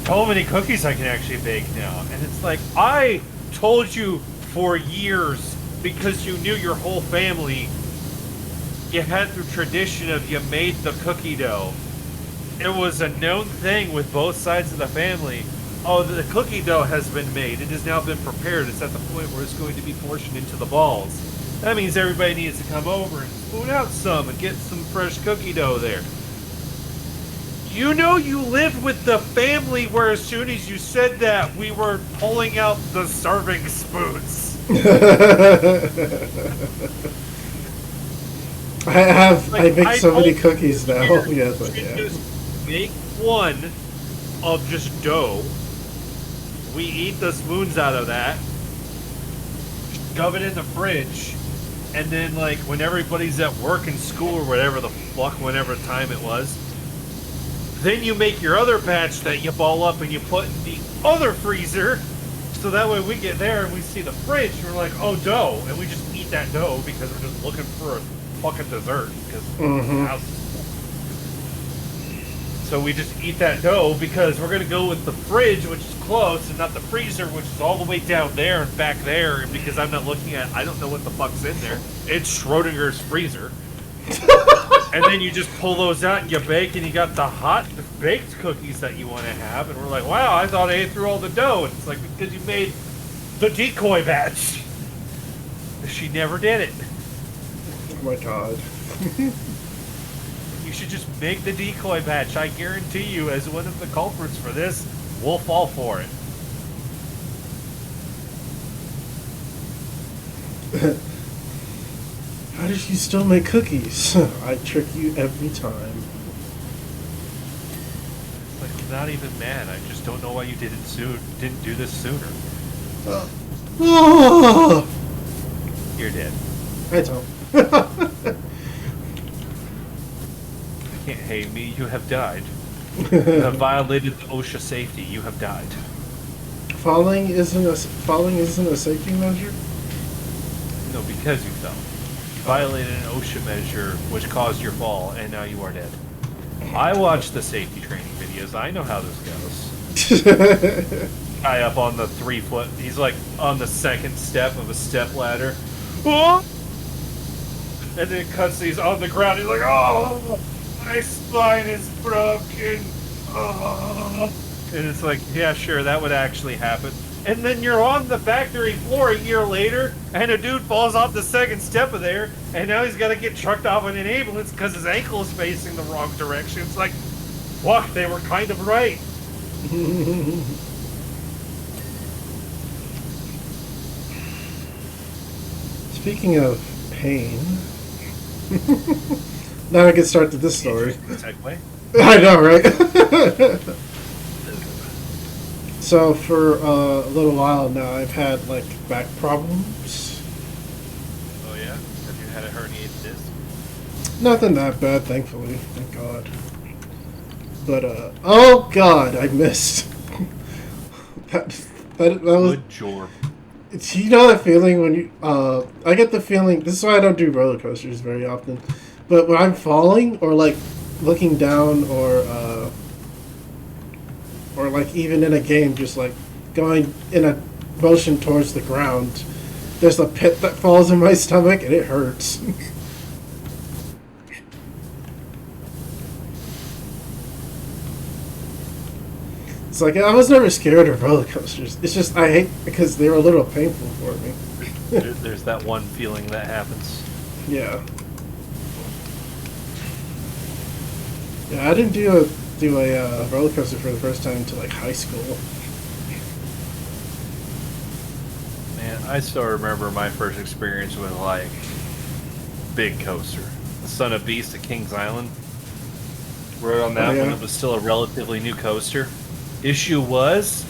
so many cookies I can actually bake now. And it's like, I told you for years, because you knew your whole family, you had the tradition of you made the cookie dough. It was a known thing with both sides of the family. Oh, the cookie dough has been made. It has now been prepared. It's at the point where it's going to be portioned into the balls. That means everybody needs to come over and spoon out some and get some fresh cookie dough there. You know you lived with the family where as soon as you said that, we were pulling out the serving spoons. I make so many cookies now. Yeah, but yeah. Just make one of just dough. We eat the spoons out of that, shove it in the fridge, and then like when everybody's at work and school or whatever the fuck, whenever time it was, then you make your other batch that you ball up and you put in the other freezer, so that way we get there and we see the fridge and we're like, oh, dough, and we just eat that dough because we're just looking for a fucking dessert because the house is full. So we just eat that dough because we're gonna go with the fridge, which is close, and not the freezer, which is all the way down there and back there. And because I'm not looking at, I don't know what the fuck's in there. It's Schrodinger's freezer. And then you just pull those out and you bake, and you got the hot baked cookies that you want to have. And we're like, wow, I thought I ate through all the dough. And it's like, because you made the decoy batch. She never did it. Oh my god. You should just make the decoy batch. I guarantee you, as one of the culprits for this, we'll fall for it. How did you still make cookies? I trick you every time. Like, I'm not even mad. I just don't know why you didn't do this sooner. Oh! You're dead. I don't. You can't hate me. You have died. You have violated the OSHA safety. You have died. Falling isn't a safety measure? No, because you fell. You violated an OSHA measure which caused your fall, and now you are dead. I watched the safety training videos. I know how this goes. Guy up on the 3 foot. He's like on the second step of a step ladder. Oh! And then it cuts. He's on the ground. He's like, oh, my spine is broken. Oh. And it's like, yeah, sure, that would actually happen. And then you're on the factory floor a year later, and a dude falls off the second step of there, and now he's got to get trucked off in an ambulance because his ankle is facing the wrong direction. It's like, fuck, they were kind of right. Speaking of pain, now I can start to this story. Segue. I know, right? So for a little while now, I've had like back problems. Oh yeah? Have you had a herniated disc? Nothing that bad, thankfully. Thank God. But oh God, I missed. that was. Good job. You know that feeling when you I get the feeling. This is why I don't do roller coasters very often. But when I'm falling or like looking down or like even in a game, just like going in a motion towards the ground, there's a pit that falls in my stomach and it hurts. It's like I was never scared of roller coasters. It's just I hate because they were a little painful for me. There's that one feeling that happens. Yeah. Yeah, I didn't do a roller coaster for the first time until like high school. Man, I still remember my first experience with like big coaster, the Son of Beast at Kings Island. Rode on that one. It was still a relatively new coaster. Issue was,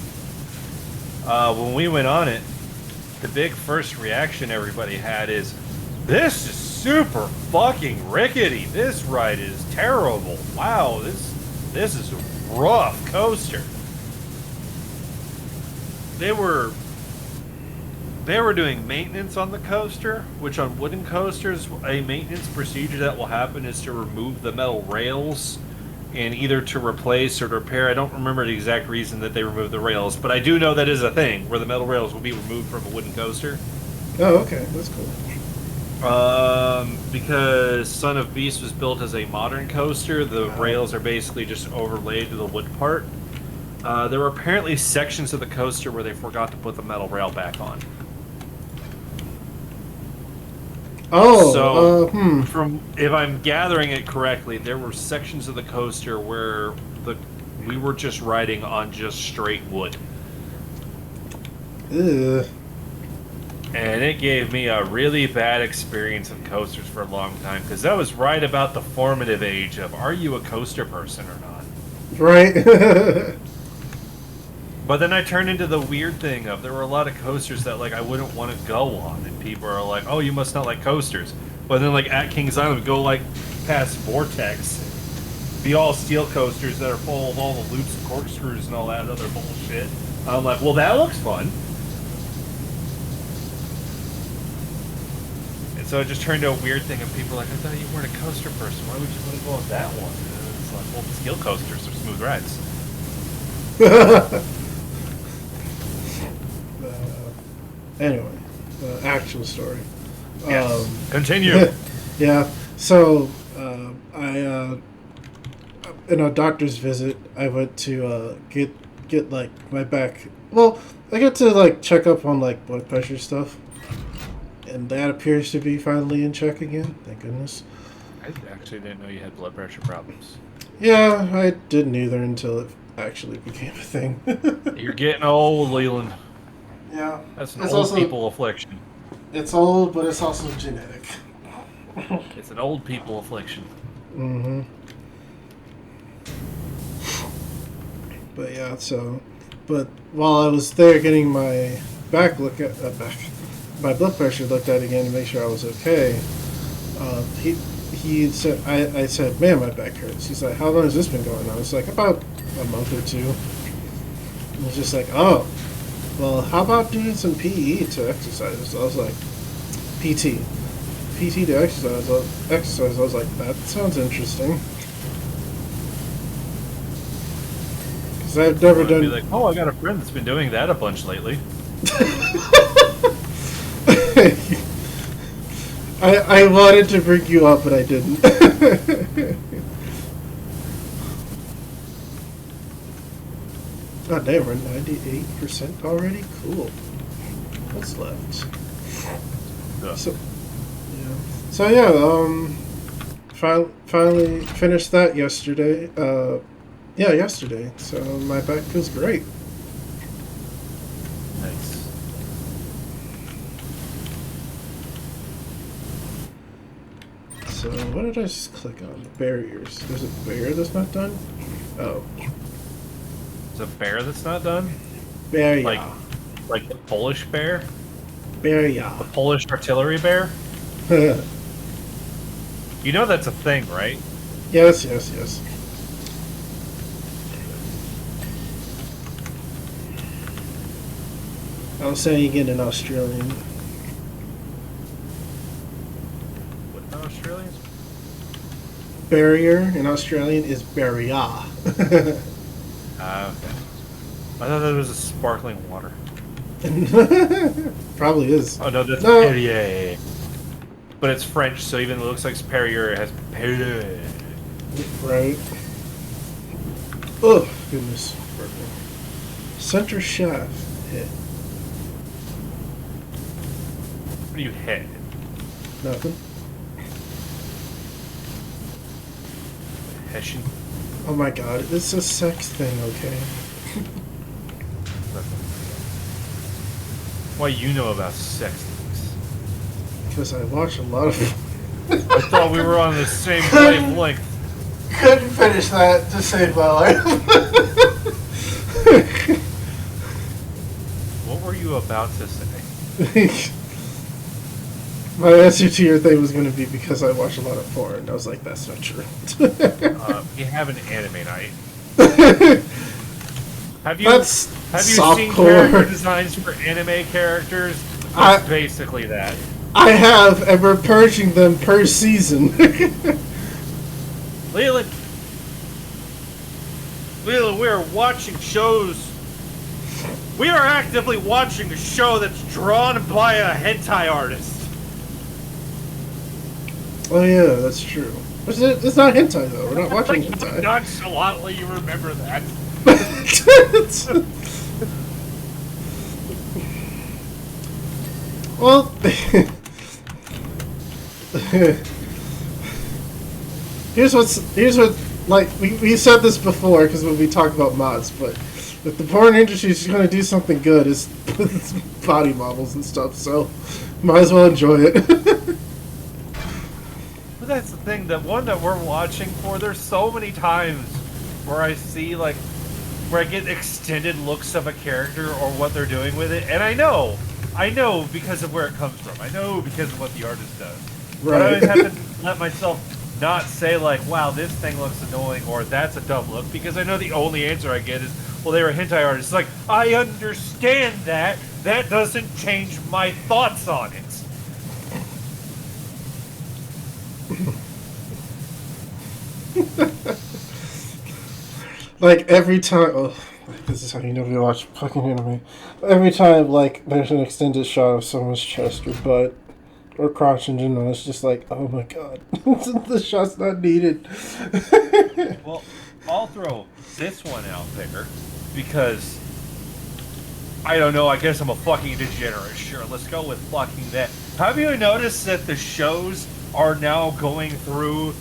when we went on it, the big first reaction everybody had is, this is super fucking rickety. This ride is terrible. Wow, this is a rough coaster. They were doing maintenance on the coaster, which on wooden coasters, a maintenance procedure that will happen is to remove the metal rails and either to replace or to repair. I don't remember the exact reason that they removed the rails, but I do know that is a thing where the metal rails will be removed from a wooden coaster. Oh, okay, that's cool. Because Son of Beast was built as a modern coaster, the rails are basically just overlaid to the wood part. There were apparently sections of the coaster where they forgot to put the metal rail back on. Oh, so from if I'm gathering it correctly, there were sections of the coaster where we were just riding on just straight wood. Ugh. And it gave me a really bad experience with coasters for a long time, because that was right about the formative age of, are you a coaster person or not? Right. But then I turned into the weird thing of, there were a lot of coasters that like I wouldn't want to go on, and people are like, oh, you must not like coasters. But then like at Kings Island, we go like past Vortex, the all steel coasters that are full of all the loops and corkscrews and all that other bullshit. I'm like, well, that looks fun. And so it just turned into a weird thing, and people are like, I thought you weren't a coaster person. Why would you want to go on that one? And it's like, well, steel coasters are smooth rides. Anyway, actual story. Yes. Continue. Yeah. So, in a doctor's visit, I went to get like my back. Well, I get to like check up on like blood pressure stuff, and that appears to be finally in check again. Thank goodness. I actually didn't know you had blood pressure problems. Yeah, I didn't either until it actually became a thing. You're getting old, Leland. Yeah. That's an old people affliction. It's old, but it's also genetic. It's an old people affliction. Mm-hmm. But yeah, but while I was there getting my my blood pressure looked at again to make sure I was okay, he said, I said, man, my back hurts. He's like, how long has this been going on? It's like about a month or two. And he's just like, oh, well, how about doing some PE to exercise? I was like, PT to exercise. I was like, that sounds interesting. Because I've never done. Be like, oh, I got a friend that's been doing that a bunch lately. I wanted to bring you up, but I didn't. God damn, we're 98% already? Cool. What's left? Yeah. So finally finished that yesterday. Yesterday. So my back feels great. Nice. So what did I just click on? Barriers. There's a barrier that's not done? Oh. There's a bear that's not done? Barrier. Like the Polish bear? Barrier. The Polish artillery bear? You know that's a thing, right? Yes. I was saying it in Australian. What about Australians? Barrier in Australian is barrier. Okay. I thought that was a sparkling water. Probably is. Oh no, that's No. Perrier. But it's French, so even though it looks like Perrier, it has Perrier. Right. Oh, goodness. Perfect. Center shaft hit. What do you hit? Nothing. Hessian? Oh my god, it's a sex thing, okay? Why you know about sex things? Because I watch a lot of... I thought we were on the same wavelength. Couldn't finish that to save my life. What were you about to say? My answer to your thing was going to be because I watch a lot of porn. I was like, that's not true. You have an anime night. Have you That's seen softcore. character designs for anime characters? That's basically that. I have, and we're purging them per season. Leland, we're watching shows. We are actively watching a show that's drawn by a hentai artist. Oh yeah, that's true. It's not hentai though. We're not watching hentai. Nonchalantly, you remember that. Well, here's what like we said this before because when we talk about mods, but if the porn industry is going to do something good, it's body models and stuff. So might as well enjoy it. But that's the thing. The one that we're watching for, there's so many times where I see like where I get extended looks of a character or what they're doing with it, and I know because of where it comes from. I know because of what the artist does. But I always have to let myself not say like, wow, this thing looks annoying or that's a dumb look, because I know the only answer I get is, well, they were a hentai artists. It's like, I understand that. That doesn't change my thoughts on it. Like every time, oh, this is how you know we watch fucking anime. Every time, like, there's an extended shot of someone's chest or butt or crotch in general, it's just like, oh my god, the shot's not needed. Well, I'll throw this one out there because I don't know. I guess I'm a fucking degenerate. Sure, let's go with fucking that. Have you noticed that the shows are now going through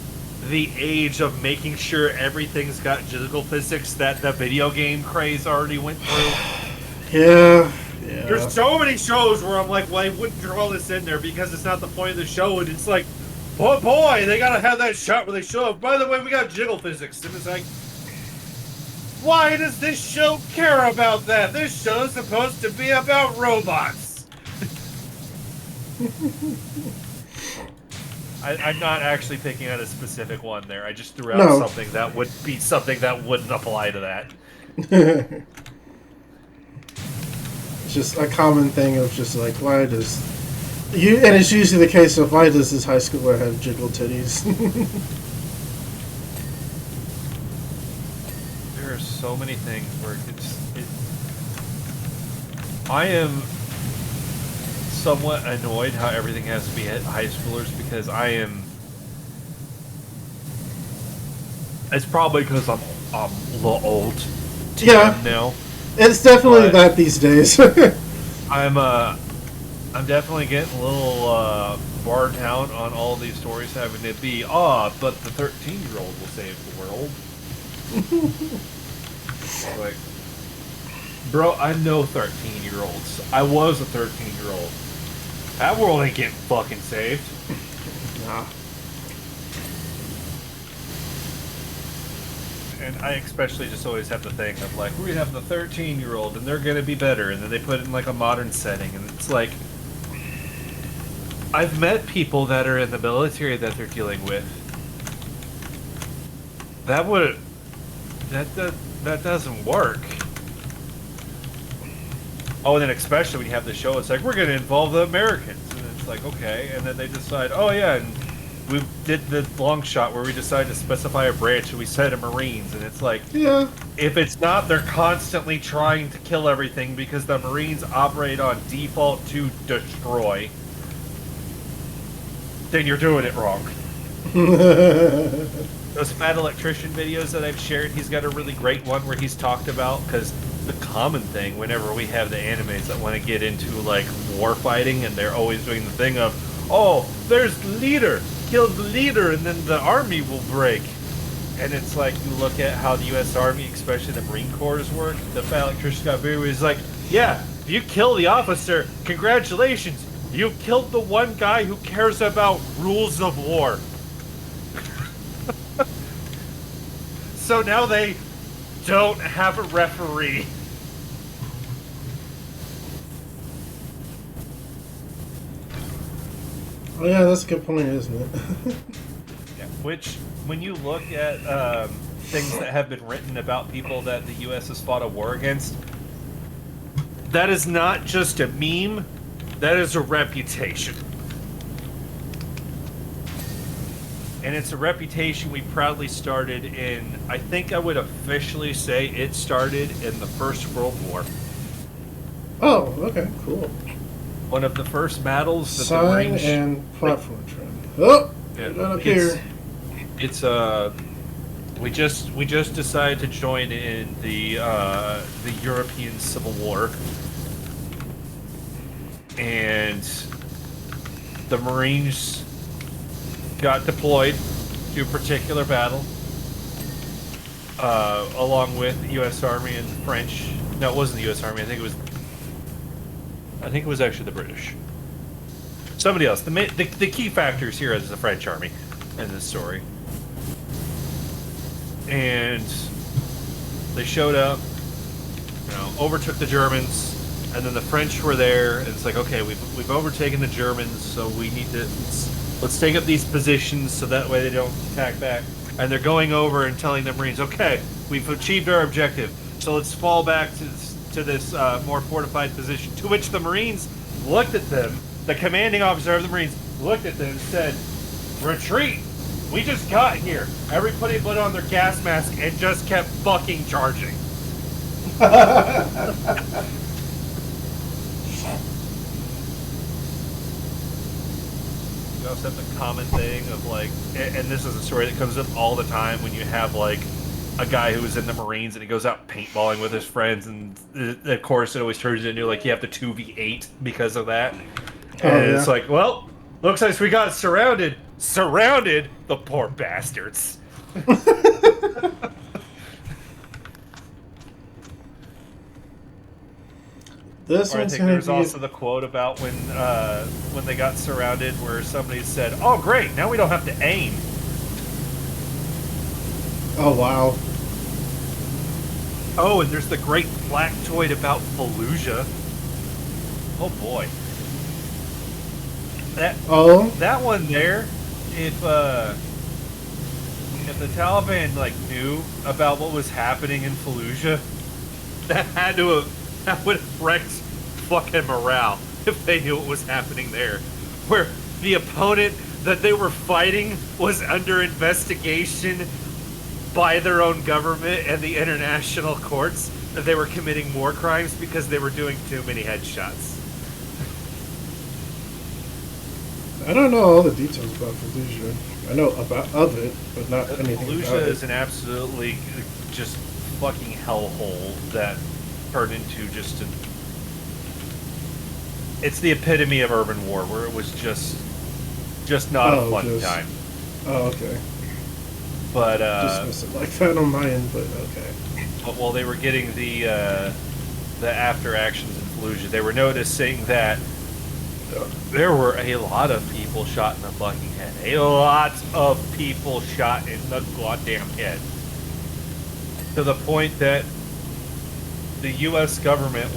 the age of making sure everything's got jiggle physics that the video game craze already went through? Yeah. There's so many shows where I'm like, well, I wouldn't draw this in there because it's not the point of the show, and it's like, oh boy, they gotta have that shot where they show up. By the way, we got jiggle physics, and it's like, why does this show care about that? This show's supposed to be about robots. I'm not actually picking out a specific one there. I just threw out something that would be something that wouldn't apply to that. It's just a common thing of just like, why does... and it's usually the case of, why does this high schooler have jiggle titties? There are so many things where I am somewhat annoyed how everything has to be at high schoolers, because I am... It's probably because I'm a little old. Yeah. Now. It's definitely that these days. I'm definitely getting a little barred out on all these stories having to be, but the 13-year-old will save the world. Like, bro, I know 13-year-olds. I was a 13-year-old. That world ain't getting fucking saved. Nah. And I especially just always have the thing of like, we have the 13-year-old and they're gonna be better, and then they put it in like a modern setting, and it's like, I've met people that are in the military that they're dealing with. That doesn't work. Oh, and then especially when you have the show, it's like, we're gonna involve the Americans, and it's like, okay, and then they decide, oh yeah, and we did the long shot where we decided to specify a branch and we said a Marines, and it's like, Yeah. if it's not, they're constantly trying to kill everything because the Marines operate on default to destroy, then you're doing it wrong. Those Mad Electrician videos that I've shared, he's got a really great one where he's talked about, because the common thing whenever we have the animes that want to get into like war fighting, and they're always doing the thing of, oh, there's the leader, kill the leader, and then the army will break. And it's like, you look at how the U.S. Army, especially the Marine Corps, work. The fact like Tristan Scott is like, yeah, if you kill the officer, congratulations, you killed the one guy who cares about rules of war. So now they don't have a referee. Oh yeah, that's a good point, isn't it? Yeah, which, when you look at things that have been written about people that the U.S. has fought a war against, that is not just a meme, that is a reputation. And it's a reputation we proudly started in, I think I would officially say it started in the First World War. Oh, okay, cool. One of the first battles that the Sign Marines... and platform trend. Oh, Yeah, got up here. It's we just decided to join in the European Civil War, and the Marines got deployed to a particular battle, along with the U.S. Army and the French. No, it wasn't the U.S. Army. I think it was actually the British. Somebody else. The key factors here is the French Army in this story. And they showed up, overtook the Germans, and then the French were there, and it's like, okay, we've overtaken the Germans, so we need to let's take up these positions so that way they don't attack back. And they're going over and telling the Marines, okay, we've achieved our objective, so let's fall back to this more fortified position. To which the Marines looked at them, the commanding officer of the Marines looked at them and said, retreat! We just got here. Everybody put on their gas mask and just kept fucking charging. You also have the common thing of like, and this is a story that comes up all the time when you have like a guy who was in the Marines and he goes out paintballing with his friends, and of course it always turns into like you have to 2v8 because of that. And it's like, well, looks like we got surrounded. Surrounded, the poor bastards. This Or I one's think gonna there's be also the quote about when they got surrounded, where somebody said, "Oh, great! Now we don't have to aim." Oh wow. Oh, and there's the great factoid about Fallujah. Oh boy. That one there, if the Taliban like knew about what was happening in Fallujah, that would have wrecked fucking morale if they knew what was happening there. Where the opponent that they were fighting was under investigation by their own government and the international courts, that they were committing war crimes because they were doing too many headshots. I don't know all the details about Fallujah. I know of it, but not anything Fallujah about is it. an absolutely just fucking hellhole that turned into just it's the epitome of urban war, where it was just not a fun time. Oh, okay. But Dismiss it like that on my end, but okay. but while they were getting the after actions in Fallujah, they were noticing that there were a lot of people shot in the fucking head. A lot of people shot in the goddamn head. To the point that the U.S. government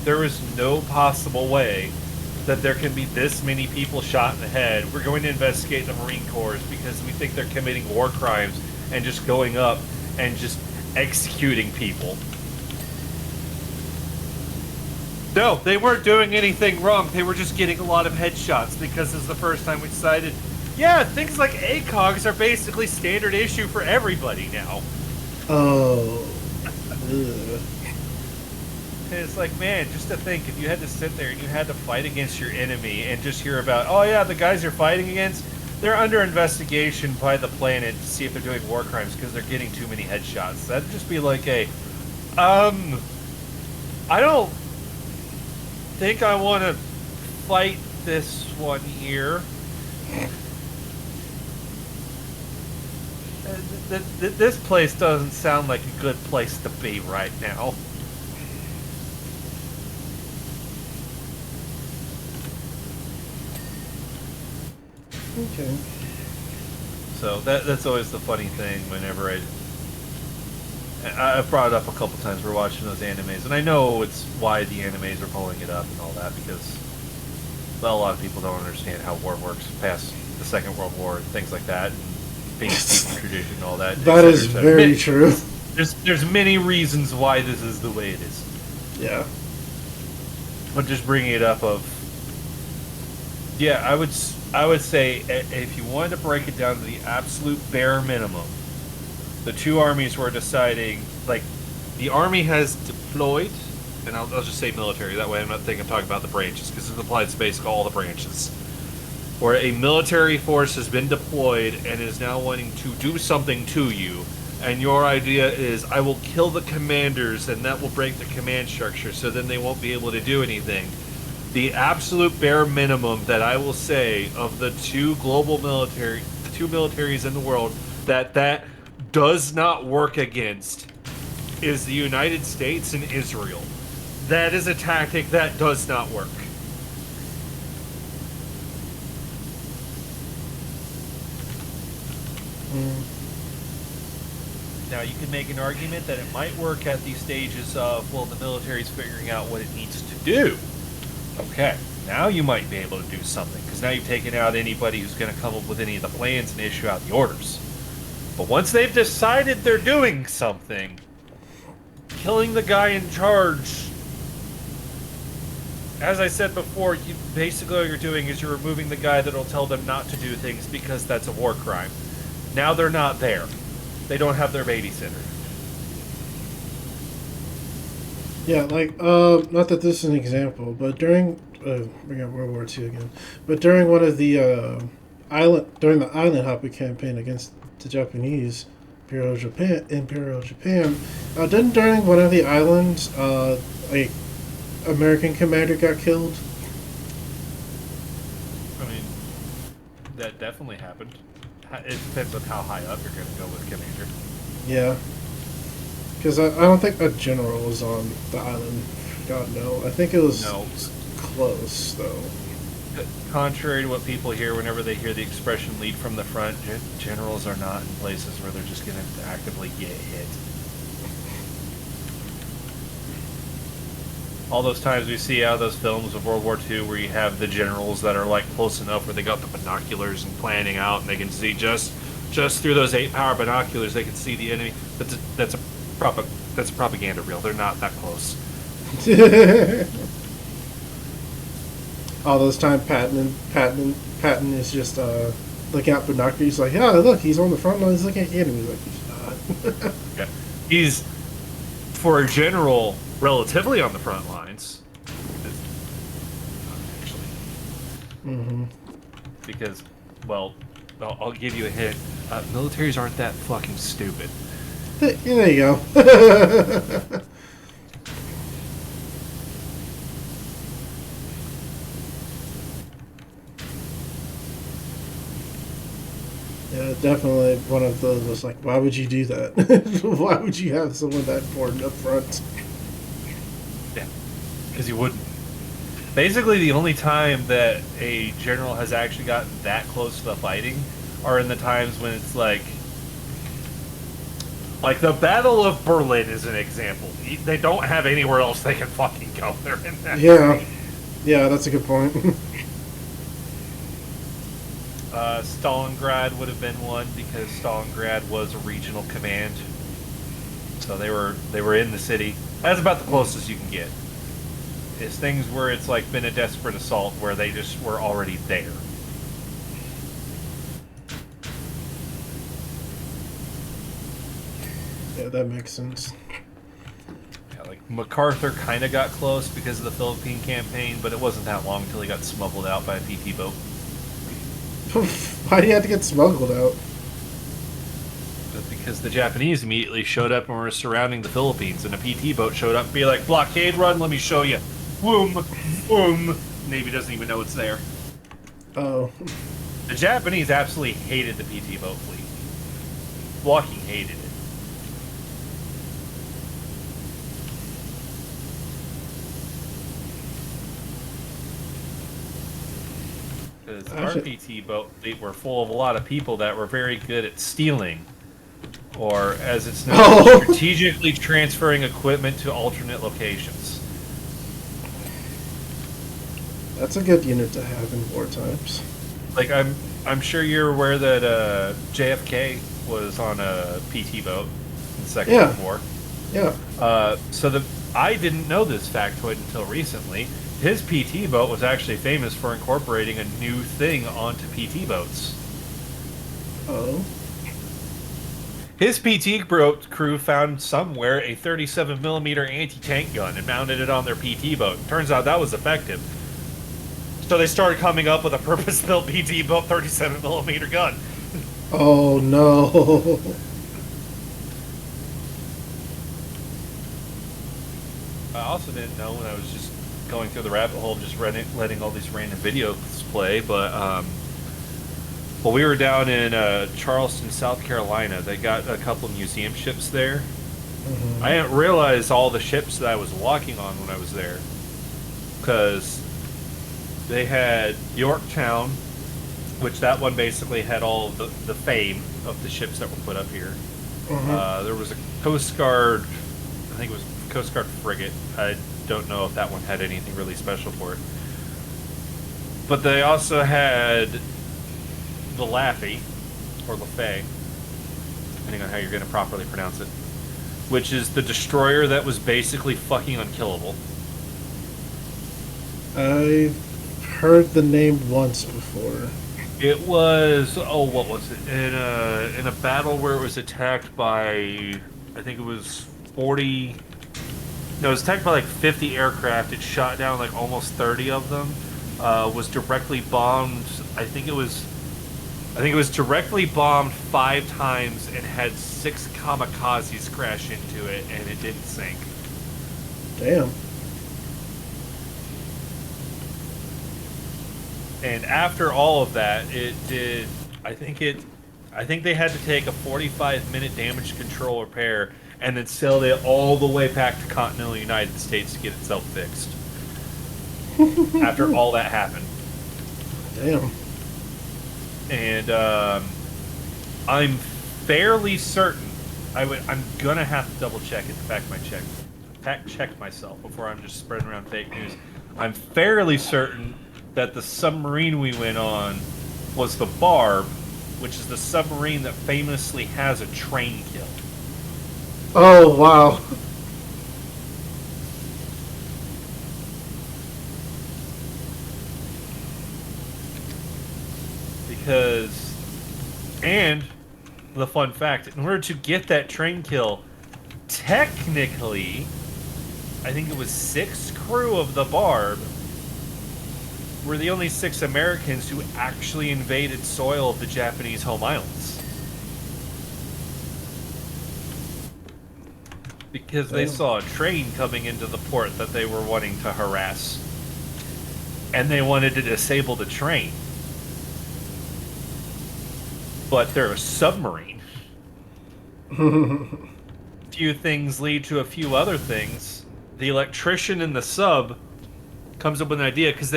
there is no possible way that there can be this many people shot in the head. We're going to investigate the Marine Corps because we think they're committing war crimes and just going up and just executing people. No, they weren't doing anything wrong. They were just getting a lot of headshots because this is the first time we decided, yeah, things like ACOGs are basically standard issue for everybody now. Oh. Ugh. And it's like, man, just to think, if you had to sit there and you had to fight against your enemy and just hear about, oh yeah, the guys you're fighting against, they're under investigation by the planet to see if they're doing war crimes because they're getting too many headshots. That'd just be like I don't think I want to fight this one here. This place doesn't sound like a good place to be right now. Okay. So that's always the funny thing whenever I've brought it up a couple times. We're watching those animes, and I know it's why the animes are pulling it up and all that, because, well, a lot of people don't understand how war works past the Second World War and things like that, and being tradition and all that. That is very true. There's many reasons why this is the way it is. Yeah. But just bringing it up yeah, I would say if you wanted to break it down to the absolute bare minimum, the two armies were deciding, like, the army has deployed, and I'll just say military, that way I'm not talking about the branches, because it applies to basically all the branches, where a military force has been deployed and is now wanting to do something to you, and your idea is, I will kill the commanders, and that will break the command structure, so then they won't be able to do anything. The absolute bare minimum that I will say of the two militaries in the world that does not work against is the United States and Israel. That is a tactic that does not work. Now, you can make an argument that it might work at these stages of, well, the military's figuring out what it needs to do. Okay, now you might be able to do something, because now you've taken out anybody who's going to come up with any of the plans and issue out the orders. But once they've decided they're doing something, killing the guy in charge, as I said before, basically all you're doing is you're removing the guy that'll tell them not to do things because that's a war crime. Now they're not there. They don't have their babysitter. Yeah, like, not that this is an example, but during, bring up World War II again, but during one of the, during the island hopping campaign against the Japanese, Imperial Japan, didn't during one of the islands, like, American commander got killed? I mean, that definitely happened. It depends on how high up you're going to go with commander. Yeah. Because I don't think a general was on the island. God, no. I think it was close, though. Contrary to what people hear whenever they hear the expression lead from the front, generals are not in places where they're just going to actively get hit. All those times we see out of those films of World War II where you have the generals that are like close enough where they got the binoculars and planning out and they can see just through those 8-power binoculars they can see the enemy. That's a propaganda reel. They're not that close. All those times Patton is just looking out binoculars. He's like, yeah, look, he's on the front line. He's looking at the enemy. Like, he's not. Yeah. He's, for a general, relatively on the front lines. Actually. Mm-hmm. Because, well, I'll give you a hint. Militaries aren't that fucking stupid. Yeah, there you go. Yeah, definitely one of those was like, why would you do that? Why would you have someone that important up front? Yeah, because you wouldn't. Basically, the only time that a general has actually gotten that close to the fighting are in the times when it's like the Battle of Berlin is an example. They don't have anywhere else they can fucking go. They're in that. Yeah. Yeah, that's a good point. Stalingrad would have been one because Stalingrad was a regional command. So they were in the city. That's about the closest you can get. It's things where it's like been a desperate assault where they just were already there. Yeah, that makes sense. Yeah, like MacArthur kind of got close because of the Philippine campaign, but it wasn't that long until he got smuggled out by a PT boat. Why do you have to get smuggled out? Just because the Japanese immediately showed up and were surrounding the Philippines, and a PT boat showed up and be like, blockade run, let me show you. Boom, boom. Navy doesn't even know it's there. Oh. The Japanese absolutely hated the PT boat fleet. Walking hated it. Because our PT boat fleet were full of a lot of people that were very good at stealing, or as it's known, strategically transferring equipment to alternate locations. That's a good unit to have in war times. Like I'm sure you're aware that JFK was on a PT boat in the Second World War. Yeah. So I didn't know this factoid until recently. His PT boat was actually famous for incorporating a new thing onto PT boats. Oh. His PT boat crew found somewhere a 37mm anti-tank gun and mounted it on their PT boat. Turns out that was effective. So they started coming up with a purpose-built PT boat 37mm gun. Oh no. I also didn't know when I was just going through the rabbit hole of just letting all these random videos play, but well, we were down in Charleston, South Carolina. They got a couple museum ships there. Mm-hmm. I didn't realize all the ships that I was walking on when I was there, because they had Yorktown, which that one basically had all of the fame of the ships that were put up here. Mm-hmm. There was a Coast Guard, I think it was Coast Guard frigate. I don't know if that one had anything really special for it. But they also had the Laffey, or Lafay, depending on how you're going to properly pronounce it, which is the destroyer that was basically fucking unkillable. I've heard the name once before. It was, what was it? In a battle where it was attacked by, I think it was 40... No, it was attacked by like 50 aircraft. It shot down like almost 30 of them. Was directly bombed. I think it was directly bombed 5 times and had 6 kamikazes crash into it, and it didn't sink. Damn. And after all of that, it did. I think they had to take a 45-minute damage control repair and then sailed it all the way back to continental United States to get itself fixed. After all that happened. Damn. And I'm fairly certain I'm gonna have to double check it to fact check myself before I'm just spreading around fake news. I'm fairly certain that the submarine we went on was the Barb, which is the submarine that famously has a train kill. Oh, wow. Because, and the fun fact, in order to get that train kill, technically, I think it was 6 crew of the Barb were the only 6 Americans who actually invaded soil of the Japanese home islands. Because they saw a train coming into the port that they were wanting to harass. And they wanted to disable the train. But they're a submarine. Few things lead to a few other things. The electrician in the sub comes up with an idea, because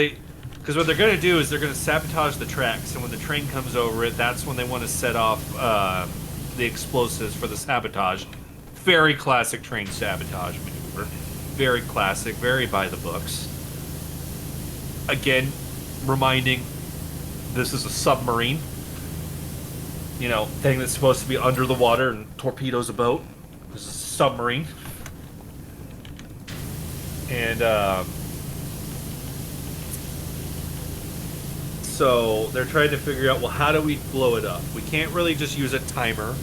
what they're going to do is they're going to sabotage the tracks, and when the train comes over it, that's when they want to set off the explosives for the sabotage. Very classic train sabotage maneuver. Very classic, very by the books. Again, reminding, this is a submarine. You know, thing that's supposed to be under the water and torpedoes a boat. This is a submarine. And, so they're trying to figure out, well, how do we blow it up? We can't really just use a timer,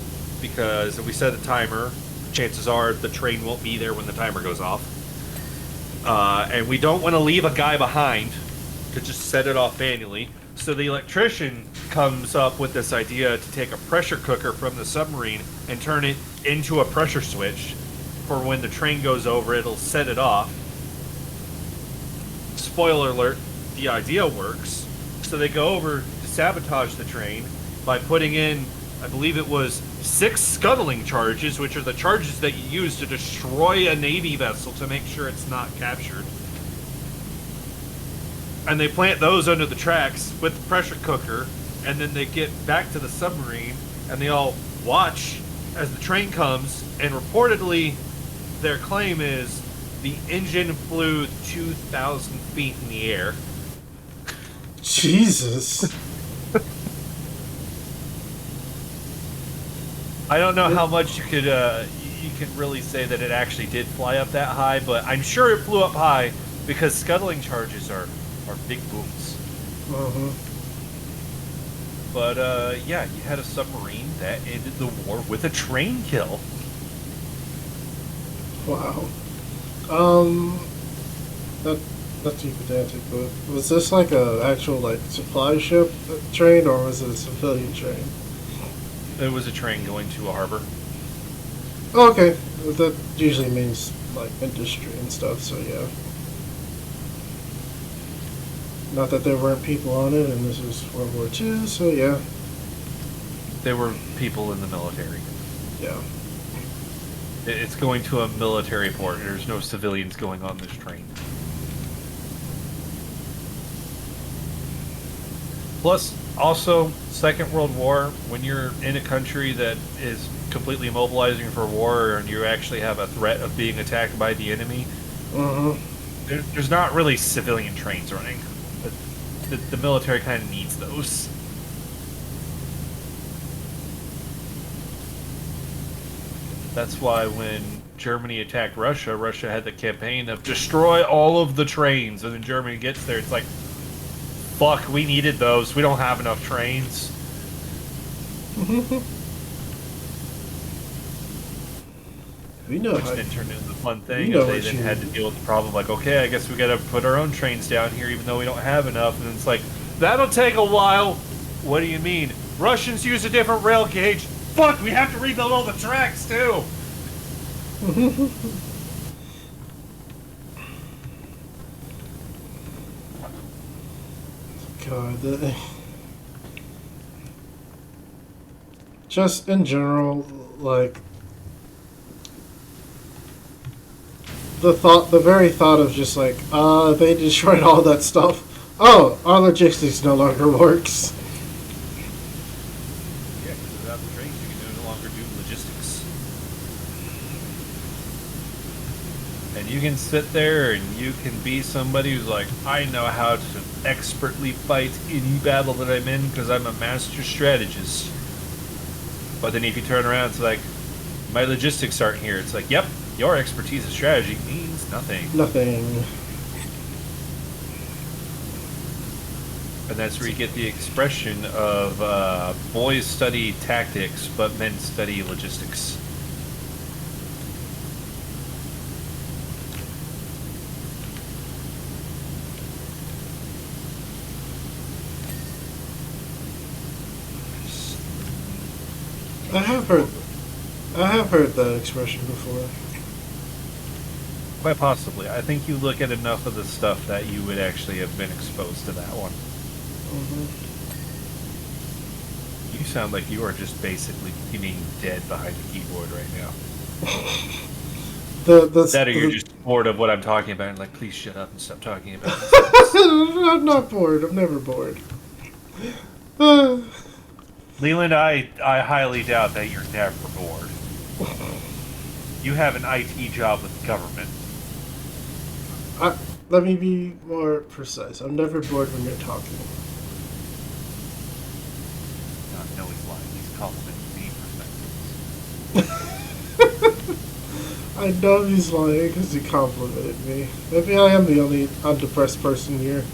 because if we set a timer, chances are the train won't be there when the timer goes off. And we don't want to leave a guy behind to just set it off manually. So the electrician comes up with this idea to take a pressure cooker from the submarine and turn it into a pressure switch for when the train goes over, it'll set it off. Spoiler alert, the idea works. So they go over to sabotage the train by putting in, I believe it was 6 scuttling charges, which are the charges that you use to destroy a Navy vessel to make sure it's not captured. And they plant those under the tracks with the pressure cooker, and then they get back to the submarine, and they all watch as the train comes, and reportedly their claim is the engine flew 2,000 feet in the air. Jesus. I don't know how much you could really say that it actually did fly up that high, but I'm sure it flew up high because scuttling charges are big booms. Uh-huh. But yeah, you had a submarine that ended the war with a train kill. Wow. Not too pedantic, but was this like a actual like supply ship train, or was it a civilian train? It was a train going to a harbor. Oh, okay. That usually means like industry and stuff, so yeah. Not that there weren't people on it, and this was World War II, so yeah. There were people in the military. Yeah. It's going to a military port. There's no civilians going on this train. Plus, also, Second World War, when you're in a country that is completely mobilizing for war and you actually have a threat of being attacked by the enemy, there's not really civilian trains running. The military kind of needs those. That's why when Germany attacked Russia, Russia had the campaign of destroy all of the trains, and then Germany gets there, it's like, fuck, we needed those. We don't have enough trains. We know Which how. then turned into the fun thing. We know They what then you had to mean. deal with the problem like, okay, I guess we gotta put our own trains down here even though we don't have enough. And it's like, that'll take a while. What do you mean? Russians use a different rail gauge. Fuck, we have to rebuild all the tracks too. God, just in general, like the very thought of just like, they destroyed all that stuff. Oh, our logistics no longer works. Yeah, because without the trains, you can no longer do logistics. And you can sit there and you can be somebody who's like, I know how to expertly fight any battle that I'm in because I'm a master strategist. But then if you turn around, it's like, my logistics aren't here. It's like, yep, your expertise in strategy means nothing. Nothing. And that's where you get the expression of boys study tactics, but men study logistics. I have heard that expression before. Quite possibly. I think you look at enough of the stuff that you would actually have been exposed to that one. You sound like you are just basically being dead behind the keyboard right now. That or you're just bored of what I'm talking about and like, please shut up and stop talking about this. I'm not bored. I'm never bored. Leland, I highly doubt that you're never bored. You have an IT job with the government. Let me be more precise. I'm never bored when you're talking. No, he's lying. He's complimenting me for I know he's lying because he complimented me. Maybe I am the only undepressed person here.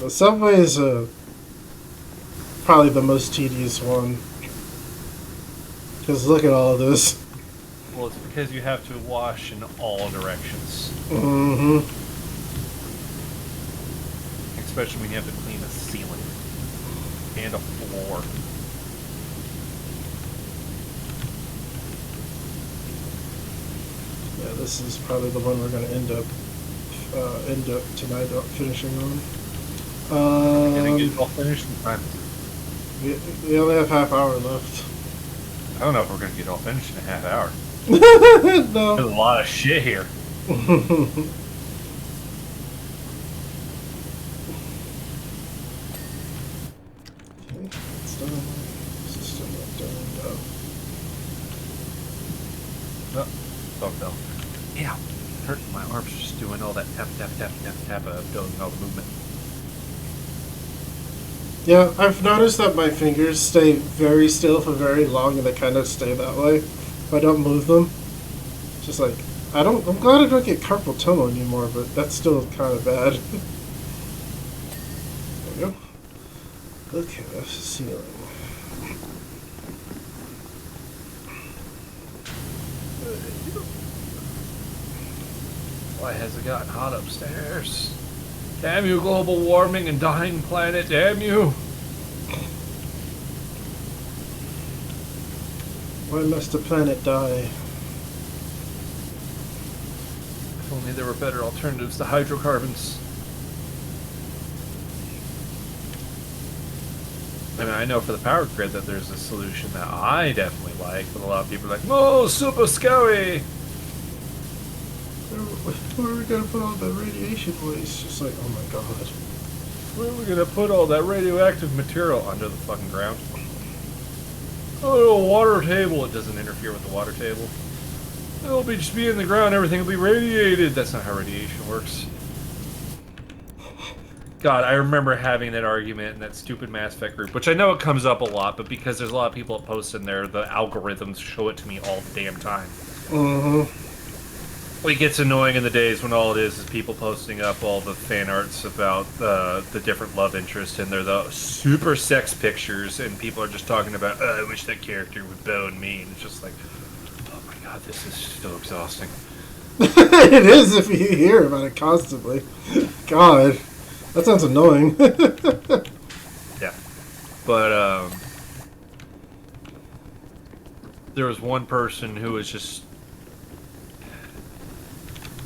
The subway is a probably the most tedious one. Because look at all of this. Well, it's because you have to wash in all directions. Mm-hmm. Especially when you have to clean a ceiling and a floor. Yeah, this is probably the one we're going to end up tonight finishing on. Gonna get it all finished in time. We only have half hour left. I don't know if we're gonna get it all finished in a half hour. No. There's a lot of shit here. It's done. System done. Oh no. Yeah. Hurting my arms just doing all that tap tap tap tap tap doing all the movement. Yeah, I've noticed that my fingers stay very still for very long, and they kind of stay that way if I don't move them. Just like I'm glad I don't get carpal tunnel anymore, but that's still kind of bad. There we go. Okay, that's the ceiling. Why has it gotten hot upstairs? Damn you, global warming and dying planet, damn you! Why must the planet die? If only there were better alternatives to hydrocarbons. I mean, I know for the power grid that there's a solution that I definitely like, but a lot of people are like, oh, super scary! Where are we gonna put all the radiation waste? Just like, oh my god. Where are we gonna put all that radioactive material? Under the fucking ground? Oh, a water table. It doesn't interfere with the water table. It'll just be in the ground. Everything will be radiated. That's not how radiation works. God, I remember having that argument in that stupid Mass Effect group, which I know it comes up a lot, but because there's a lot of people that post in there, the algorithms show it to me all the damn time. Mm-hmm. It gets annoying in the days when all it is people posting up all the fan arts about the different love interests, and they're the super sex pictures, and people are just talking about, I wish that character would bone me, and it's just like, oh my god, this is so exhausting. It is if you hear about it constantly. God, that sounds annoying. Yeah. But, there was one person who was just...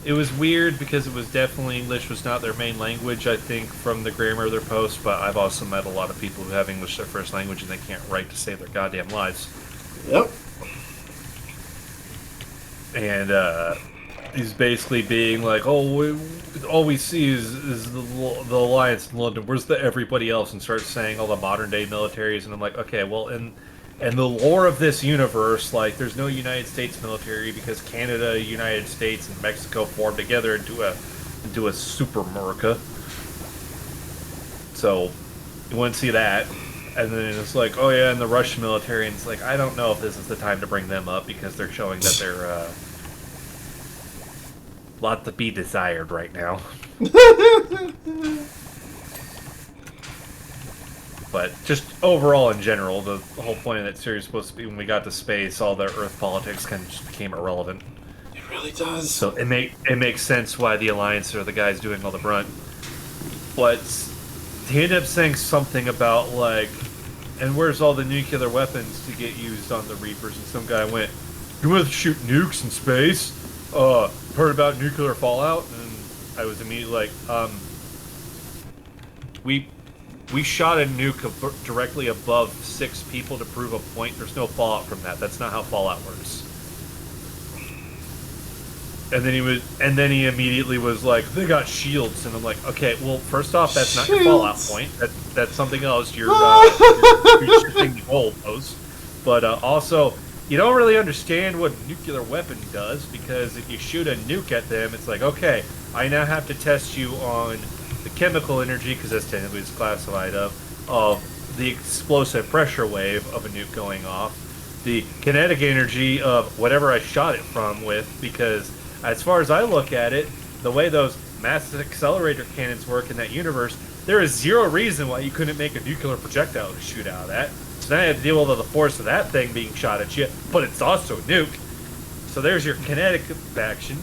It was weird because it was definitely English was not their main language, I think, from the grammar of their post, but I've also met a lot of people who have English their first language and they can't write to save their goddamn lives. Yep. And, he's basically being like, oh, all we see is the alliance in London. Where's the everybody else? And starts saying all the modern day militaries, and I'm like, okay, well, in the lore of this universe, like, there's no United States military because Canada, United States, and Mexico formed together into a super America. So you wouldn't see that. And then it's like, oh yeah, and the Russian military, and it's like, I don't know if this is the time to bring them up because they're showing that they're a lot to be desired right now. But just overall in general, the whole point of that series was supposed to be when we got to space, all the Earth politics kind of just became irrelevant. It really does. So it makes sense why the Alliance are the guys doing all the brunt. But he ended up saying something about, like, and where's all the nuclear weapons to get used on the Reapers? And some guy went, you want to shoot nukes in space? Heard about nuclear fallout? And I was immediately like, we shot a nuke directly above 6 people to prove a point. There's no fallout from that. That's not how fallout works. And then he immediately was like, they got shields, and I'm like, okay, well, first off, that's not your fallout point. That's something else. You're shifting the goalpost. But also, you don't really understand what a nuclear weapon does, because if you shoot a nuke at them, it's like, okay, I now have to test you on the chemical energy, because that's technically it's classified of the explosive pressure wave of a nuke going off, the kinetic energy of whatever I shot it from with, because as far as I look at it, the way those massive accelerator cannons work in that universe, there is zero reason why you couldn't make a nuclear projectile to shoot out of that. So now you have to deal with the force of that thing being shot at you, but it's also a nuke. So there's your kinetic action.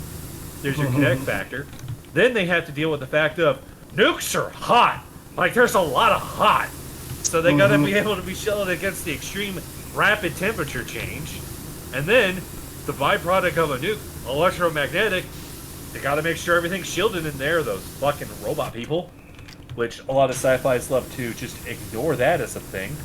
There's your kinetic factor. Then they have to deal with the fact of nukes are hot. Like, there's a lot of hot. So they gotta be able to be shielded against the extreme rapid temperature change. And then, the byproduct of a nuke, electromagnetic, they gotta make sure everything's shielded in there, those fucking robot people. Which a lot of sci-fis love to just ignore that as a thing.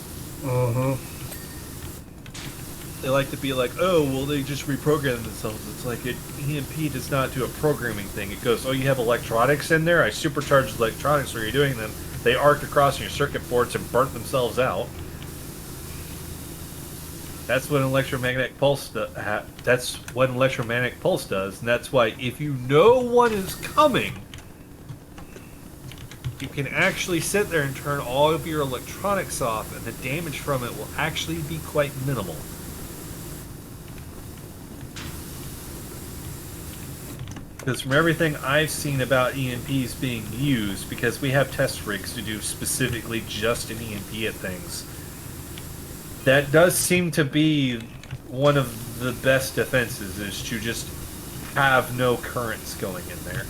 They like to be like, oh, well, they just reprogram themselves. It's like, EMP does not do a programming thing. It goes, oh, you have electronics in there? I supercharged electronics where you're doing them. They arced across your circuit boards and burnt themselves out. That's what an electromagnetic pulse that's what an electromagnetic pulse does, and that's why if you know one is coming, you can actually sit there and turn all of your electronics off, and the damage from it will actually be quite minimal. Because from everything I've seen about EMPs being used, because we have test rigs to do specifically just an EMP at things, that does seem to be one of the best defenses, is to just have no currents going in there.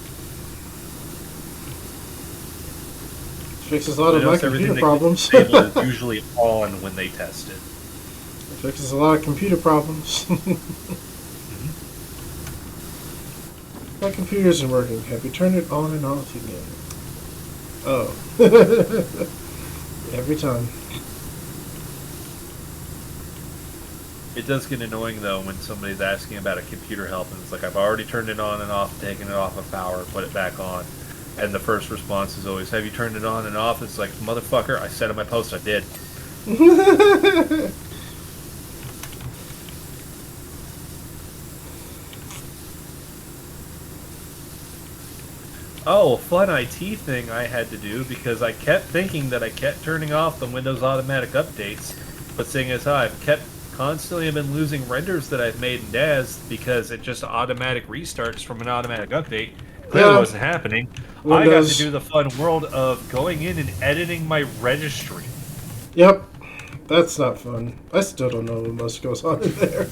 Fixes a lot of my computer problems. Is usually on when they test it. It fixes a lot of computer problems. My computer isn't working. Have you turned it on and off again? Oh. Every time. It does get annoying, though, when somebody's asking about a computer help, and it's like, I've already turned it on and off, taken it off of power, put it back on. And the first response is always, have you turned it on and off? It's like, motherfucker, I said in my post I did. Oh, a fun IT thing I had to do, because I kept thinking that I kept turning off the Windows automatic updates, but seeing as how I've kept constantly have been losing renders that I've made in DAS because it just automatic restarts from an automatic update. Clearly wasn't happening. Windows. I got to do the fun world of going in and editing my registry. Yep. That's not fun. I still don't know what most goes on in there.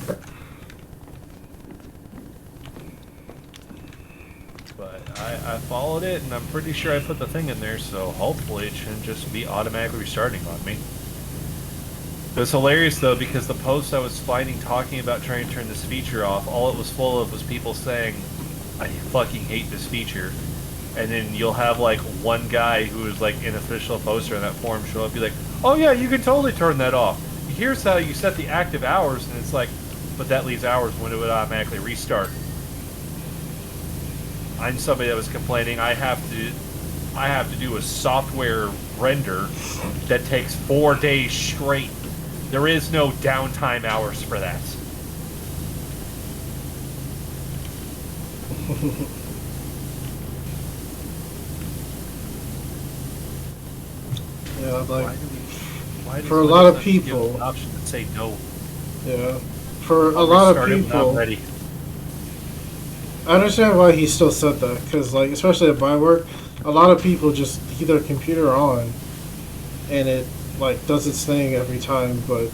But I followed it, and I'm pretty sure I put the thing in there, so hopefully it shouldn't just be automatically restarting on me. It was hilarious, though, because the post I was finding talking about trying to turn this feature off, all it was full of was people saying, I fucking hate this feature. And then you'll have, like, one guy who is, like, an official poster on that forum show up and be like, oh, yeah, you can totally turn that off. Here's how you set the active hours. And it's like, but that leaves hours when it would automatically restart. I'm somebody that was complaining I have to do a software render that takes 4 days straight. There is no downtime hours for that. Yeah, like, why for a lot of people, give an option to say no. Yeah, for a lot of people, I understand why he still said that, because, like, especially at my work, a lot of people just keep their computer on, and it, like, does its thing every time, but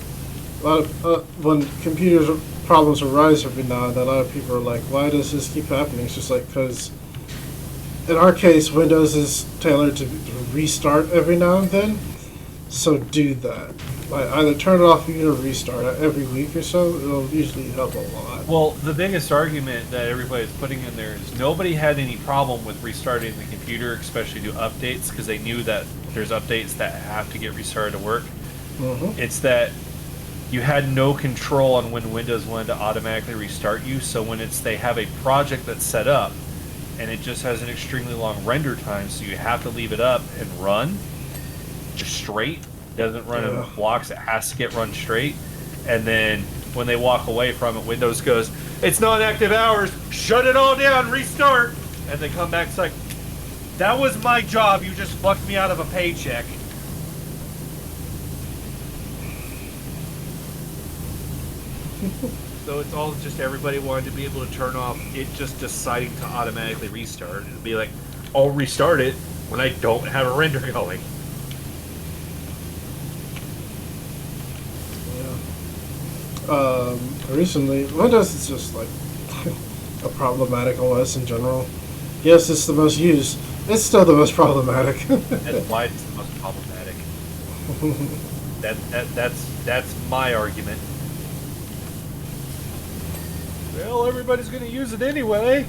a lot of, when computers problems arise every now and then, a lot of people are like, why does this keep happening? It's just like, because in our case, Windows is tailored to restart every now and then, so do that. Like, either turn it off or restart it every week or so. It'll usually help a lot. Well, the biggest argument that everybody's putting in there is nobody had any problem with restarting the computer, especially to updates, because they knew that there's updates that have to get restarted to work. It's that you had no control on when Windows wanted to automatically restart you, so when they have a project that's set up, and it just has an extremely long render time, so you have to leave it up and run just straight. It doesn't run in blocks, it has to get run straight. And then when they walk away from it, Windows goes, it's not active hours, shut it all down, restart. And they come back, it's like, that was my job, you just fucked me out of a paycheck. So it's all just everybody wanted to be able to turn off it just deciding to automatically restart. It'd be like, I'll restart it, when I don't have a render going. Recently, Windows is just like a problematic OS in general. Yes, it's the most used. It's still the most problematic. That's why it's the most problematic. That's my argument. Well, everybody's going to use it anyway.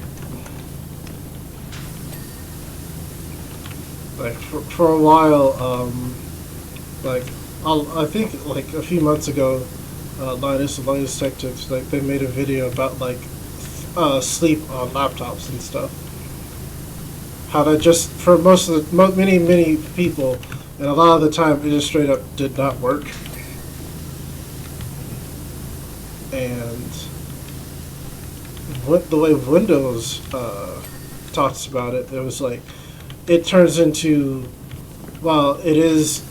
Like for a while, like I think like a few months ago, Linus Tech Tips, like they made a video about like sleep on laptops and stuff. How that just for most of the many people, and a lot of the time it just straight up did not work. And the way Windows talks about it, it was like it turns into, while it is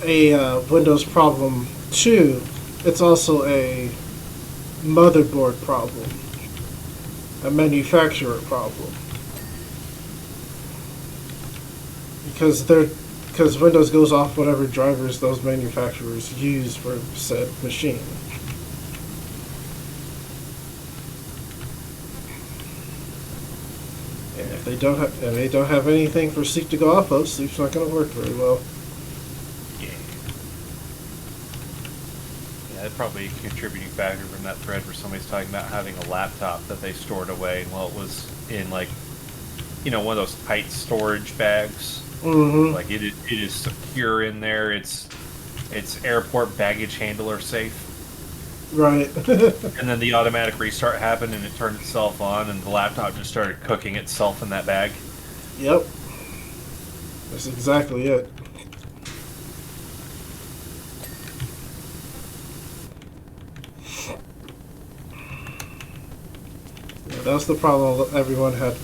a Windows problem too, it's also a motherboard problem, a manufacturer problem, because Windows goes off whatever drivers those manufacturers use for said machine. And if they don't have anything for Sleep to go off of, Sleep's not going to work very well. Yeah, that's probably a contributing factor from that thread where somebody's talking about having a laptop that they stored away. Well, it was in like, one of those tight storage bags. Mm-hmm. Like it is secure in there. It's airport baggage handler safe. Right. And then the automatic restart happened and it turned itself on and the laptop just started cooking itself in that bag. Yep. That's exactly it. Yeah, that's the problem everyone had.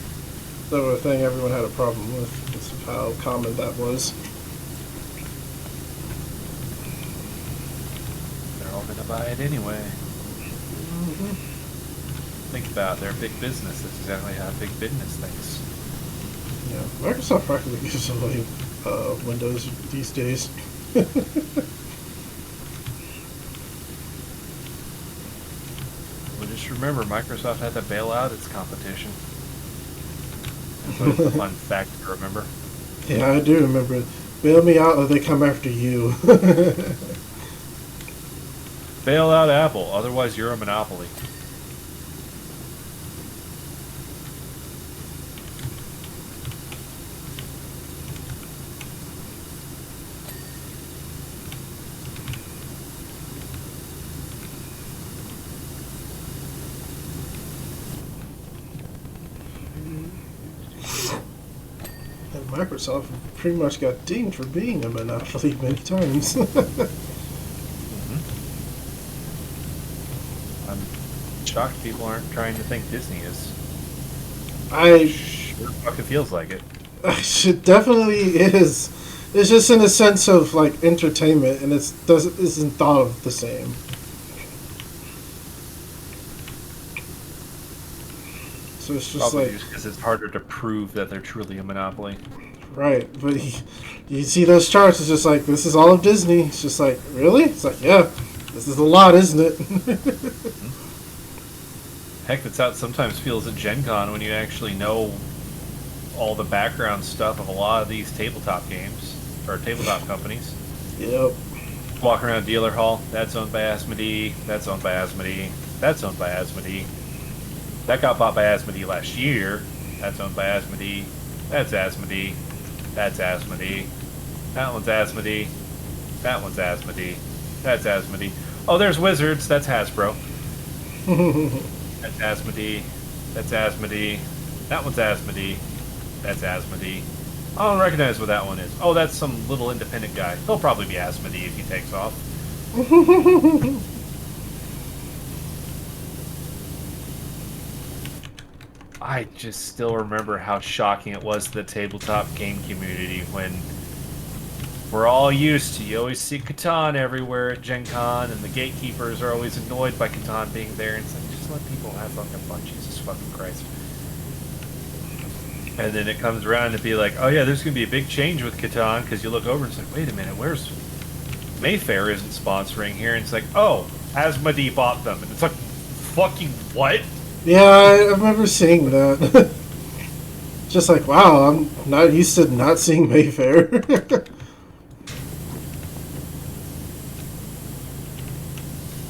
The thing everyone had a problem with. That's how common that was. They're all going to buy it anyway. Mm-hmm. Think about it, they're big business. That's exactly how big business thinks. Yeah, Microsoft practically gives away Windows these days. Well, just remember, Microsoft had to bail out its competition. That's a fun fact to remember. Yeah, I do remember. Bail me out or they come after you. Bail out Apple, otherwise you're a monopoly. And Microsoft pretty much got dinged for being a monopoly many times. I'm shocked people aren't trying to think Disney is. Sure fucking feels like it. It definitely is. It's just in a sense of like entertainment, and isn't thought of the same. So it's just Probably like just because it's harder to prove that they're truly a monopoly. right, but you see those charts. It's just like this is all of Disney. It's just like really. It's like yeah, this is a lot, isn't it? Heck, that's how it sometimes feels at Gen Con when you actually know all the background stuff of a lot of these tabletop games, or tabletop companies. Yep. Walking around dealer hall, that's owned by Asmodee, that's owned by Asmodee, that's owned by Asmodee. That got bought by Asmodee last year, that's owned by Asmodee, that's Asmodee, that's Asmodee, that one's Asmodee, that one's Asmodee, that's Asmodee. Oh, there's Wizards, that's Hasbro. That's Asmodee, that's Asmodee, that one's Asmodee, that's Asmodee. I don't recognize what that one is. Oh, that's some little independent guy. He'll probably be Asmodee if he takes off. I just still remember how shocking it was to the tabletop game community when we're all used to, you always see Catan everywhere at Gen Con, and the gatekeepers are always annoyed by Catan being there, and it's like, just let people have fucking fun, Jesus fucking Christ. And then it comes around to be like, oh yeah, there's gonna be a big change with Catan, because you look over and it's like, wait a minute, where's Mayfair isn't sponsoring here? And it's like, oh, Asmodee bought them, and it's like, fucking what? Yeah, I remember seeing that. Just like, wow, I'm not used to not seeing Mayfair. I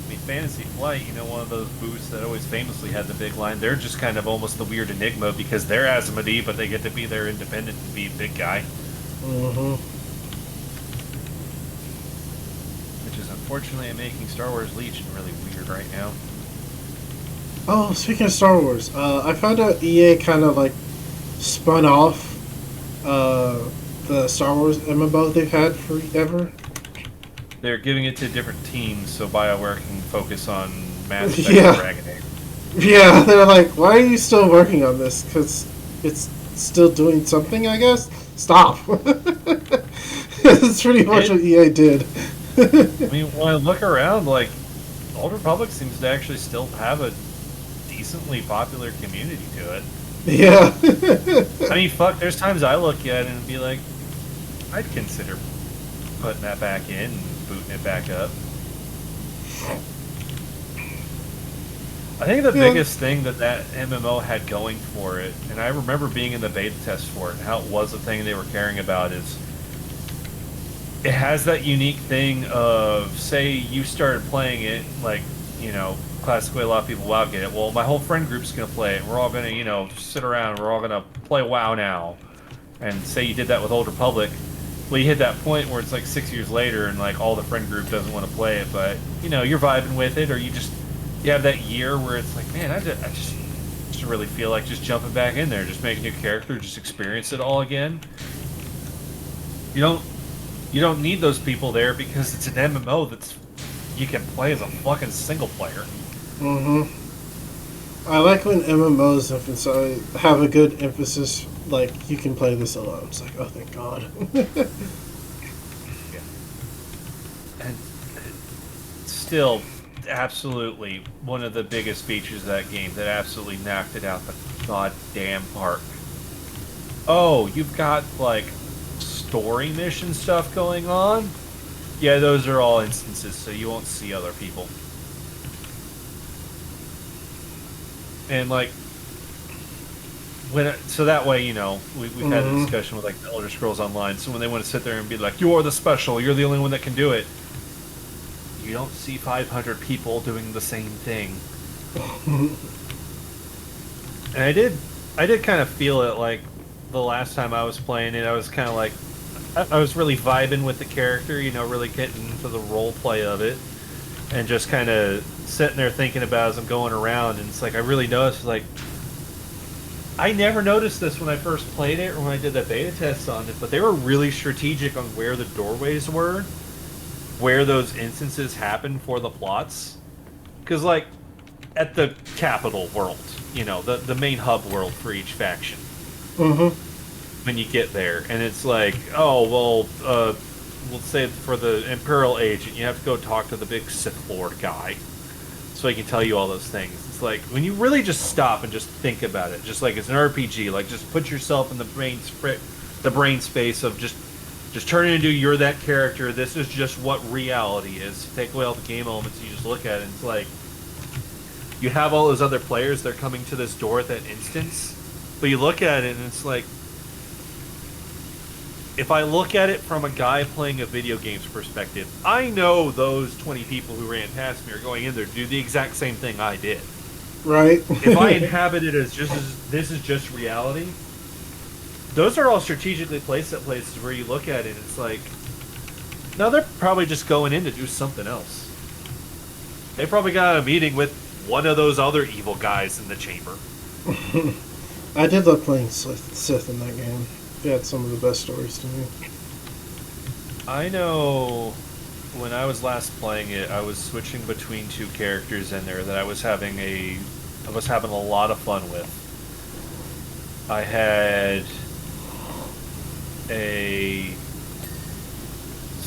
mean, Fantasy Flight, you know, one of those booths that always famously had the big line. They're just kind of almost the weird enigma because they're Asmodee, but they get to be their independent and be a big guy. Mm-hmm. Which is unfortunately making Star Wars Legion really weird right now. Oh, speaking of Star Wars, I found out EA kind of like spun off the Star Wars MMO they've had forever. They're giving it to different teams so BioWare can focus on Mass Effect Yeah. and Dragon Age. Yeah, they're like, why are you still working on this? Because it's still doing something, I guess? Stop. That's pretty much what EA did. I mean, when I look around, like, Old Republic seems to actually still have a decently popular community to it. Yeah. I mean, fuck, there's times I look at it and be like, I'd consider putting that back in and booting it back up. I think the biggest thing that MMO had going for it, and I remember being in the beta test for it, and how it was the thing they were caring about, is it has that unique thing of, say you started playing it, like, you know, classically a lot of people WoW get it, well, my whole friend group's going to play it, and we're all going to, you know, sit around, we're all going to play WoW now. And say you did that with Old Republic, well, you hit that point where it's like 6 years later and like all the friend group doesn't want to play it, but, you know, you're vibing with it, or you have that year where it's like, man, I just really feel like just jumping back in there, just make a new character, just experience it all again. You don't need those people there because it's an MMO you can play as a fucking single player. Mm-hmm. I like when MMOs have a good emphasis, like, you can play this alone. It's like, oh, thank God. Yeah. And still, absolutely, one of the biggest features of that game that absolutely knocked it out the goddamn park. Oh, you've got, like, story mission stuff going on? Yeah, those are all instances, so you won't see other people. And, like, so that way, you know, we've had a discussion with, like, the Elder Scrolls Online, so when they want to sit there and be like, you're the special, you're the only one that can do it, you don't see 500 people doing the same thing. And I did kind of feel it, like, the last time I was playing it, I was kind of like, I was really vibing with the character, you know, really getting into the role play of it, and just kind of sitting there thinking about as I'm going around, and it's like, I really noticed, like, I never noticed this when I first played it, or when I did the beta tests on it, but they were really strategic on where the doorways were, where those instances happened for the plots. Because, like, at the capital world, you know, the main hub world for each faction. When you get there, and it's like, oh, well, let's say for the Imperial agent, you have to go talk to the big Sith Lord guy, so he can tell you all those things. It's like, when you really just stop and just think about it, just like it's an RPG, like, just put yourself in the brain space of just turn it into, you're that character, this is just what reality is. Take away all the game elements, you just look at it, and it's like, you have all those other players, they're coming to this door at that instance, but you look at it and it's like, if I look at it from a guy playing a video game's perspective, I know those 20 people who ran past me are going in there to do the exact same thing I did. Right. If I inhabit it as this is just reality, those are all strategically placed at places where you look at it and it's like, no, they're probably just going in to do something else. They probably got a meeting with one of those other evil guys in the chamber. I did love playing Sith in that game. It had some of the best stories to me. I know when I was last playing it, I was switching between two characters in there that I was having a lot of fun with. I had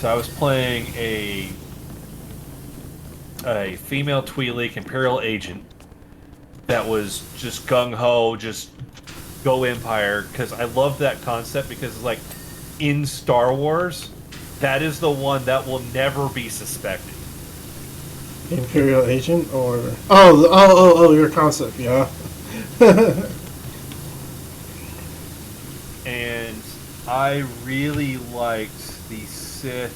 I was playing a female Twi'lek Imperial agent that was just gung-ho, just go Empire, because I love that concept, because like in Star Wars, that is the one that will never be suspected. Imperial agent or oh your concept, yeah. And I really liked the Sith,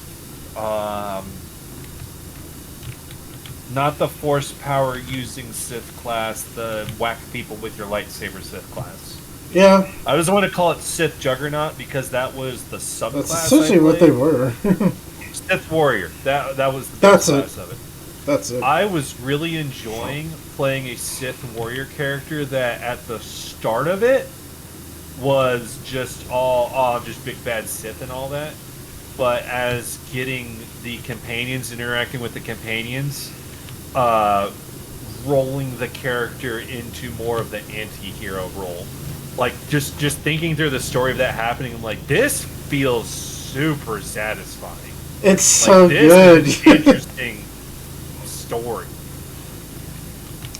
not the force power using Sith class, the whack people with your lightsaber Sith class. Yeah, I just want to call it Sith Juggernaut because that was the subclass. that's essentially what they were. Sith Warrior. That was the That's class it. of it. That's it. I was really enjoying playing a Sith Warrior character that at the start of it was just all just big bad Sith and all that. But as getting the companions, interacting with the companions, rolling the character into more of the anti-hero role. Like just thinking through the story of that happening, I'm like, this feels super satisfying. It's Like, so good. this is an interesting story.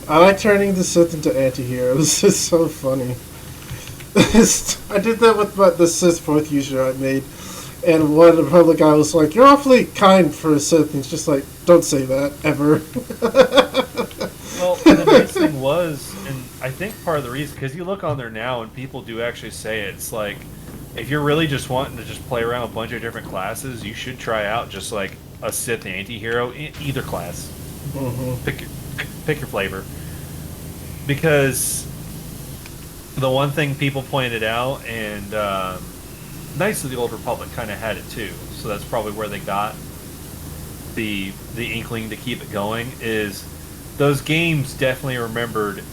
I like turning the Sith into anti-heroes. It's so funny. I did that with the Sith fourth user I made, and one Republic guy was like, "You're awfully kind for a Sith." And he's just like, "Don't say that ever." Well, the nice thing was, and I think part of the reason, because you look on there now and people do actually say it, it's like, if you're really just wanting to just play around a bunch of different classes, you should try out just like a Sith anti-hero in either class. Mm-hmm. Pick your flavor. Because the one thing people pointed out, and Knights of the Old Republic kind of had it too, so that's probably where they got the inkling to keep it going, is those games definitely remembered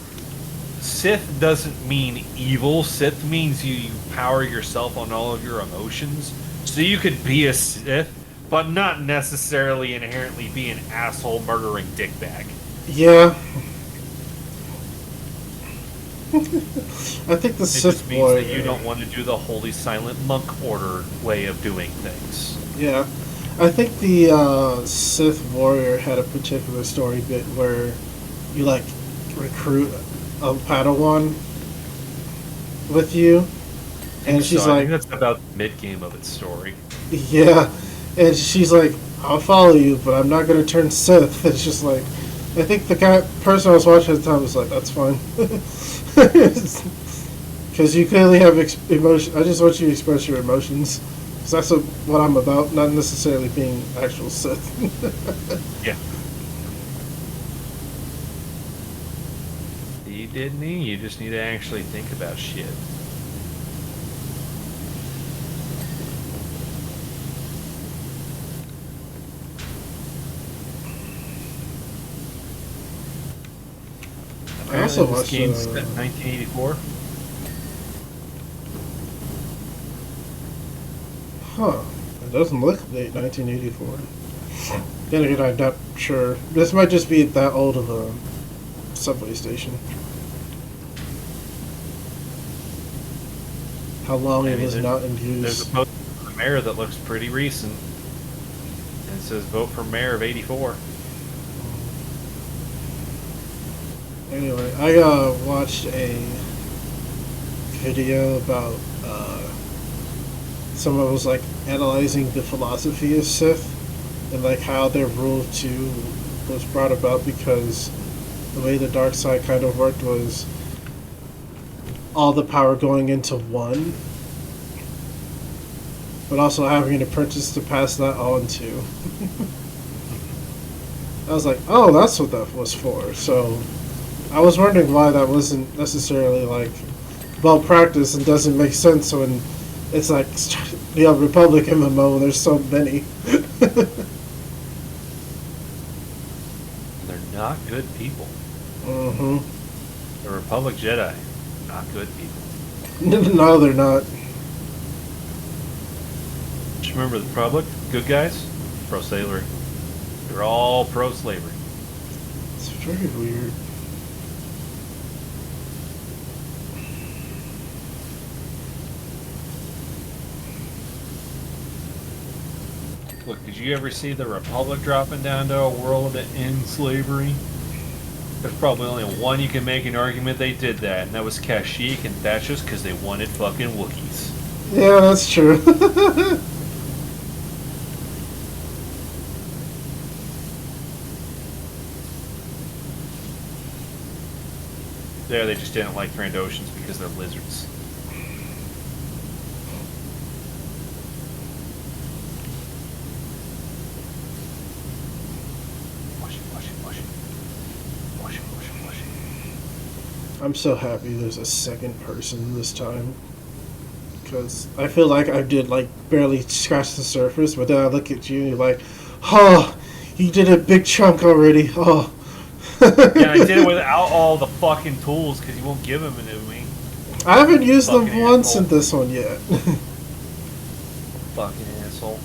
Sith doesn't mean evil. Sith means you power yourself on all of your emotions. So you could be a Sith, but not necessarily inherently be an asshole murdering dickbag. Yeah. I think the It Sith just means Warrior. that you don't want to do the holy silent monk order way of doing things. Yeah, I think the Sith Warrior had a particular story bit where you like recruit a Padawan with you, and she's So I like, think that's about mid game of its story. yeah, and she's like, "I'll follow you, but I'm not gonna turn Sith." It's just like, I think the person I was watching at the time was like, "That's fine," because you clearly have emotion. I just want you to express your emotions. Because that's what I'm about, not necessarily being actual Sith. Yeah. You didn't need. You just need to actually think about shit. I also this watched game's set in 1984. Huh. It doesn't look late 1984. Then again, I'm not sure. This might just be that old of a subway station. How long it was not in There's use. a post for the mayor that looks pretty recent. And it says vote for mayor of 84. Anyway, I watched a video about someone was like analyzing the philosophy of Sith and like how their rule 2 was brought about, because the way the dark side kind of worked was all the power going into one, but also having an apprentice to pass that on to. I was like, oh, that's what that was for. So I was wondering why that wasn't necessarily like well practiced and doesn't make sense when it's like Republic MMO and there's so many. They're not good people. Mm-hmm. The Republic Jedi, not good people. No, they're not. Just remember the Republic, good guys, pro-slavery. They're all pro-slavery. It's very weird. Look, did you ever see the Republic dropping down to a world that ends slavery? There's probably only one you can make an argument they did that, and that was Kashyyyk, and that's just because they wanted fucking Wookiees. Yeah, that's true. There, they just didn't like Trandoshans because they're lizards. Wash it, wash it, wash it. Wash it, wash it, wash it. I'm so happy there's a second person this time. Because I feel like I did, like, barely scratch the surface, but then I look at you and you're like, oh, you did a big chunk already. Oh. Yeah, I did it without all the fucking tools because you won't give them to me. I haven't used them Fucking once asshole. in this one yet. Fucking asshole.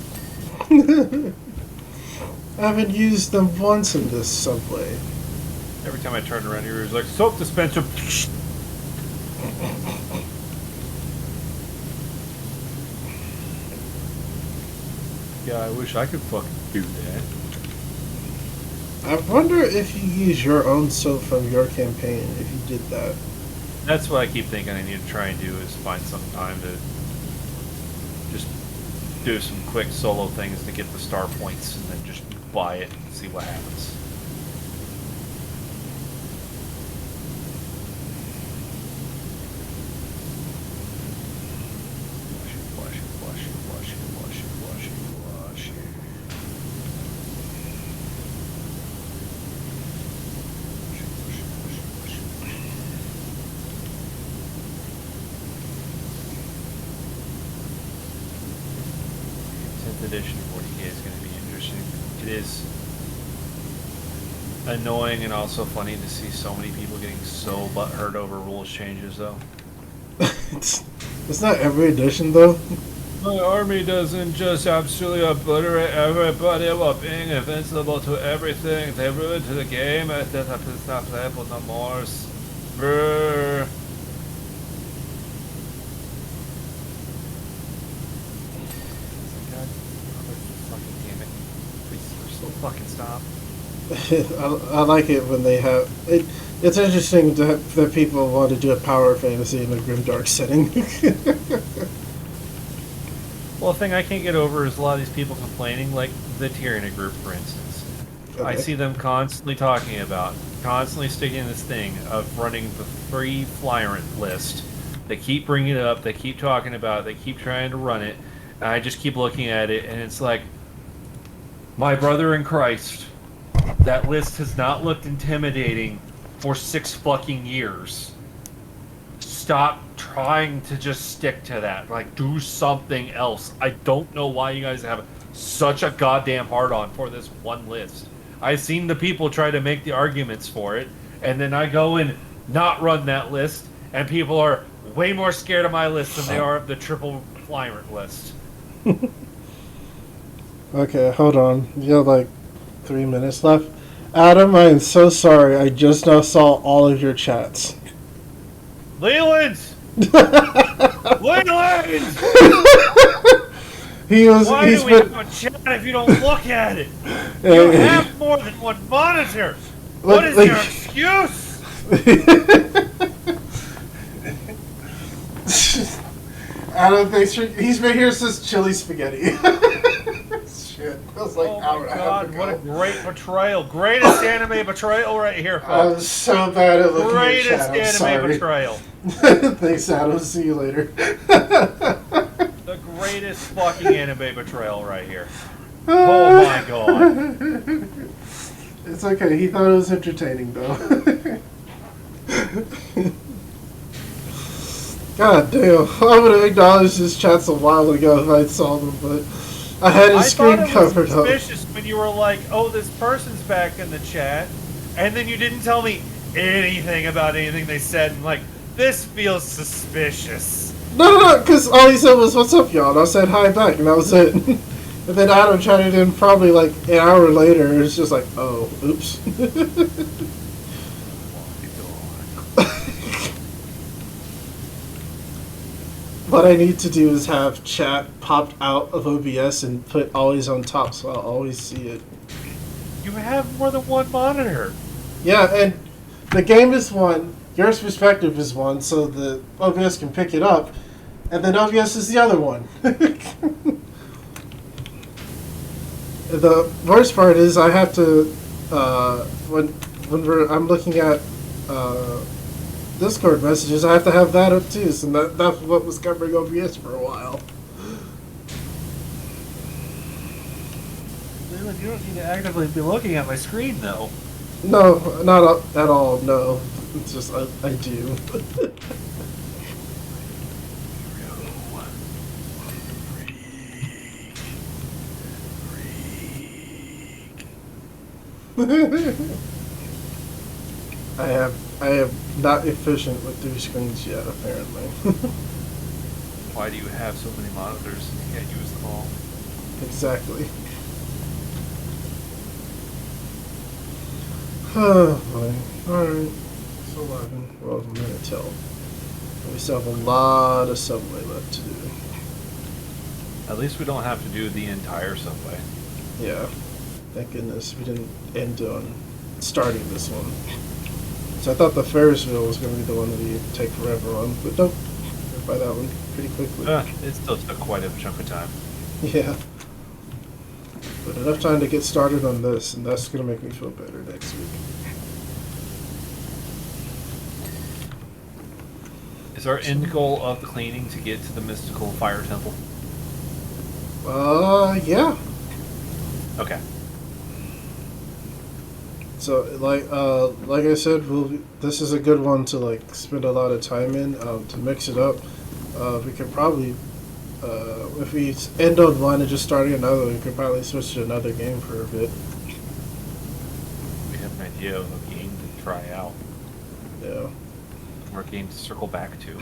I haven't used them once in this subway. Every time I turn around here, he's like, soap dispenser. Yeah, I wish I could fucking do that. I wonder if you use your own soap from your campaign, if you did that. That's what I keep thinking I need to try and do is find some time to just do some quick solo things to get the star points and then just buy it and see what happens. Wash it, wash it, wash it, wash it, wash it, wash it, wash it. Edition of 40K is going to be interesting. It is annoying and also funny to see so many people getting so butthurt over rules changes, though. It's not every edition, though. My army doesn't just absolutely obliterate everybody while being invincible to everything. They ruin to the game. I just have to stop playing with no more. Brrr. Fucking stop. I like it when they have it. It's interesting that people want to do a power fantasy in a grimdark setting. Well, the thing I can't get over is a lot of these people complaining, like the Tyranny group, for instance. Okay. I see them constantly talking about, constantly sticking this thing of running the free Flyrant list. They keep bringing it up, they keep talking about it, they keep trying to run it, and I just keep looking at it, and it's like, my brother in Christ, that list has not looked intimidating for 6 fucking years. Stop trying to just stick to that. Like, do something else. I don't know why you guys have such a goddamn hard-on for this one list. I've seen the people try to make the arguments for it, and then I go and not run that list, and people are way more scared of my list than they are of the triple Flyrant list. Okay, hold on. You have like 3 minutes left. Adam, I am so sorry. I just now saw all of your chats. Leland! Leland! Why do we have a chat if you don't look at it? You have more than one monitor. What is your excuse? Adam, he's been here since chili spaghetti. Shit, that was like Oh an hour my and a half god, ago. what a great betrayal. Greatest anime betrayal right here, I folks. was so bad at looking Greatest at chat. I'm anime sorry. betrayal. Thanks, Adam. See you later. The greatest fucking anime betrayal right here. Oh my god. It's okay. He thought it was entertaining, though. God damn. I would have acknowledged his chats a while ago if I saw them, but I had his screen covered up. I thought it was suspicious when you were like, oh, this person's back in the chat, and then you didn't tell me anything about anything they said, and like, this feels suspicious. No, because all he said was, what's up, y'all? And I said hi back, and that was it. And then Adam chatted in probably like an hour later, and it's just like, oh, oops. What I need to do is have chat popped out of OBS and put always on top, so I'll always see it. You have more than one monitor. Yeah, and the game is one, your perspective is one, so the OBS can pick it up, and then OBS is the other one. The worst part is I have to when I'm looking at Discord messages, I have to have that up too. So that's what was covering OBS for a while. You don't need to actively be looking at my screen, though. No, not at all. No, it's just I do. I am not efficient with 3 screens yet, apparently. Why do you have so many monitors and you can't use them all? Exactly. Oh boy. Alright. It's 11. Well, a minute till. We still have a lot of subway left to do. At least we don't have to do the entire subway. Yeah. Thank goodness we didn't end on starting this one. So I thought the Ferris wheel was going to be the one that we take forever on, but nope. Got by that one pretty quickly. It still took quite a chunk of time. Yeah. But enough time to get started on this, and that's going to make me feel better next week. Is our end goal of cleaning to get to the mystical fire temple? Yeah. Okay. So, like I said, this is a good one to like spend a lot of time in to mix it up. We could probably, if we end on one and just starting another, we could probably switch to another game for a bit. We have an idea of a game to try out. Yeah. Or a game to circle back to.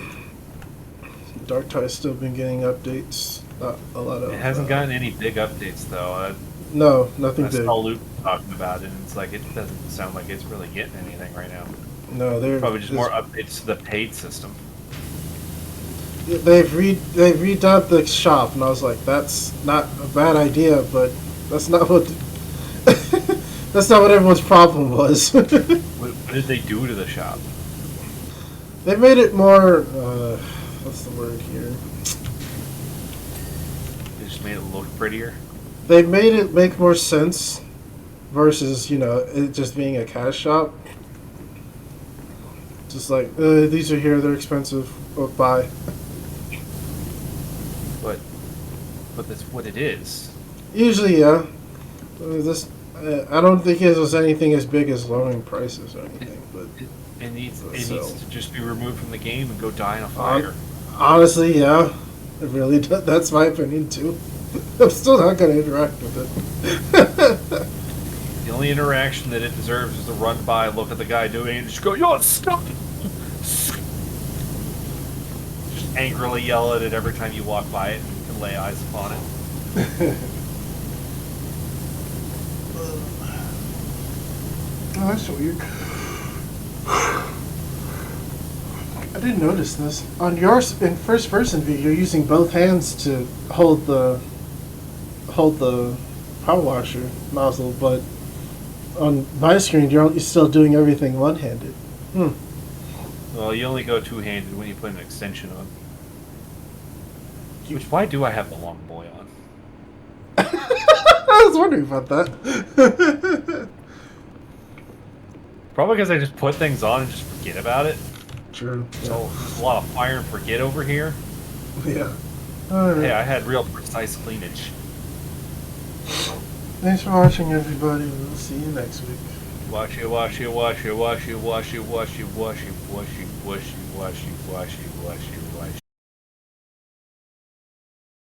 Dark Tide's still been getting updates. Not a lot of. It hasn't gotten any big updates though. No, nothing I big. saw Luke talking about it, and it's like it doesn't sound like it's really getting anything right now. No, they're Probably just more updates to the paid system. They've redone the shop, and I was like, that's not a bad idea, but that's not what that's not what everyone's problem was. What did they do to the shop? They made it more. What's the word here? They just made it look prettier. They made it make more sense versus, it just being a cash shop. Just like, these are here, they're expensive, buy. But that's what it is. Usually, yeah. I don't think it was anything as big as lowering prices or anything, but It needs to just be removed from the game and go die in a fire. Honestly, yeah. It really does. That's my opinion, too. I'm still not going to interact with it. The only interaction that it deserves is to run by, look at the guy doing it, and just go, "Yo, stop!" Just angrily yell at it every time you walk by it and lay eyes upon it. Oh, that's weird. I didn't notice this. On yours, in first-person view, you're using both hands to hold the power washer nozzle, but on my screen, you're still doing everything one-handed. Well, you only go two-handed when you put an extension on. Why do I have the long boy on? I was wondering about that. Probably because I just put things on and just forget about it. True. Yeah. So there's a lot of fire and forget over here. Yeah. All right. Hey, I had real precise cleanage. Thanks for watching, everybody. We'll see you next week. Wash it, wash it, wash it, wash it, wash it, wash it, wash it, wash it, wash it, wash it, wash it, wash it, wash it.